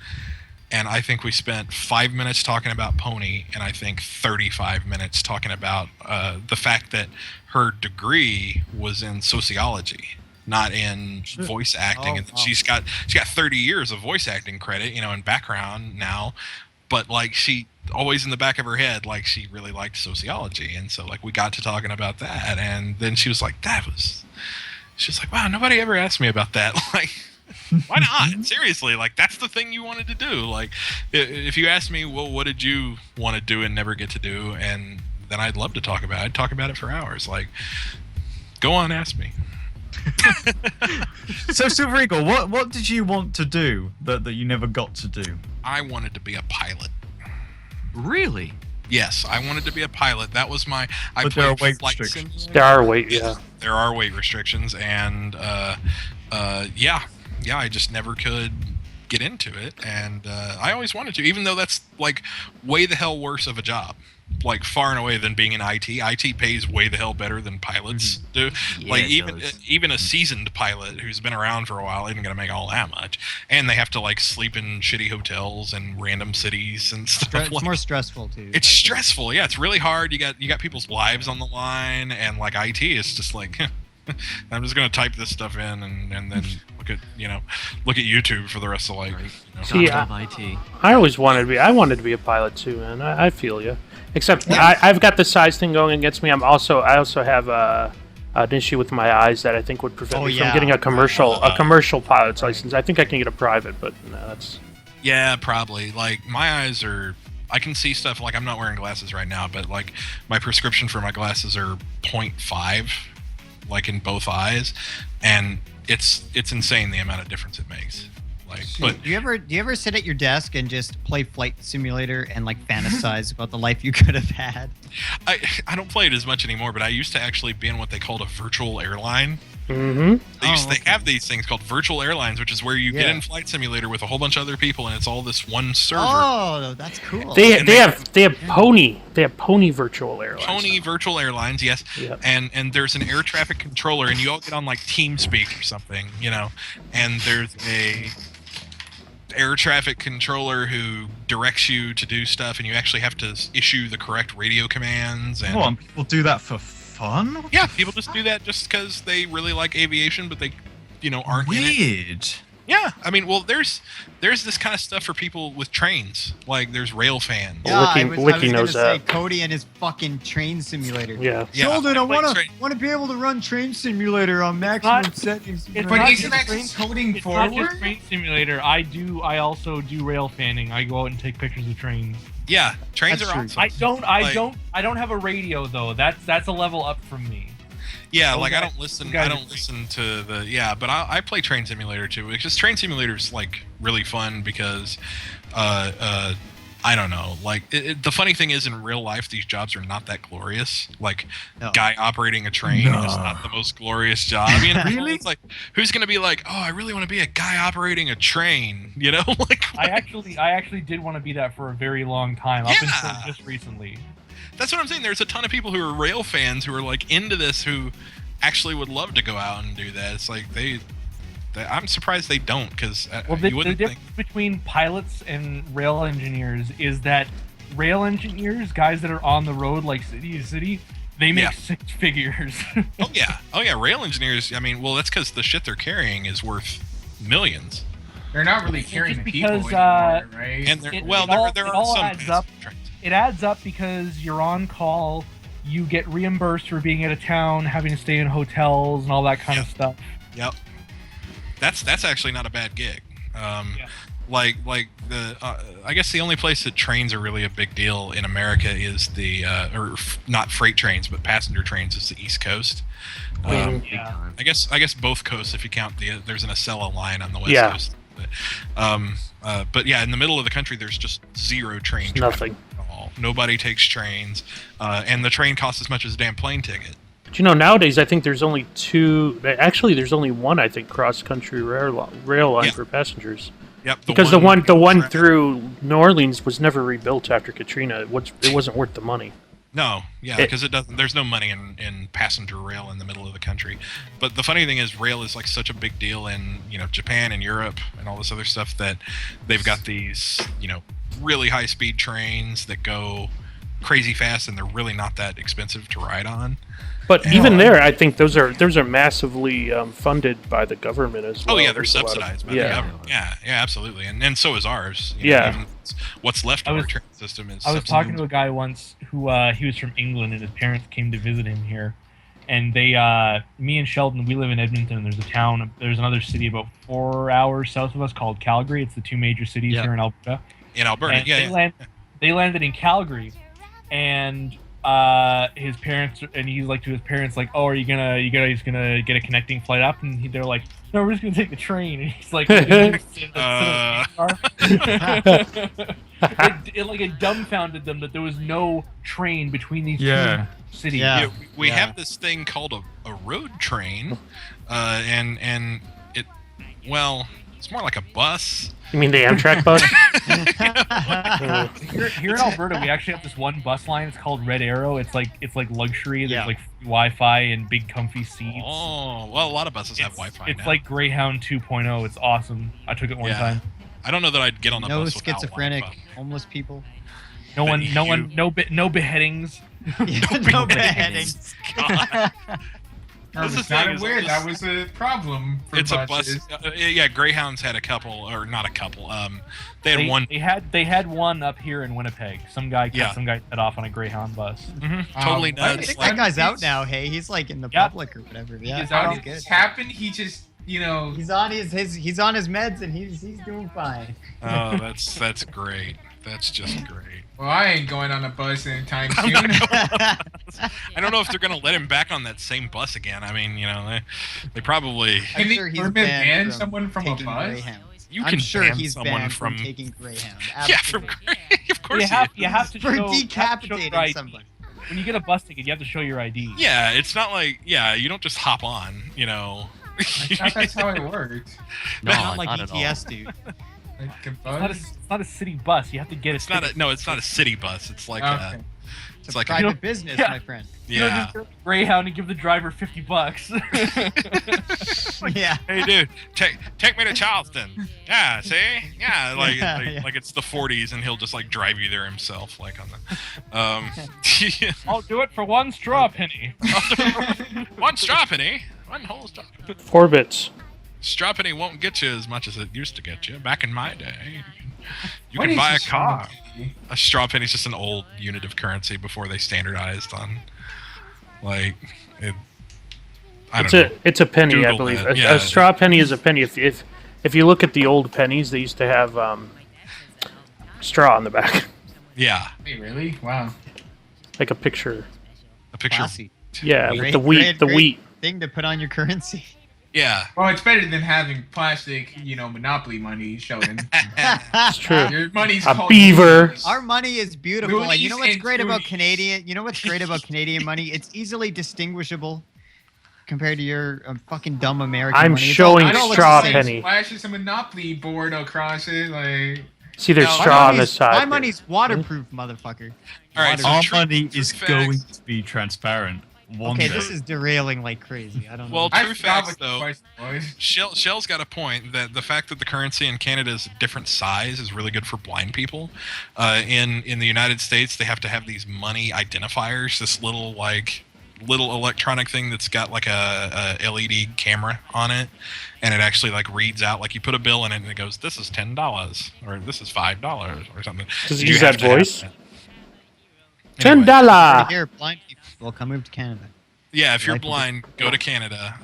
and I think we spent 5 minutes talking about Pony, and I think 35 minutes talking about the fact that her degree was in sociology, not in voice acting. And she's got 30 years of voice acting credit, in background now, but, like, she always in the back of her head, like, she really liked sociology, and so, like, we got to talking about that, and then she was like, she's like, wow, nobody ever asked me about that. Like, why not? Seriously, like, that's the thing you wanted to do. Like, if you asked me, well, what did you want to do and never get to do, and then I'd love to talk about it. I'd talk about it for hours. Like, go on, ask me. So, Silver Eagle, what did you want to do that you never got to do? I wanted to be a pilot. Really? Yes, I wanted to be a pilot. That was my. But there are weight flight restrictions. simulator. There are weight, yeah. There are weight restrictions, and I just never could get into it, and I always wanted to, even though that's like way the hell worse of a job, like far and away than being in IT. IT pays way the hell better than pilots do. Yeah, Like it even a seasoned pilot who's been around for a while isn't gonna make all that much, and they have to like sleep in shitty hotels and random cities and stuff. It's more stressful too. It's stressful. Yeah, it's really hard. You got people's lives on the line, and like IT is just like I'm just gonna type this stuff in and then look at YouTube for the rest of See, God love IT. I always wanted to be. I wanted to be a pilot too, man. I feel you. Except I've got the size thing going against me. I also have an issue with my eyes that I think would prevent me from getting a commercial pilot's license. I think I can get a private, but no, that's. Yeah, probably. Like my eyes are. I can see stuff. Like I'm not wearing glasses right now, but like my prescription for my glasses are 0.5, like in both eyes, and it's insane the amount of difference it makes. Like, but do you ever sit at your desk and just play Flight Simulator and like fantasize about the life you could have had? I don't play it as much anymore, but I used to actually be in what they called a virtual airline. Mm-hmm. They have these things called virtual airlines, which is where you get in Flight Simulator with a whole bunch of other people, and it's all this one server. Oh, that's cool. They have Pony virtual airlines. Pony virtual airlines, yes. Yep. And there's an air traffic controller, and you all get on like TeamSpeak or something, and there's a air traffic controller who directs you to do stuff, and you actually have to issue the correct radio commands. And Come on, people do that for fun? yeah, people just do that just because they really like aviation, but they, aren't in it. Weird. Yeah, I mean, well, there's this kind of stuff for people with trains. Like, there's rail fans. Yeah, Wiki knows say that. Cody and his fucking train simulator. Yeah. Sheldon, I like want to be able to run train simulator on maximum settings. It's But not isn't that just just coding It's not just forward? train simulator. I also do rail fanning. I go out and take pictures of trains. Yeah, trains That's are true. awesome. I don't have a radio though. That's a level up from me. Yeah, Those like I guys- don't listen. those guys I are don't listen to the but I play Train Simulator too. Because Train Simulator is like really fun because, I don't know. Like the funny thing is, in real life, these jobs are not that glorious. Like guy operating a train is not the most glorious job. Really? It's like who's gonna be like, oh, I really want to be a guy operating a train. Like I actually did want to be that for a very long time, up until just recently. that's what I'm saying. There's a ton of people who are rail fans who are like into this who actually would love to go out and do that. It's like I'm surprised they don't, because Well, you the wouldn't difference think. between pilots and rail engineers is that rail engineers, guys that are on the road like city to city, they make Yeah. six figures. Oh yeah, rail engineers. I mean, well, that's because the shit they're carrying is worth millions. They're not really carrying Just people because, anymore, right? And there, It- well, it there, all- there it are all some adds up. passenger trains. It adds up because you're on call, you get reimbursed for being out of town, having to stay in hotels and all that kind of stuff. Yep. That's actually not a bad gig. Yeah. Like the I guess the only place that trains are really a big deal in America is not freight trains but passenger trains is the East Coast. Yeah. Big time. I guess both coasts if you count there's an Acela line on the West Yeah. Coast. But yeah, in the middle of the country there's just zero train traffic Nothing. at all. Nobody takes trains, and the train costs as much as a damn plane ticket. But nowadays I think there's only two. Actually, there's only one. I think cross-country rail line Yeah. for passengers. Yep. Because the one through New Orleans was never rebuilt after Katrina. It wasn't worth the money. No, yeah, because it doesn't. There's no money in passenger rail in the middle of the country. But the funny thing is, rail is like such a big deal in Japan and Europe and all this other stuff that they've got these really high speed trains that go crazy fast and they're really not that expensive to ride on. But even there, I think those are massively funded by the government as well. Oh yeah, they're There's a lot of- subsidized by the government. Yeah, absolutely, and so is ours. Yeah. What's left of I our was- train system is. I was talking to a guy once who he was from England and his parents came to visit him here, and they me and Sheldon, we live in Edmonton. There's another city about 4 hours south of us called Calgary. It's the two major cities Yeah. here in Alberta. in Alberta. And they landed in Calgary, and his parents, and he's like to his parents like, "Oh, are you guys gonna get a connecting flight up?" And they're like, "No, we're just gonna take the train." And he's like, it dumbfounded them that there was no train between these Yeah. two cities. Yeah. We have this thing called a road train, and it's more like a bus. You mean the Amtrak bus? Here in Alberta, we actually have this one bus line. It's called Red Arrow. It's like luxury. There's Yeah. like Wi-Fi and big comfy seats. Oh, well, a lot of buses have Wi-Fi It's now. like Greyhound 2.0. It's awesome. I took it one Yeah. time. I don't know that I'd get on a No bus without schizophrenic Wi-Fi. homeless people. No beheadings. No beheadings. God. I That's the was not thing, is aware it's- that was a problem for It's buses. a bus. Yeah, Greyhounds had a couple, or not a couple. They had one. They had one up here in Winnipeg. Some guy Yeah. cut some guy head off on a Greyhound bus. Totally I I nuts. think like- that guy's out now. Hey, he's like in the Yep. public or whatever. He Yeah, is out. he's If good. this happened, he just He's on he's on his meds and he's doing fine. Oh, that's great. That's just great. Well, I ain't going on a bus anytime I'm soon. not I don't know if they're gonna let him back on that same bus again. I mean, they probably. Can I'm the sure he's government banned ban from someone from a taking bus? Greyhound. You I'm can sure ban he's someone banned from from taking Greyhound. yeah, from Absolutely. of course. You have to For show, decapitating your ID. somebody. When you get a bus ticket, you have to show your ID. Yeah, it's not like you don't just hop on. I thought that's how it worked. No, Not like not at all. ETS, dude. Like a It's not a city bus. You have to get It's not ticket. it's not a city bus. It's like Okay. It's it's a like private You know- business, yeah. my friend. You don't yeah. just go to Greyhound and give the driver $50. Yeah. Hey, dude, take me to Charleston. Yeah, see, yeah, Yeah. like it's the 40s, and he'll just like drive you there himself, like on the. I'll do it for one straw penny. One straw penny, one whole straw. 4 bits. Straw penny won't get you as much as it used to get you back in my day. You What can is buy a straw car. penny? A straw penny is just an old unit of currency before they standardized on, like, it. I don't know. It's a penny, I Google believe. that, A, yeah. a straw penny is a penny. If you look at the old pennies, they used to have straw on the back, Yeah, Wait, really? Wow. like a picture. a picture. Classy. Yeah, Great- with the wheat. great- The wheat. Thing to put on your currency. Yeah. Well, it's better than having plastic, Monopoly money, Sheldon. It's true. Your money's A called beaver. loonies. Our money is beautiful. And you know Loonies what's great about and Canadian? You know what's great about Canadian money? It's easily distinguishable compared to your fucking dumb American I'm money. It's showing all- I don't straw like penny. Flashes a Monopoly board across it, like. See, there's No, my straw on the money's- side. My there. money's waterproof, motherfucker. All right, so Our true- money true is facts. going to be transparent. One Okay, day. this is derailing like crazy. I don't know. Well, I true forgot facts, what the though. question was. Shell's got a point that the fact that the currency in Canada is a different size is really good for blind people. In the United States, they have to have these money identifiers, this little like little electronic thing that's got like a LED camera on it, and it actually like reads out, like you put a bill in it and it goes, this is $10 or this is $5 or something. Does it You use have that to have voice? that. $10. Anyway, Here, blind people, come move to Canada. yeah, if you're Like- blind, go to Canada.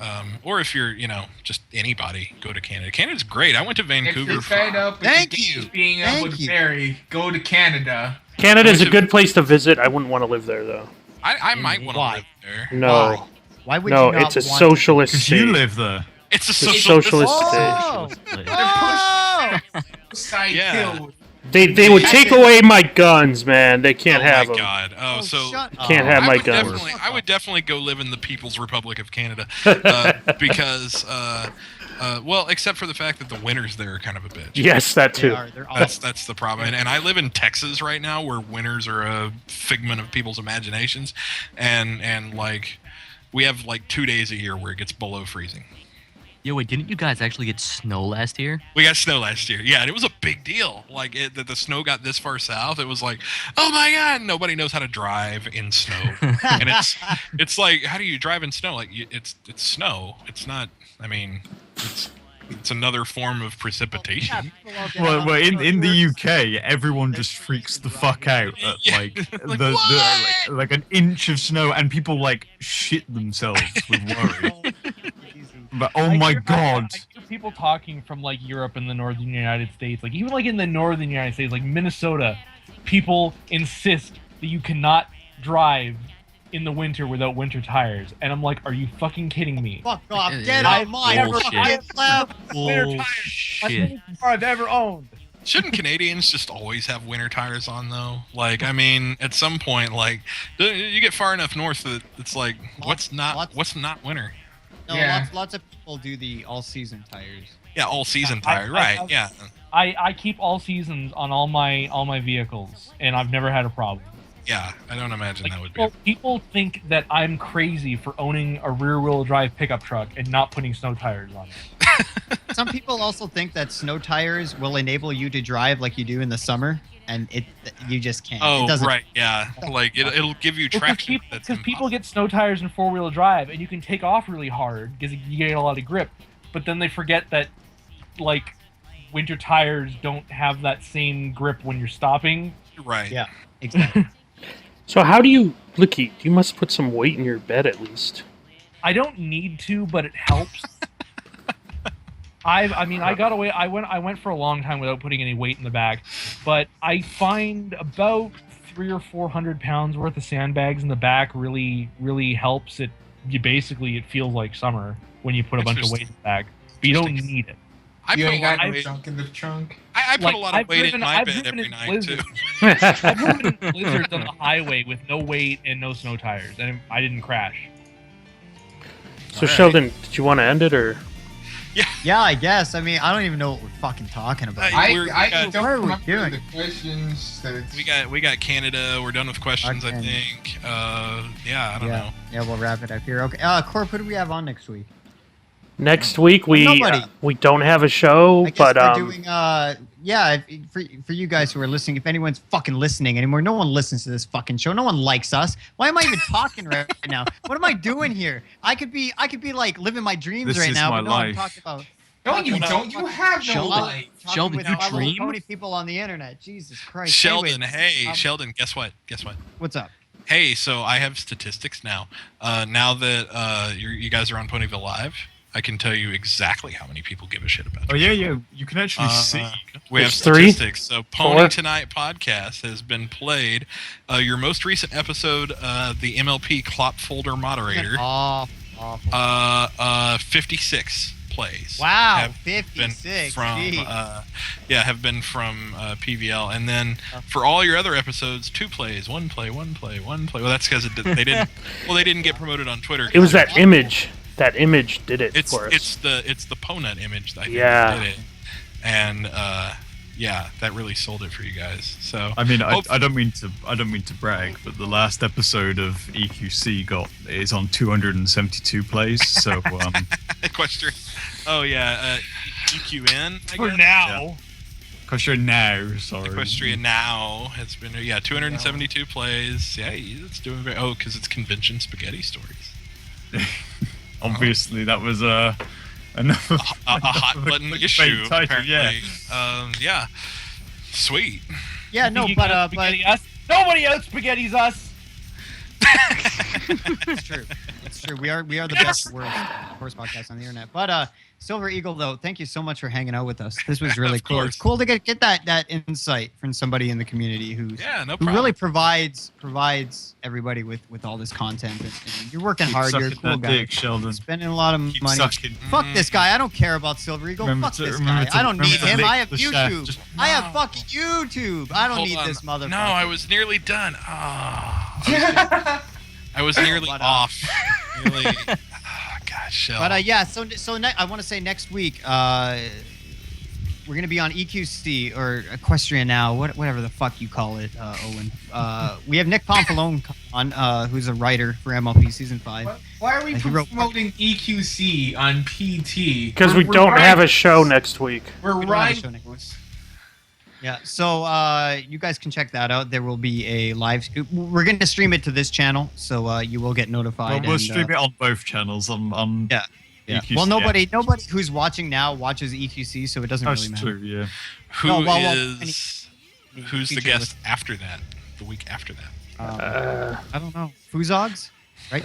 Or if you're, just anybody, go to Canada. Canada's great. I went to If Vancouver. you're fed up with Thank the you. games being able Thank to you. vary, go to Canada. Canada's a good place to visit. I wouldn't want to live there though. I might want to Why? live there. No, Why would no, you not it's a want socialist Because state. you live there. It's a It's a socialist. socialist Oh! state. Oh! Side Yeah. hill. They would take away my guns, man. They can't Oh have my them. god. Oh, so shut up. Can't have I my would guns. I would definitely go live in the People's Republic of Canada because, well, except for the fact that the winters there are kind of a bitch. Yes, that They too. are. They're awful. That's the problem. And I live in Texas right now, where winters are a figment of people's imaginations, and like we have like 2 days a year where it gets below freezing. Yo, wait, didn't you guys actually get snow last year? We got snow last year, yeah, and it was a big deal. Like that, the snow got this far south. It was like, oh my god, nobody knows how to drive in snow, and it's like, how do you drive in snow? Like it's snow. It's not. I mean, it's another form of precipitation. Well, in the UK, everyone just freaks the fuck out at Yeah. like Like, like an inch of snow, and people like shit themselves with worry. But oh my god, I hear people talking from like Europe and the northern United States, like even like in the northern United States, like Minnesota, people insist that you cannot drive in the winter without winter tires, and I'm like, are you fucking kidding me? Fuck off. Yeah, Get yeah. out my Bullshit. fucking lap. Winter tires. Bullshit. That's the car I've ever owned. Shouldn't Canadians just always have winter tires on though? Like, I mean, at some point, like, you get far enough north that it's like, what's not winter? No, Yeah. lots of people do the all-season tires. Yeah, all season I- tire, I- right? I- Yeah. I keep all seasons on all my vehicles, and I've never had a problem. Yeah, I don't imagine that would be. People think that I'm crazy for owning a rear-wheel drive pickup truck and not putting snow tires on it. Some people also think that snow tires will enable you to drive like you do in the summer, and you just can't. It Oh, doesn't. right, yeah. Like it'll give you traction. That's Because people impossible. get snow tires in four-wheel drive, and you can take off really hard because you get a lot of grip, but then they forget that, like, winter tires don't have that same grip when you're stopping. Right. Yeah, exactly. So how do you, Blicky? You must put some weight in your bed at least. I don't need to, but it helps. I got away. I went for a long time without putting any weight in the back, but I find about 300 or 400 pounds worth of sandbags in the back really helps. It feels like summer when you put a bunch of weight in the back, but you don't Interesting. need it. I You put a ain't lot got of no weight. junk in the trunk. I put Like, a lot of weight in my I've bed driven every in night too. blizzards. I've driven in blizzards on the highway with no weight and no snow tires, and I didn't crash. So Alright. Sheldon, did you want to end it or? Yeah, I guess. I mean, I don't even know what we're fucking talking about. We're- I we got- don't What are we remember doing? the questions. We got Canada. We're done with questions, I Okay. think. Yeah, I don't know. Yeah, we'll wrap it up here. Okay, Corp, who do we have on next week? Next week we Nobody. don't have a show, I guess but we're doing. For you guys who are listening, if anyone's fucking listening anymore, no one listens to this fucking show. No one likes us. Why am I even talking right now? What am I doing here? I could be like living my dreams This right is now, my but no, I'm life. talking about. No, you don't. You have no Sheldon. life. Sheldon, with you my little dream? pony people on the internet. Jesus Christ. Sheldon, Anyways, hey, Sheldon, guess what? what's up? Hey, so I have statistics now. Now that you guys are on Ponyville Live, I can tell you exactly how many people give a shit about oh you. yeah, you can actually see. We have There's three? statistics. So PonyTonite Podcast has been played. Your most recent episode, the MLP Clop Folder Moderator, Awful. 56 plays. Wow, have been 56. from Gee. have been from PVL, and then for all your other episodes, 2 plays, 1 play. Well, that's because they didn't. Well, they didn't get promoted on Twitter. it was that image. That image did it for us. It's the Ponut image that I think Yeah. did it, and yeah, that really sold it for you guys. So I mean, I don't mean to brag, but the last episode of EQC is on 272 plays. So Equestrian. Oh yeah, EQN. I For guess? now. Equestria Now, sorry. Equestria Now has been 272 plays. Yeah, it's doing very. Oh, because it's convention spaghetti stories. Obviously, that was a hot button issue. Title, apparently. Yeah. Sweet. Yeah, no, You but can't spaghetti us. Nobody out spaghetti's us. It's true. It's true. We are the best horse podcast on the internet. But Silver Eagle, though, thank you so much for hanging out with us. This was really cool. course. It's cool to get that insight from somebody in the community who really provides everybody with all this content. And you're working hard. You're a cool guy. Dick, Sheldon. Spending a lot of Keep money. sucking. Fuck this guy. I don't care about Silver Eagle. Fuck this guy. I don't need him. I have YouTube. I have fucking YouTube. I don't need this motherfucker. No, I was nearly done. I was nearly off. Nearly. Gosh, Shell. But yeah, so I want to say next week we're gonna be on EQC or Equestria Now, whatever the fuck you call it, Owen. We have Nick Pomfalone on, who's a writer for MLP Season 5. Why are we promoting EQC on PT? Because we don't have a show next week. We're We don't have a show right. next week. Yeah, so you guys can check that out. There will be a live. We're going to stream it to this channel, so you will get notified. Well, we'll stream it on both channels. On Yeah. EQC, Well, nobody who's watching now watches EQC, so it doesn't really That's matter. true. Yeah. Who's the guest after that? The week after that? I don't know. Fuzogs, right?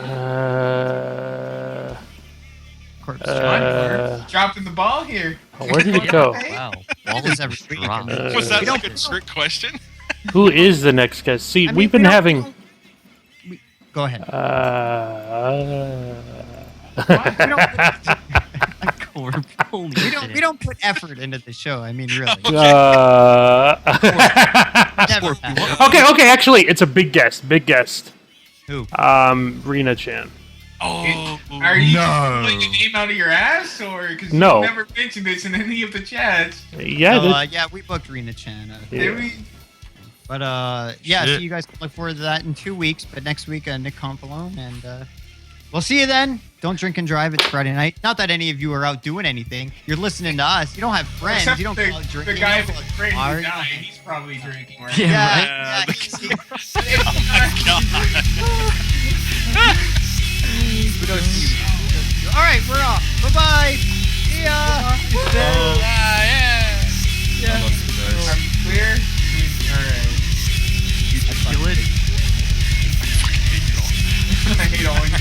Corpse. Dropping the ball here. Where did it go? Wow. All this every week. Drop. Was that we like don't- a trick question? Who is the next guest? See, I mean, we've been we don't- having. Go ahead. We don't put effort into the show. I mean, really. Never have. Okay. Actually, it's a big guest. Big guest. Who? Rena Chan. Oh, Are you No. pulling a name out of your ass, or because No. you never mentioned this in any of the chats? Yeah. No, yeah, we booked Rena Chan. Yeah. Did we? But yeah, so Shit. you guys can look forward to that in 2 weeks. But next week, Nick Compalone, and we'll see you then. Don't drink and drive. It's Friday night. Not that any of you are out doing anything. You're listening to us. You don't have friends. Except You don't the, go out drinking. the guy You don't with go out friend who bars. died, he's probably drinking right Yeah, Yeah, right. All right, we're off. Bye bye. See ya. Are we clear? Alright. Kill it. I hate all you.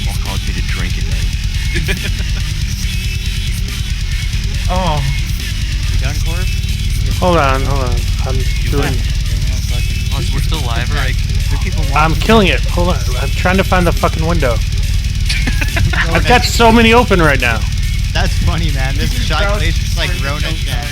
All caused me to drink at night. Oh. You done, Corp? Hold on. I'm doing. Oh, so we're still live, right? I'm killing it. Hold on. I'm trying to find the fucking window. I've got so many open right now. That's funny, man. This shy place is like Rona Chan.